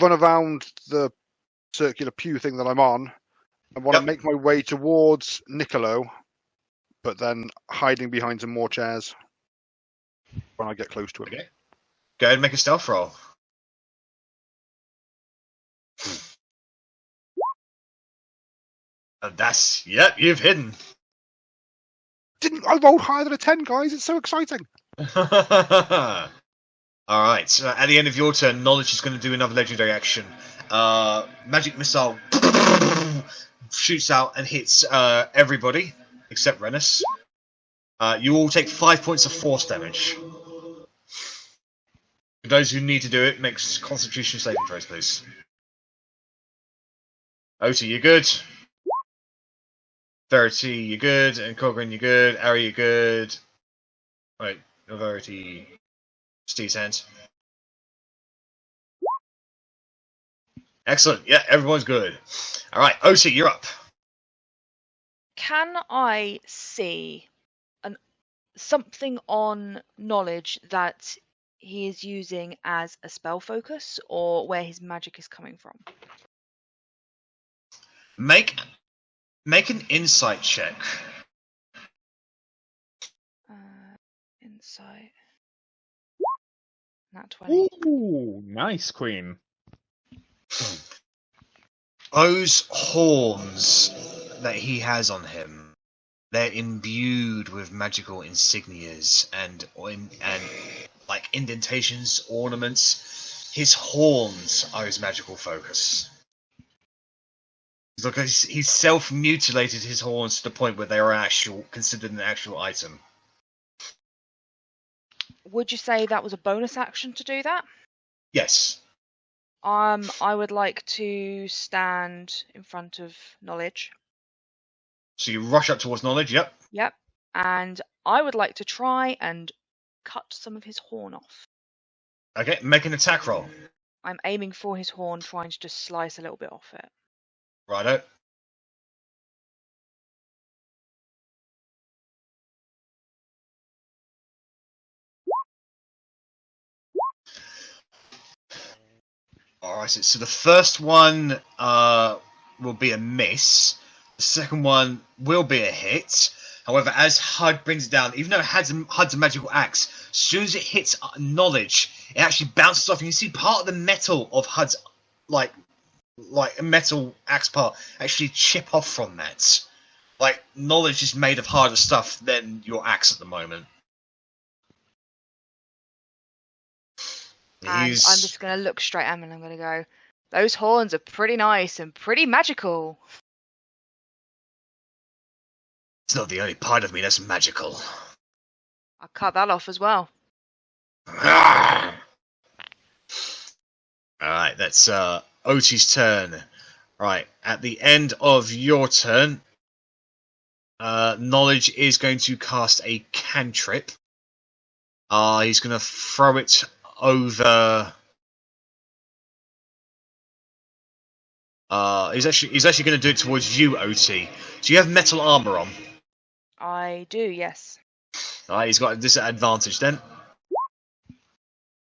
run around the circular pew thing that I'm on. I want to make my way towards Niccolo, but then hiding behind some more chairs when I get close to him. Okay. Go ahead and make a stealth roll. And that's, you've hidden. I rolled higher than a 10, guys. It's so exciting. Alright, so at the end of your turn, Knowledge is going to do another legendary action. Magic Missile shoots out and hits everybody, except Rennas. You all take 5 points of force damage. For those who need to do it, make Constitution saving throws, please. Otti, you're good. Verity, you're good. And Korgrin, you're good. Arri, you're good. Right, Verity... Steve's hands. Excellent. Yeah, everyone's good. All right, Otti, you're up. Can I see something on knowledge that he is using as a spell focus, or where his magic is coming from? Make an insight check. Insight. Nat 20. Ooh, nice, Queen. Those horns that he has on him, they're imbued with magical insignias and like indentations, ornaments. His horns are his magical focus. Look, he's self-mutilated his horns to the point where they are considered an actual item. Would you say that was a bonus action to do that? Yes. I would like to stand in front of Knowledge. So you rush up towards Knowledge, yep. Yep. And I would like to try and cut some of his horn off. Okay, make an attack roll. I'm aiming for his horn, trying to just slice a little bit off it. Righto. Alright, so the first one will be a miss. The second one will be a hit. However, as Hud brings it down, even though Hud's a magical axe, as soon as it hits Knowledge, it actually bounces off. And you see part of the metal of Hud's, like a metal axe part, actually chip off from that. Like, Knowledge is made of harder stuff than your axe at the moment. And I'm just going to look straight at him and I'm going to go, those horns are pretty nice and pretty magical. It's not the only part of me that's magical. I'll cut that off as well. Alright, that's Otti's turn. Right, at the end of your turn, Knowledge is going to cast a cantrip. He's going to throw it over. He's actually going to do it towards you, Otti. Do you have metal armor on? I do, yes. Alright, he's got a disadvantage then.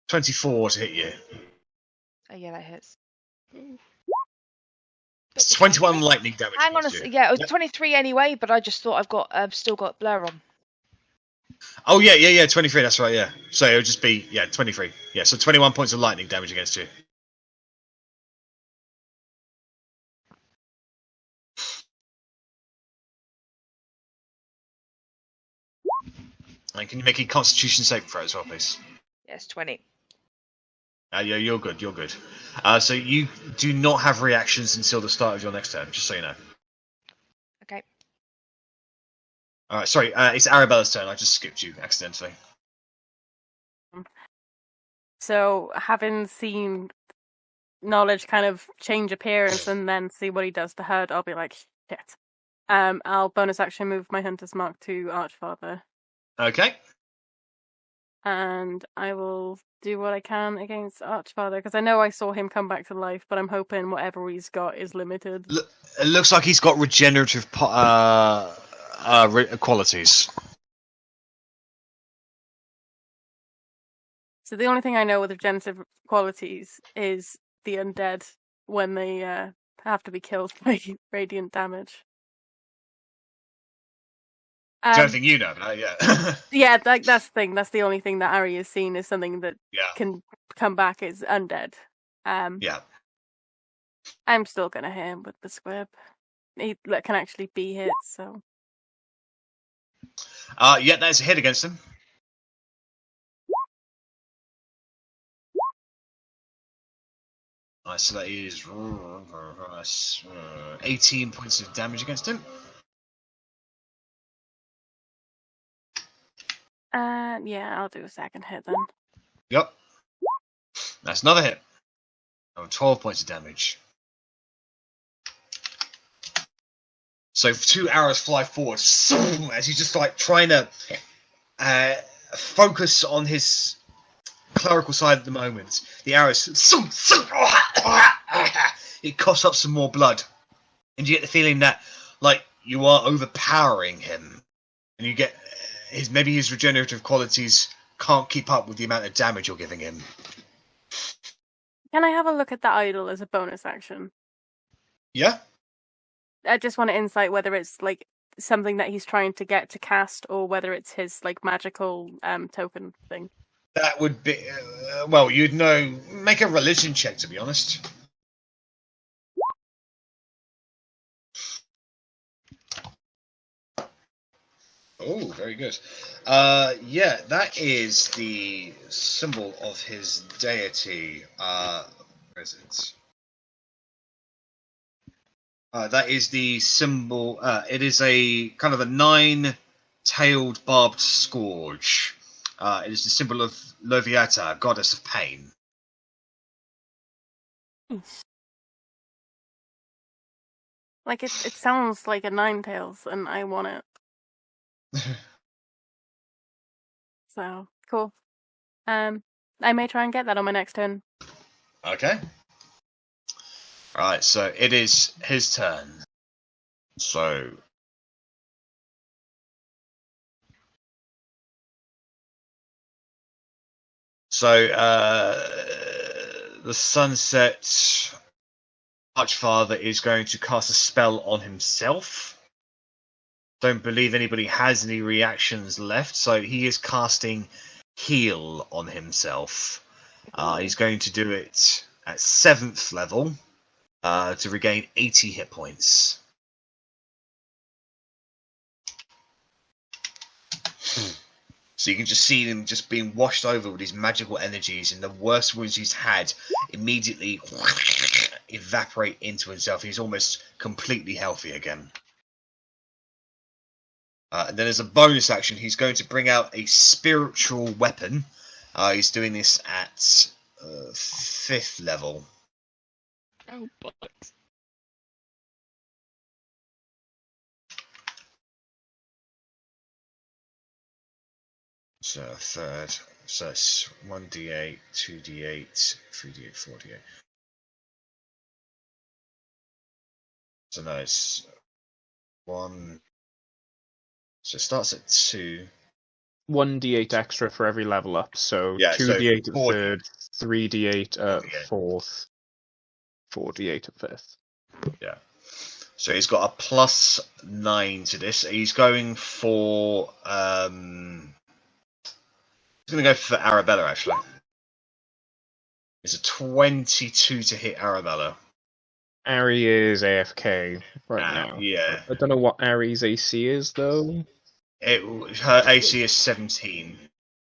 24 to hit you. Oh, yeah, that hits. It's 21 lightning damage. Hang on a second. Yeah, it was 23 anyway, but I just thought I've still got Blur on. Oh yeah, 23. That's right. Yeah. So it would just be 23. Yeah. So 21 points of lightning damage against you. And can you make a Constitution saving throw as well, please? Yes, 20. Yeah, you're good. You're good. So you do not have reactions until the start of your next turn, just so you know. Okay. All right. Sorry, it's Arabella's turn. I just skipped you accidentally. So, having seen Knowledge kind of change appearance and then see what he does to Herd, I'll be like, shit. I'll bonus action move my Hunter's Mark to Archfather. Okay. And I will do what I can against Archfather, because I know I saw him come back to life, but I'm hoping whatever he's got is limited. It looks like he's got regenerative qualities. So the only thing I know with regenerative qualities is the undead when they have to be killed by radiant damage. It's the only thing you know about, yeah. Yeah, that's the thing. That's the only thing that Arri has seen is something that can come back as undead. Yeah. I'm still going to hit him with the squib. He can actually be hit, so... Yeah, that's a hit against him. Nice, so that is 18 points of damage against him. Yeah, I'll do a second hit then. Yep. That's another hit. 12 points of damage. So 2 arrows fly forward as he's just like trying to focus on his clerical side at the moment. The arrows, it coughs up some more blood, and you get the feeling that like you are overpowering him, and you get maybe his regenerative qualities can't keep up with the amount of damage you're giving him. Can I have a look at the idol as a bonus action? Yeah. I just want to insight whether it's like something that he's trying to get to cast, or whether it's his like magical token thing. That would be well, you'd know. Make a religion check, to be honest. Oh, very good. Yeah, that is the symbol of his deity. Where is it? That is the symbol. It is a kind of a 9-tailed barbed scourge. It is the symbol of Loviata, goddess of pain. Nice. Like, it sounds like a Ninetales, and I want it. So, cool. I may try and get that on my next turn. Okay. Alright, so it is his turn. So... the Sunset Archfather is going to cast a spell on himself. Don't believe anybody has any reactions left, so he is casting Heal on himself. He's going to do it at 7th level to regain 80 hit points. So you can just see him just being washed over with his magical energies, and the worst wounds he's had immediately evaporate into himself. He's almost completely healthy again. And then as a bonus action, he's going to bring out a spiritual weapon. He's doing this at 5th level. Oh, bollocks. So 3rd. So it's 1d8, 2d8, 3d8, 4d8. So no, it's 1. So it starts at 2. 1d8 extra for every level up, so Yeah, 2d8 so at 3rd, 3d8 at 4d8. 4th, 4d8 at 5th. Yeah. So he's got a +9 to this. He's going for he's going to go for Arrabella, actually. It's a 22 to hit Arrabella. Arri is AFK right now. Yeah. I don't know what Arri's AC is, though. Her AC is 17.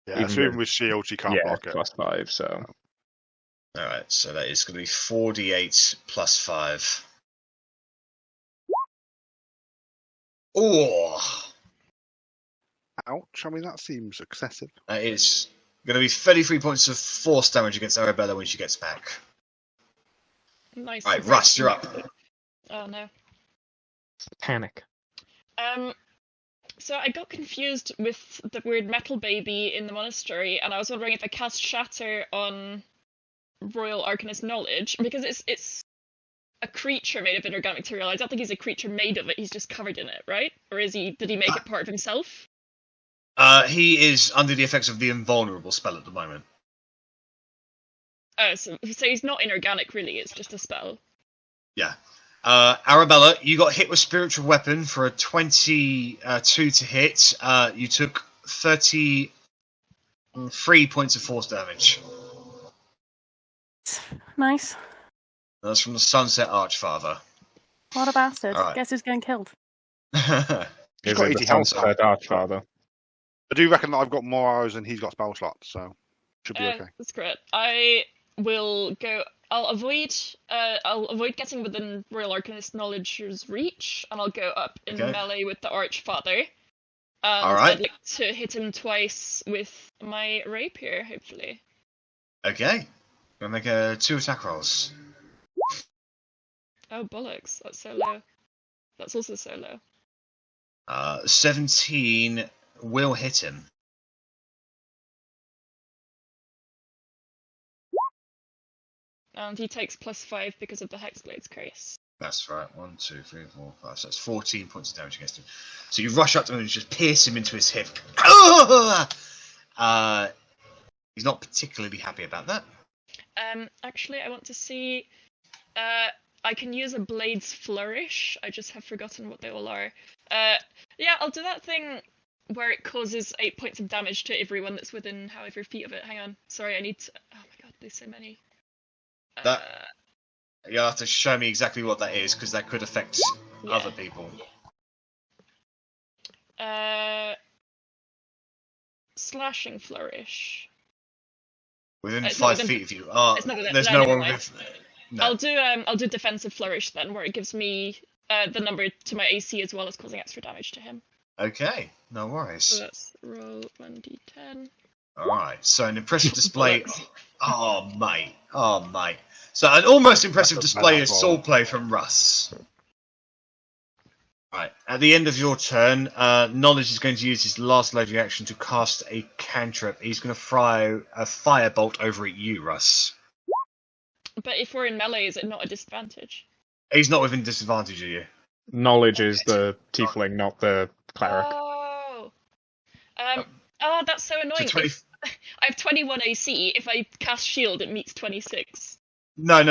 Yeah, Even assuming with- with shield, she can't Yeah, block it. +5, so... Alright, so that is going to be 4d8 plus 5. Oh! Ouch, I mean, that seems excessive. That is going to be 33 points of force damage against Arrabella when she gets back. Nice. Right, Russ, you're up. Oh no. Panic. So I got confused with the weird metal baby in the monastery, and I was wondering if I cast Shatter on Royal Arcanist Knowledge, because it's a creature made of inorganic material. I don't think he's a creature made of it, he's just covered in it, right? Or did he make it part of himself? He is under the effects of the Invulnerable spell at the moment. Oh, so he's not inorganic really, it's just a spell. Yeah. Arrabella, you got hit with Spiritual Weapon for a 22 to hit. You took 33 points of force damage. Nice. That's from the Sunset Archfather. What a bastard. Alright. Guess who's getting killed? He's Is got it 80 the health. Sunset Archfather? I do reckon that I've got more arrows than he's got spell slots, so should be okay. That's great. I will go. I'll avoid getting within Royal Arcanist Knowledge's reach, and I'll go up in Okay. melee with the Archfather. Alright. I'd like to hit him twice with my rapier, hopefully. Okay. Gonna make 2 attack rolls. Oh bollocks! That's so low. That's also so low. 17 will hit him. And he takes +5 because of the Hexblade's curse. That's right. 1, 2, 3, 4, 5. So that's 14 points of damage against him. So you rush up to him and just pierce him into his hip. He's not particularly happy about that. Actually, I want to see. I can use a Blade's Flourish. I just have forgotten what they all are. Yeah, I'll do that thing where it causes 8 points of damage to everyone that's within however feet of it. Hang on. Sorry, I need to. Oh my god, there's so many. You'll have to show me exactly what that is, because that could affect other people. Slashing Flourish. Within It's 5 not within- feet of you. it's not within- There's no, no never one mind. with. No. I'll do Defensive Flourish then, where it gives me the number to my AC as well as causing extra damage to him. Okay, no worries. So let's roll 1d10. Alright, so an impressive display. Oh, mate. So an almost impressive display of swordplay from Russ. Right, at the end of your turn, Knowledge is going to use his last legendary action to cast a cantrip. He's going to throw a firebolt over at you, Russ. But if we're in melee, is it not a disadvantage? He's not within disadvantage of you. Knowledge is the tiefling, not the cleric. Oh, that's so annoying. 20... I have 21 AC. If I cast shield, it meets 26. No.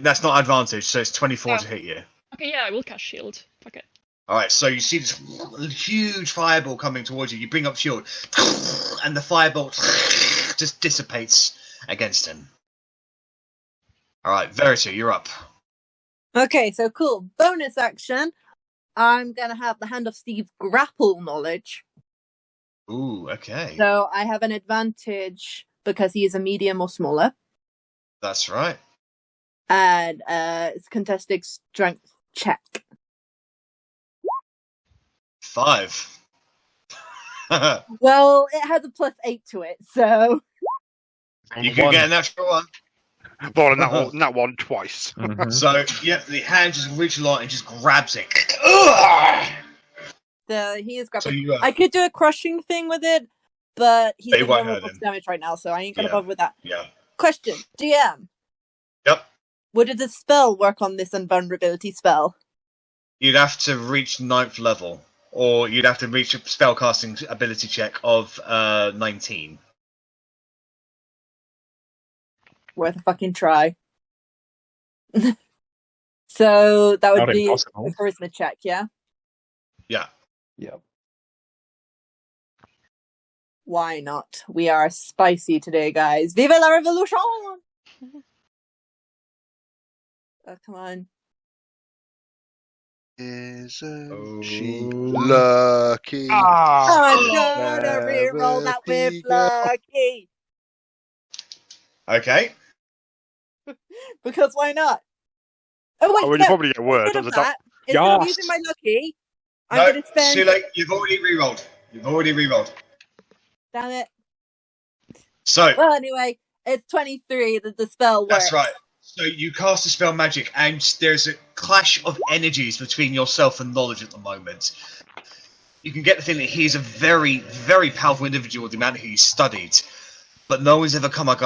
That's not advantage. So it's 24 to hit you. Okay, yeah, I will cast shield. Fuck it. All right, so you see this huge fireball coming towards you. You bring up shield, and the fireball just dissipates against him. All right, Verity, you're up. Okay, so cool. Bonus action. I'm gonna have the Hand of Steve grapple knowledge. Ooh, okay. So I have an advantage because he is a medium or smaller. That's right. And it's contested strength check. 5. Well, it has a +8 to it, so You can get a natural one. Well, that one twice. Mhm. So, yeah, the hand just reaches along and just grabs it. he is grappling. So you, I could do a crushing thing with it, but he's They doing won't normal hurt him. damage right now, so I ain't gonna Yeah. bother with that. Yeah. Question, GM. Yep. Would the spell work on this invulnerability spell? You'd have to reach 9th level, or you'd have to reach a spellcasting ability check of 19. Worth a fucking try. So that would Not be impossible. a charisma check, yeah? Yeah. Yep. Why not? We are spicy today, guys. Vive la revolution! Oh, come on. Isn't she Oh. lucky? I'm gonna Verity reroll that with girl. lucky! Okay. Because why not? Oh wait, I would no, probably get worse. instead of That was a that, instead of Yes. using my lucky, I'm No, gonna spend... too late. You've already rerolled. Damn it. So, Well, anyway, it's 23 that the spell works. that's right. So you cast a spell magic, and there's a clash of energies between yourself and Knowledge at the moment. You can get the feeling that he's a very, very powerful individual with the amount he's studied, but no one's ever come up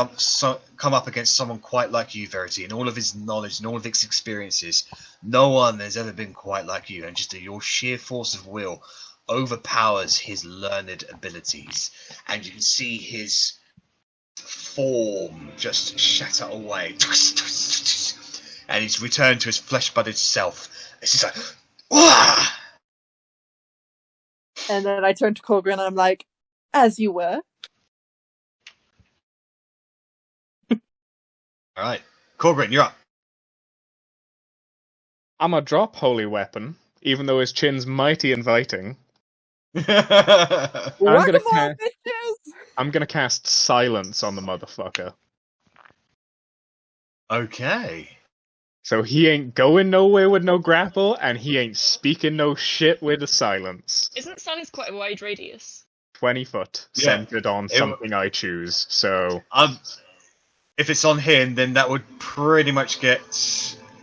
against someone quite like you, Verity, and all of his knowledge and all of his experiences. No one has ever been quite like you, and just your sheer force of will overpowers his learned abilities, and you can see his form just shatter away, and he's returned to his flesh-blooded self. It's just like, Wah! And then I turn to Korgrin and I'm like, as you were. All right, Korgrin, you're up. I'm gonna drop Holy Weapon, even though his chin's mighty inviting. I'm gonna Whack-a-mole, bitches! I'm gonna cast Silence on the motherfucker. Okay. So he ain't going nowhere with no grapple, and he ain't speaking no shit with a silence. Isn't silence quite a wide radius? 20 foot, Yeah. centered on something I choose, so... If it's on him, then that would pretty much get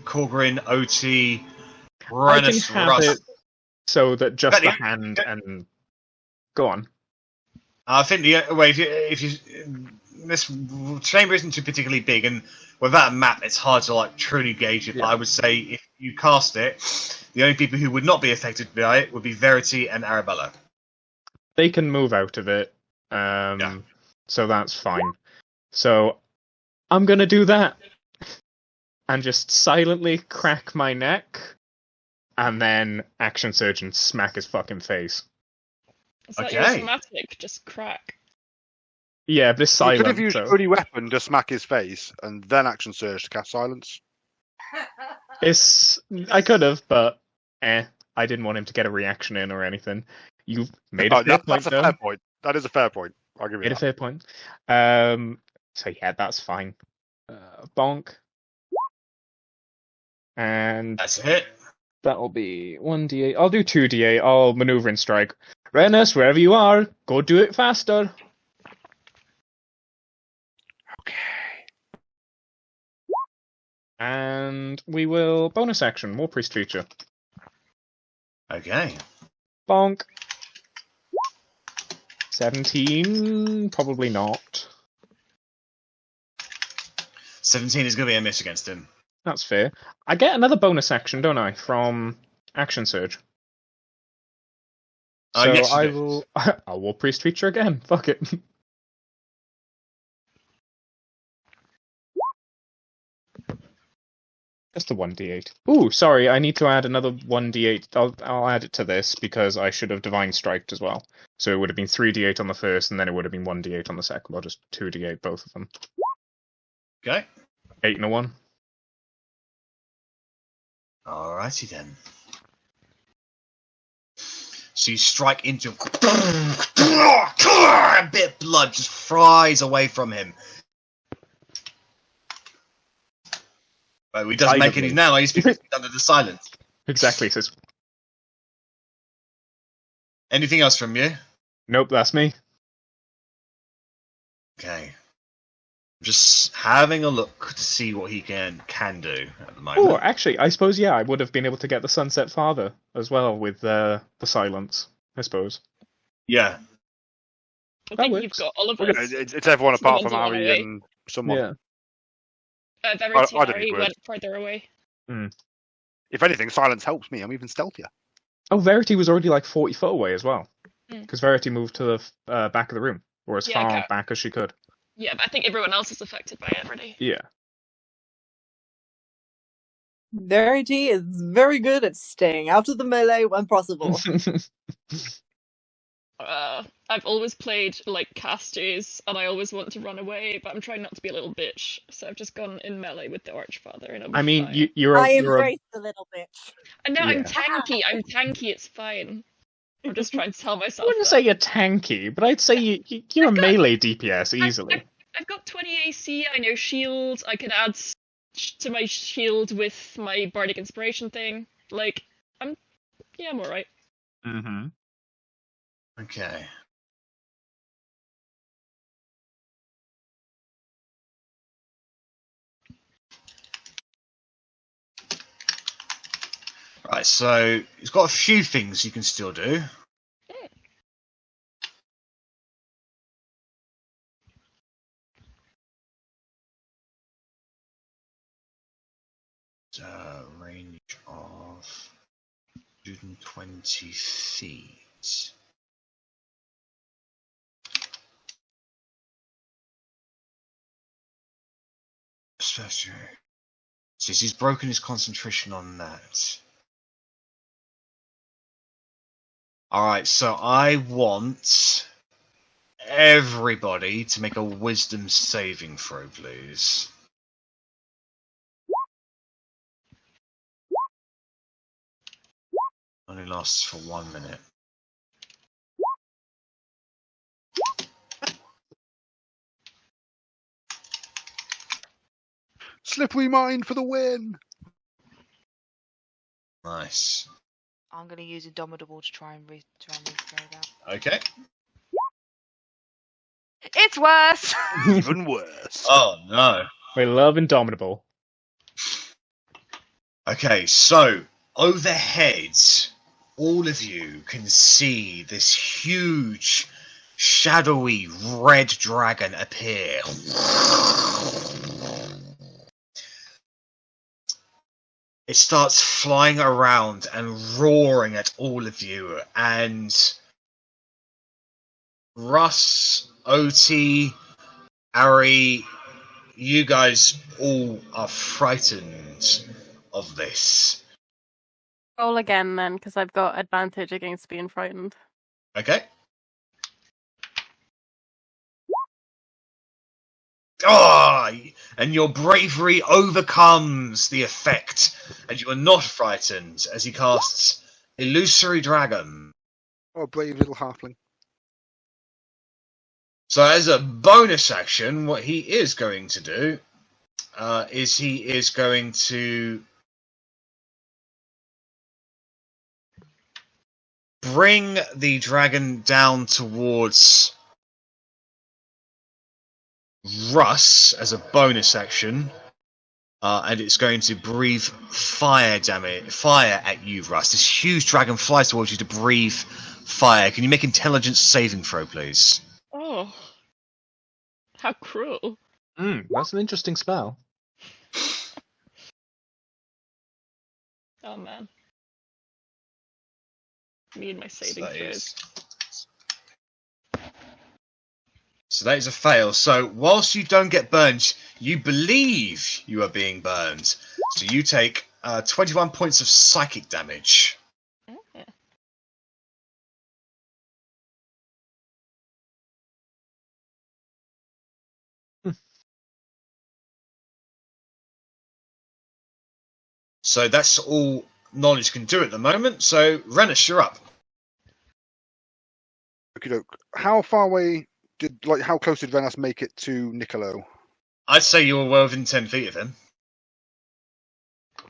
Korgrin, Otti, I can Rennas, have Russ. it so that just But the it- hand and... Go on. I think if you this chamber isn't too particularly big, and without a map, it's hard to like truly gauge it. Yeah. But I would say if you cast it, the only people who would not be affected by it would be Verity and Arrabella. They can move out of it, so that's fine. So, I'm gonna do that. And just silently crack my neck, and then Action Surge and smack his fucking face. Is that your Okay. thematic? Just crack. Yeah, this You silent. could have used so Holy Weapon to smack his face, and then Action Surge to cast Silence. I could have, but I didn't want him to get a reaction in or anything. You've made a fair point, That's a though. fair point. That is a fair point. I'll give you Made a that. fair point. So yeah, that's fine. Bonk. And That's a hit. that'll be 1d8. I'll do 2d8. I'll maneuver and strike. Rennas, wherever you are, go do it faster. And we will bonus action, more priest feature. Okay. Bonk. 17, probably not. 17 is going to be a miss against him. That's fair. I get another bonus action, don't I, from Action Surge? So yes, you I do. will. I will priest feature again. Fuck it. Just a 1d8. Ooh, sorry, I need to add another 1d8. I'll add it to this because I should have Divine Striked as well. So it would have been 3d8 on the first, and then it would have been 1d8 on the second. Or just 2d8, both of them. Okay. 8 and a 1. Alrighty then. So you strike into him. A bit of blood just fries away from him. But he doesn't make any now. He's under the silence. Exactly. Says. Anything else from you? Nope, that's me. Okay. Just having a look to see what he can do at the moment. Oh, actually, I suppose, yeah, I would have been able to get the Sunset Father as well with the silence, I suppose. Yeah. I think you've got all of us. It's everyone apart from Arri and someone. Yeah. Verity and Arri went further away. Mm. If anything, silence helps me. I'm even stealthier. Oh, Verity was already like 40 foot away as well. Because Verity moved to the back of the room, or as far back as she could. Yeah, but I think everyone else is affected by it already. Yeah. Verity is very good at staying out of the melee when possible. I've always played like casters, and I always want to run away, but I'm trying not to be a little bitch, so I've just gone in melee with the Archfather, and I mean, fine. I embrace the little bitch. I know, I'm tanky. I'm tanky. It's fine. I'm just trying to tell myself. I wouldn't say you're tanky, but I'd say you're a melee DPS easily. I've got 20 AC. I know shield. I can add to my shield with my bardic inspiration thing. Like, I'm alright. Mm-hmm. Okay. Right, so he's got a few things you can still do. Range of 120 feet. So he's broken his concentration on that. Alright, so I want everybody to make a wisdom saving throw, please. Only lasts for 1 minute. Slippery mind for the win! Nice. I'm going to use Indomitable to try and recreate that. Okay. It's worse! Even worse. Oh no. We love Indomitable. Okay, so overhead, all of you can see this huge, shadowy red dragon appear. It starts flying around and roaring at all of you, and Russ, Otti, Arri, you guys all are frightened of this. Roll again then, because I've got advantage against being frightened. Okay. Oh, and your bravery overcomes the effect, and you are not frightened as he casts Illusory Dragon. Oh, brave little halfling. So as a bonus action, what he is going to do is he is going to bring the dragon down towards Russ as a bonus action, and it's going to breathe fire at you, Russ. This huge dragon flies towards you to breathe fire. Can you make intelligence saving throw, please? Oh, how cruel! That's an interesting spell. Oh man, me and my saving throws. So that is a fail. So whilst you don't get burned, you believe you are being burned. So you take 21 points of psychic damage. Mm. So that's all knowledge can do at the moment. So Rennas, you're up. Okey-doke. How far away how close did Rennas make it to Niccolo? I'd say you were well within 10 feet of him.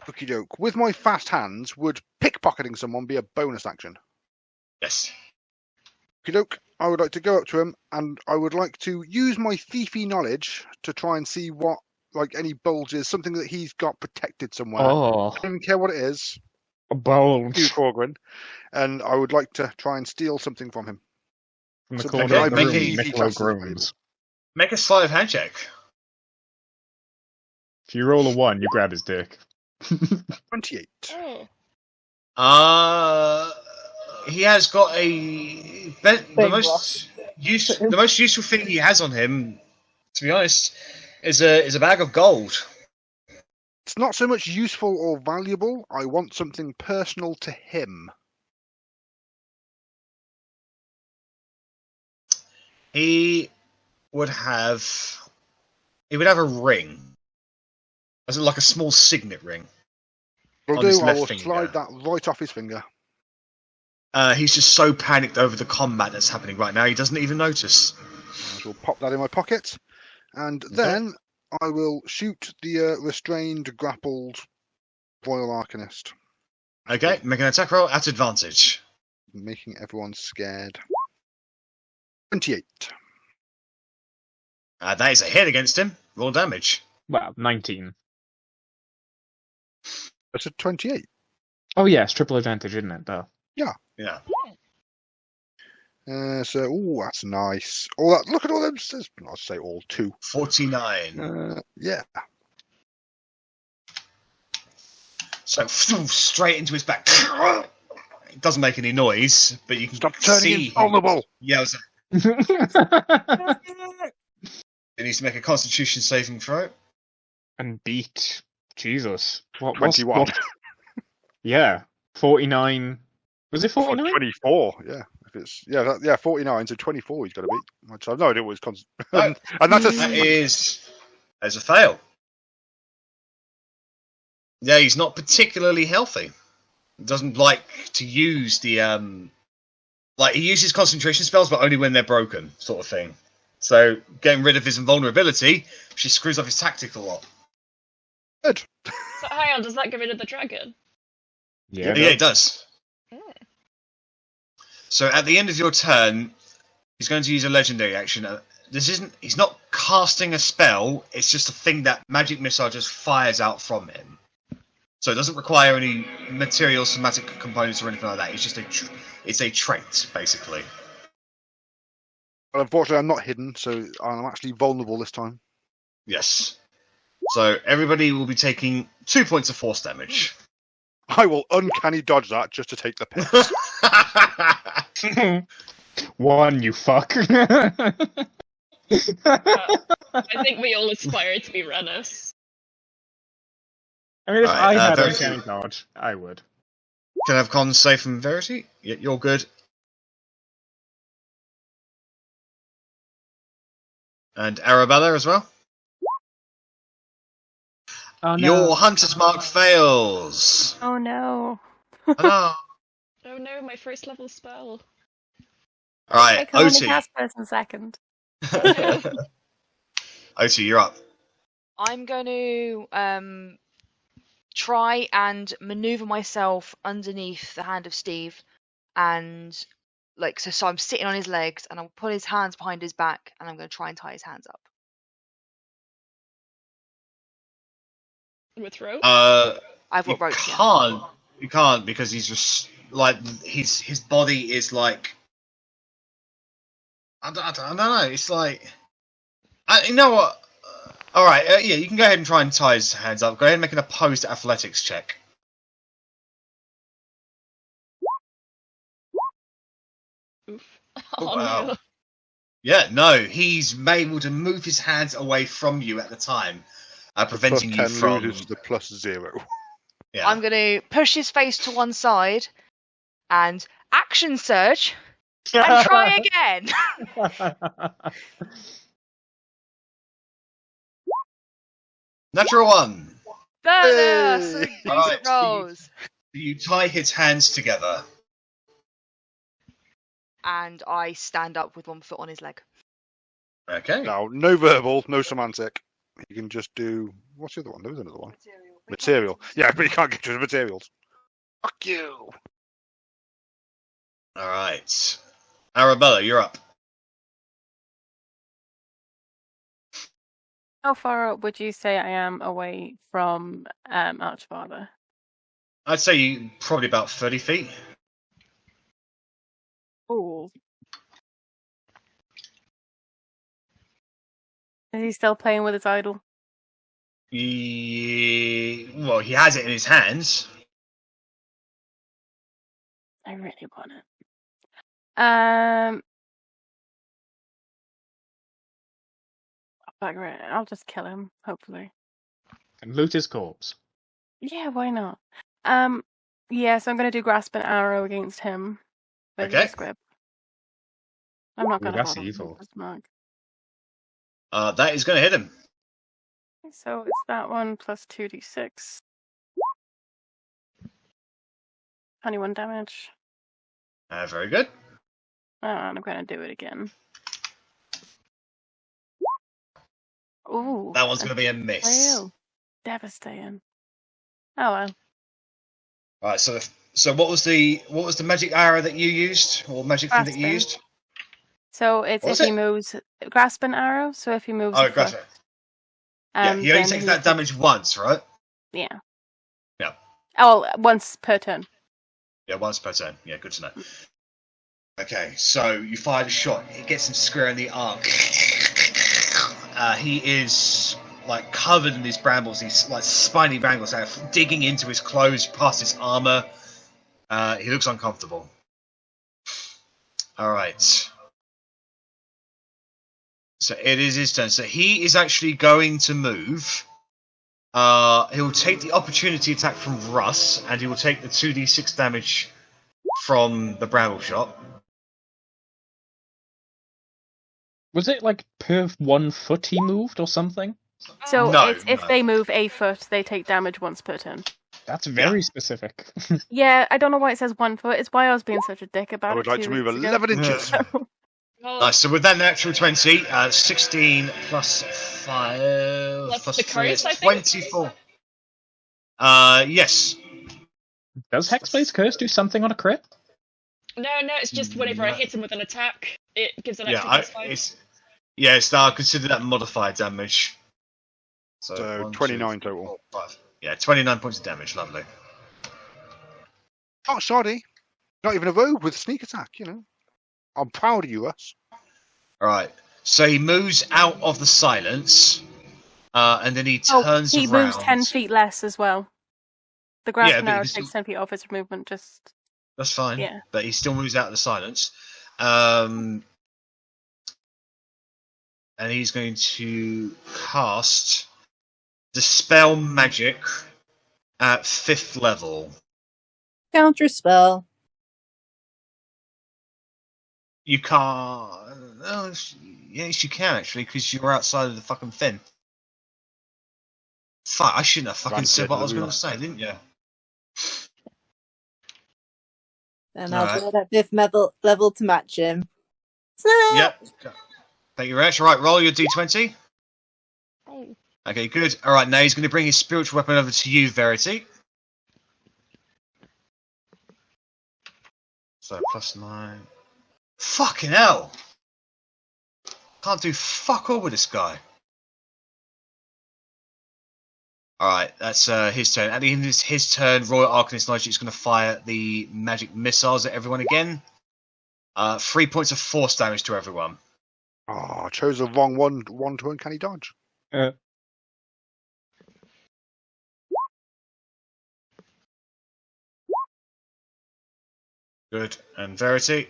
Okey-doke. With my fast hands, would pickpocketing someone be a bonus action? Yes. Okey-doke. I would like to go up to him, and I would like to use my thiefy knowledge to try and see what, any bulges, something that he's got protected somewhere. Oh, I don't even care what it is. a bulge. To Korgrin, and I would like to try and steal something from him. From the Something corner that I of the room, believe he Niccolo classes as groans. Make a sleight of hand check. If you roll a 1, you grab his dick. 28. Oh. He has got the most useful thing he has on him, to be honest, is a bag of gold. It's not so much useful or valuable. I want something personal to him. He would have a ring. As in like a small signet ring. Will on his do. I left will finger. slide that right off his finger. He's just so panicked over the combat that's happening right now, he doesn't even notice. I will pop that in my pocket, and then I will shoot the restrained, grappled Royal Arcanist. Okay, make an attack roll at advantage. Making everyone scared. 28. That is a hit against him. Roll damage. Well, 19. That's a 28. Oh, yes, triple advantage, isn't it, though? Yeah. Yeah. That's nice. Look at all them. I'll say all 2. 49. Yeah. So straight into his back. It doesn't make any noise, but you can Stop turning see invulnerable. Yeah. He needs to make a Constitution saving throw. And beat. Jesus. What? 21. Yeah. 49. Was it 49? 24. Yeah. If it's 49. So 24. He's got to beat. Which I have no idea what his and that's as a fail. Yeah, he's not particularly healthy. He doesn't like to use the he uses concentration spells, but only when they're broken, sort of thing. So getting rid of his invulnerability, she screws up his tactic a lot. Good. So hang on, does that get rid of the dragon? Yeah, it does. Mm. So at the end of your turn, he's going to use a legendary action. He's not casting a spell, it's just a thing that magic missile just fires out from him. So it doesn't require any material somatic components or anything like that. It's just it's a trait, basically. Well, unfortunately, I'm not hidden, so I'm actually vulnerable this time. Yes. So everybody will be taking 2 points of force damage. I will uncanny dodge that just to take the piss. 1, you fuck. I think we all aspire to be Rennas. I mean, if Right, I had a Verity. uncanny dodge, I would. Can I have con save from Verity? Yeah, you're good. And Arrabella as well. Oh, no. Your hunter's mark fails. Oh no. Oh, no. Oh no, my first level spell. All I right, can only Otti. cast person second. Otti, you're up. I'm going to try and maneuver myself underneath the hand of Steve, and so I'm sitting on his legs, and I'll put his hands behind his back, and I'm going to try and tie his hands up. With rope? I've got ropes. You can't because he's just like his body is like I don't know. It's like you know what? All right, yeah, you can go ahead and try and tie his hands up. Go ahead and make an opposed athletics check. Oof. Oh, wow. No. Yeah, no, he's able to move his hands away from you at the time, preventing you from. Loses the +0. Yeah. I'm going to push his face to one side and action surge and try again. Natural 1. Bonus! Right, rolls. You tie his hands together. And I stand up with one foot on his leg. Okay. Now, no verbal, no semantic. You can just do... What's the other one? There was another one. Material. Yeah, but you can't get to the materials. Fuck you! Alright. Arrabella, you're up. How far up would you say I am away from Archfather? I'd say you probably about 30 feet. Ooh. Is he still playing with his idol? Well, he has it in his hands. I really want it. Bugger it. I'll just kill him, hopefully. And loot his corpse. Yeah, why not? Yeah, so I'm gonna do grasp an arrow against him. Okay. Squib. I'm not gonna that's bother evil. with this mug. That is going to hit him. So it's that one plus 2d6. 21 damage. Very good. And I'm gonna do it again. Ooh. That one's going to be a miss. Real. Devastating. Oh well. Right. So what was the magic arrow that you used, or magic thing that you used? So it's if he moves, grasp an arrow. So if he moves, grasp it. Yeah, he only takes that damage once, right? Yeah. Yeah. Oh, once per turn. Yeah, once per turn. Yeah, good to know. Okay, so you fired a shot. It gets him square in the arm. He is like covered in these brambles, these like spiny brambles, digging into his clothes, past his armor. He looks uncomfortable. All right. So it is his turn. So he is actually going to move. He'll take the opportunity attack from Russ, and he will take the 2d6 damage from the bramble shot. Was it like per 1 foot he moved or something? So if they move a foot, they take damage once per turn. That's very specific. Yeah, I don't know why it says 1 foot. It's why I was being such a dick about it. I would like to move 11 inches. Nice. So with that natural 20, 16 plus 5 plus 3 is 24. Yes. Does Hexblade's Curse do something on a crit? No, it's just whenever I hit him with an attack, it gives an extra plus 5. Consider that modified damage. So 1, 29 2, 4, total. 5. Yeah, 29 points of damage. Lovely. Oh, sorry. Not even a rogue with sneak attack, you know. I'm proud of you, Russ. Alright. So he moves out of the silence, and then he turns around. He moves 10 feet less as well. The grasp now takes 10 feet off his movement, just... That's fine. Yeah. But he still moves out of the silence. And he's going to cast Dispel Magic at 5th level. Counter spell. You can't... Oh, yes, you can, actually, because you're outside of the fucking thing. Fuck, I shouldn't have fucking said what I was going to say, didn't you? And I'll do it at 5th level to match him. Yep. Thank you very much. Right, roll your d20. Oh. Okay, good. Alright, now he's going to bring his spiritual weapon over to you, Verity. So, plus 9. Fucking hell! Can't do fuck all with this guy. Alright, that's his turn. At the end of his turn, Royal Arcanist Logic is going to fire the magic missiles at everyone again. 3 points of force damage to everyone. Oh, I chose the wrong one to uncanny dodge. Good. And Verity?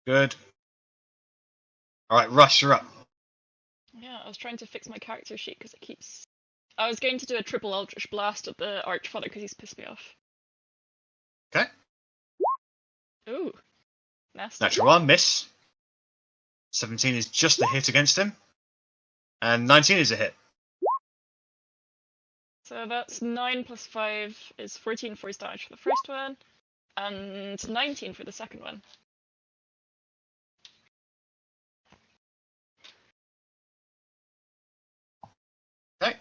Good. Alright, Rush, you're up. Yeah, I was trying to fix my character sheet because it keeps. I was going to do a triple Eldritch Blast at the Archfather because he's pissed me off. Okay. Ooh. Nasty. Natural 1, miss. 17 is just a hit against him. And 19 is a hit. So that's 9 plus 5 is 14 force damage for the first one, and 19 for the second one. Okay.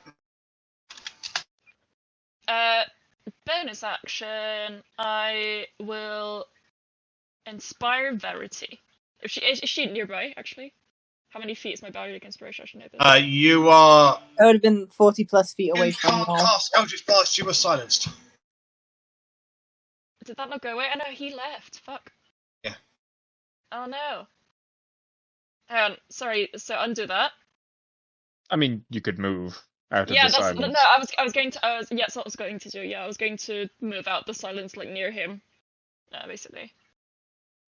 Bonus action, I will inspire Verity. Is she nearby, actually? How many feet is my bardic inspiration? I should know this. You are... I would have been 40 plus feet away You from can't you. cast Eldritch Blast, you were silenced. Did that not go away? Oh no, he left. Fuck. Yeah. Oh no. Hang on, sorry, so undo that. I mean, you could move out of Yeah, the that's silence. no. I was going to. Yes, what I was going to do. Yeah, I was going to move out the silence, like near him, basically.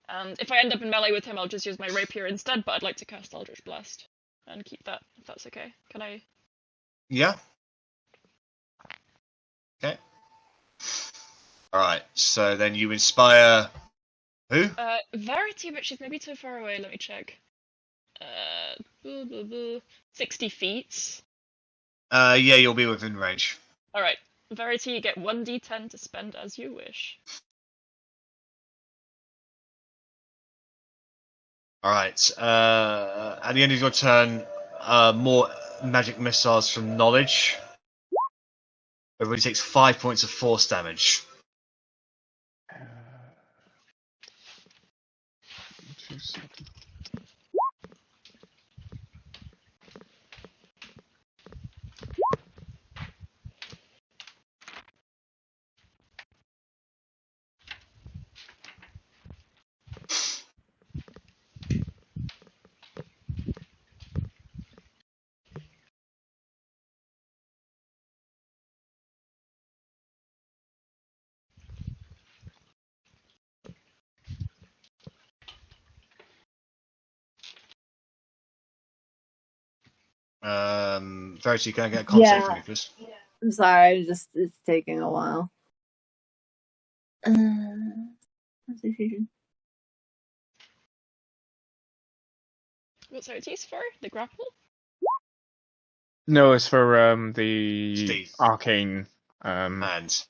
And if I end up in melee with him, I'll just use my rapier instead. But I'd like to cast Eldritch Blast and keep that, if that's okay. Can I? Yeah. Okay. Alright, so then you inspire... Who? Verity, but she's maybe too far away. Let me check. 60 feet. Yeah, you'll be within range. Alright. Verity, you get 1d10 to spend as you wish. Alright, at the end of your turn, more magic missiles from Knowledge. Everybody takes 5 points of force damage. 2 seconds. Verity, can I get a con save Yeah. from you, please? I'm sorry, it's taking a while. Constitution. What's Verity's for? The grapple? No, it's for the Steve. arcane. And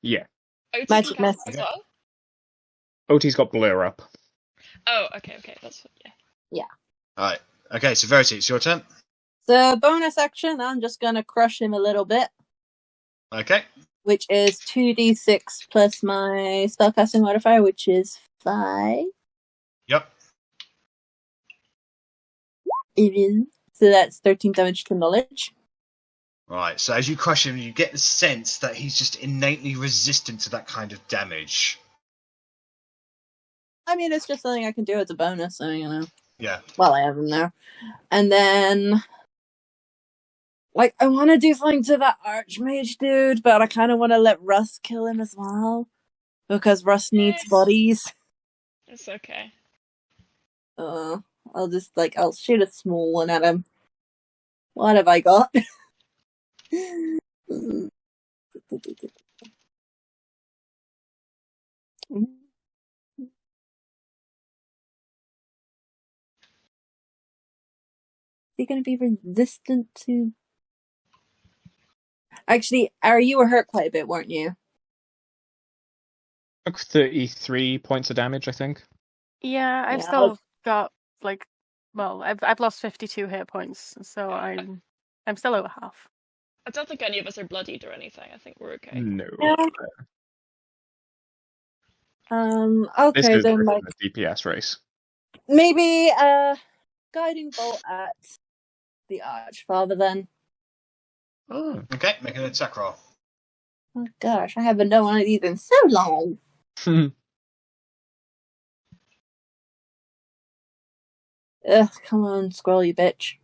Yeah. Otis Magic can cast missile. as well? Oti's got blur up. Oh, okay, that's yeah. Alright, okay, so Verity, it's your turn. So bonus action, I'm just gonna crush him a little bit, Okay. which is 2d6 plus my spellcasting modifier, which is 5. Yep. It is. So that's 13 damage to knowledge. Right, so as you crush him, you get the sense that he's just innately resistant to that kind of damage. I mean, it's just something I can do as a bonus, so, you know. Yeah. Well, I have him there. And then, like, I want to do something to that Archmage dude, but I kind of want to let Russ kill him as well. Because Russ needs bodies. It's okay. I'll shoot a small one at him. What have I got? Is he going to be resistant to... Actually, Arri, you were hurt quite a bit, weren't you? Took 33 points of damage, I think. Yeah, I've still got I've lost 52 hit points, so I'm still over half. I don't think any of us are bloodied or anything. I think we're okay. No. Yeah. This Okay, is then a like DPS race. maybe guiding bolt at the Archfather then. Oh. Okay, make an attack roll. Oh gosh, I haven't done one of these in so long. Ugh, come on, squirrel, you bitch.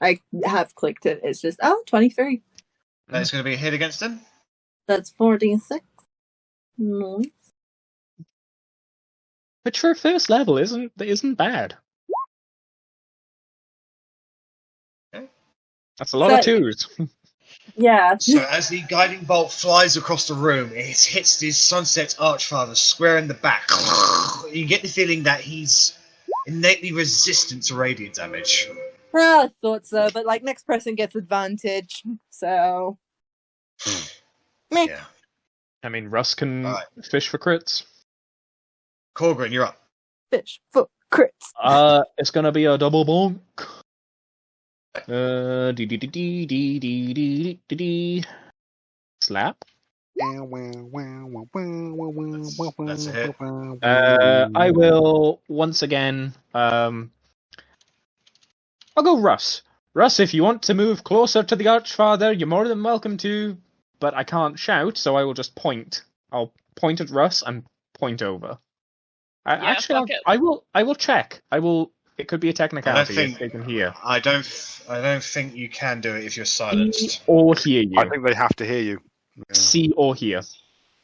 I have clicked it. It's just 23. That's going to be a hit against him. That's 46. Nice. Which for first level isn't bad. Okay. That's a lot of twos. Yeah. So as the guiding bolt flies across the room, it hits his Sunset Archfather square in the back. You get the feeling that he's innately resistant to radiant damage. I thought so, but like next person gets advantage, so. Meh. Yeah. I mean, Russ can Alright. fish for crits. Korgrin, you're up. Fish for crits. It's gonna be a double bonk. Slap. That's a hit. I will once again. I'll go Russ. Russ, if you want to move closer to the Archfather, you're more than welcome to. But I can't shout, so I will just point. I'll point at Russ and point over. I will check. It could be a technicality if they can hear. I don't think you can do it if you're silenced. See or hear you. I think they have to hear you. Yeah. See or hear.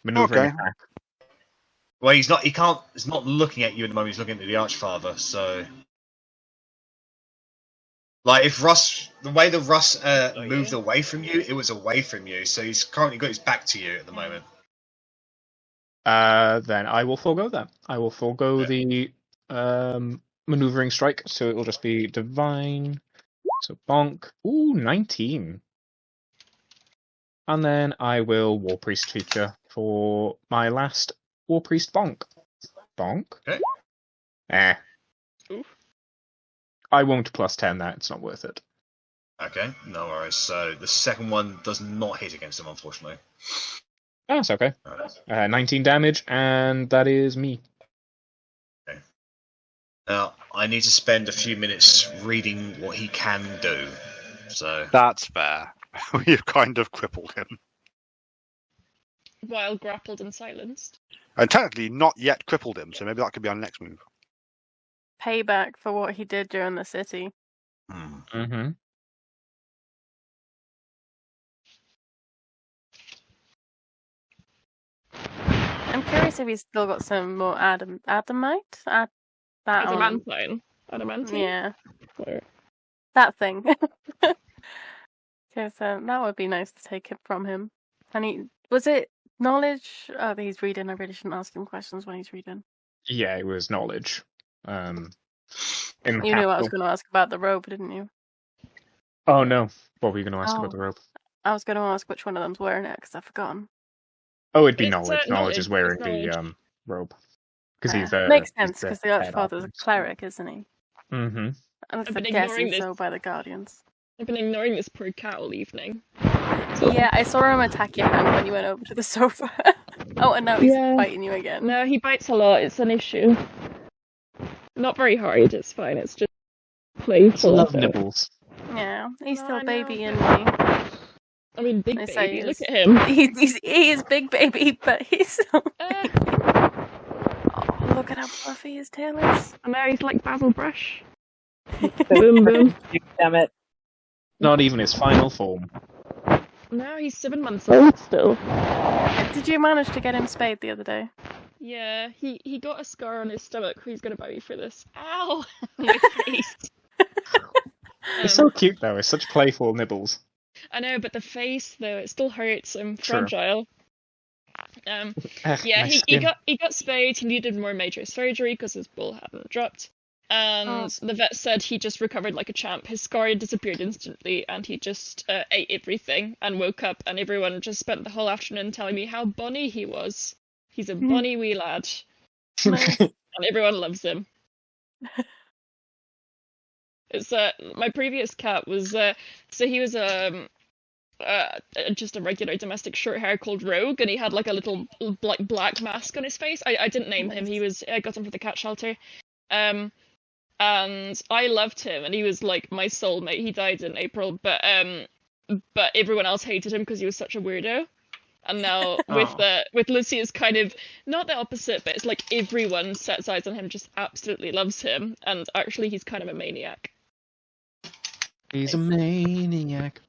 Maneuvering attack. Well, he's not looking at you at the moment, he's looking at the Archfather, so... Like, if the way that Russ moved away from you, it was away from you, so he's currently got his back to you at the moment. Then I will forego that. I will forego the maneuvering strike, so it will just be divine. So bonk. Ooh, 19. And then I will War Priest feature for my last War Priest bonk. Bonk? Okay. Oof. I won't plus 10 that, it's not worth it. Okay, no worries. So the second one does not hit against him, unfortunately. Oh, that's okay. Right. 19 damage, and that is me. Okay. Now, I need to spend a few minutes reading what he can do. So That's fair. You've kind of crippled him. While grappled and silenced. And technically not yet crippled him, so maybe that could be our next move. Payback for what he did during the city. Mm-hmm. I'm curious if he's still got some more adamite? Adamantine. Adamantine? Yeah. Where? That thing. Because that would be nice to take it from him. And was it knowledge? Oh, he's reading. I really shouldn't ask him questions when he's reading. Yeah, it was knowledge. You knew I was going to ask about the robe, didn't you? Oh no. What were you going to ask about the robe? I was going to ask which one of them's wearing it, because I've forgotten. Oh, it'd be It's, knowledge. Knowledge is wearing the robe. Because he's makes sense, because the Archfather's a cleric, isn't he? Mm-hmm. And I've it's been guessing ignoring so by the Guardians. I've been ignoring this poor cat all evening. Yeah, I saw him attack your hand when you went over to the sofa. Oh, and now he's fighting you again. No, he bites a lot. It's an issue. Not very hard. It's fine. It's just playful. Love nibbles. Yeah, he's still I baby know. in me. I mean, big Yes, baby. he Look is. at him. He is big baby, but he's still baby. Oh, look at how fluffy his tail is. And now he's like Basil Brush. Boom, boom. Damn it. Not even his final form. No, he's 7 months old still. Did you manage to get him spayed the other day? Yeah, he got a scar on his stomach. Who's gonna buy me for this? Ow! My face. It's so cute though. It's such playful nibbles. I know, but the face though, it still hurts. I'm True. fragile. Yeah, My he skin. got spayed. He needed more major surgery because his bull hadn't dropped. And the vet said he just recovered like a champ. His scar disappeared instantly, and he just ate everything and woke up. And everyone just spent the whole afternoon telling me how bunny he was. He's a bunny wee lad, and everyone loves him. It's my previous cat was so he was just a regular domestic short hair called Rogue, and he had like a little like black mask on his face. I didn't name him. I got him from the cat shelter. And I loved him, and he was like my soulmate. He died in April, but everyone else hated him because he was such a weirdo. And now with Lucy is kind of not the opposite, but it's like everyone sets eyes on him, just absolutely loves him, and actually he's kind of a maniac. He's a maniac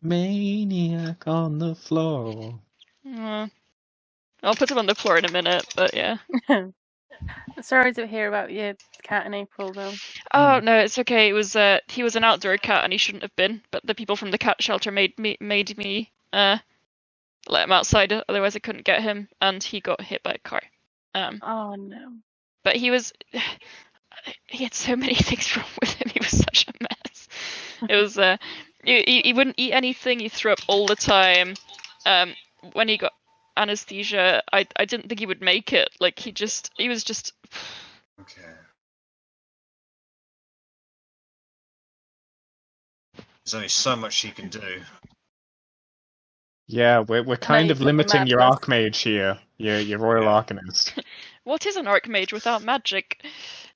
on the floor. I'll put him on the floor in a minute, but yeah. Sorry to hear about your cat in April, though. Oh no, it's okay. It was he was an outdoor cat and he shouldn't have been, but the people from the cat shelter made me let him outside, otherwise I couldn't get him, and he got hit by a car. Oh no. But he had so many things wrong with him. He was such a mess. It was he wouldn't eat anything. He threw up all the time. When he got anesthesia, I didn't think he would make it. Like he was just. Okay. There's only so much she can do. Yeah, we're kind of limiting your Archmage here, your Royal Arcanist. What is an Archmage without magic?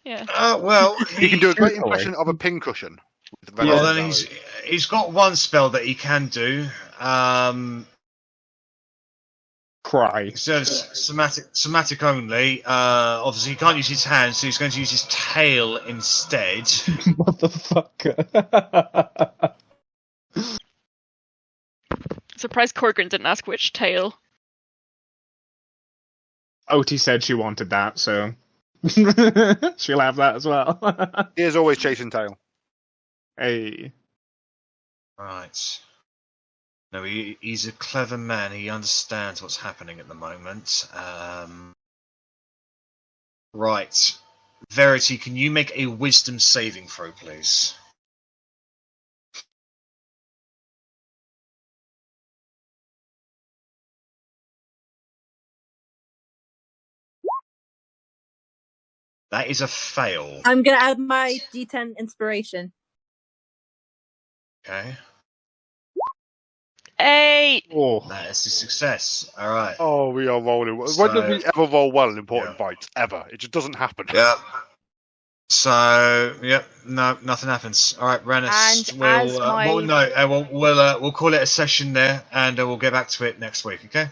Yeah. Well, he can do a great impression of a pincushion. Well, then he's got one spell that he can do. Cry. It says somatic only. Obviously, he can't use his hands, so he's going to use his tail instead. Motherfucker. Surprised Korgrin didn't ask which tail. Otti said she wanted that, so she'll have that as well. He is always chasing tail. Hey. Right. No, he's a clever man. He understands what's happening at the moment. Right. Verity, can you make a wisdom saving throw, please? That is a fail. I'm gonna add my D10 inspiration. Okay. 8! Oh. That is a success. Alright. Oh, we are rolling. When did we ever roll well in important fights? Ever. It just doesn't happen. Yeah. So, yep, no, nothing happens. Alright, Rennas, we'll call it a session there, and we'll get back to it next week, okay?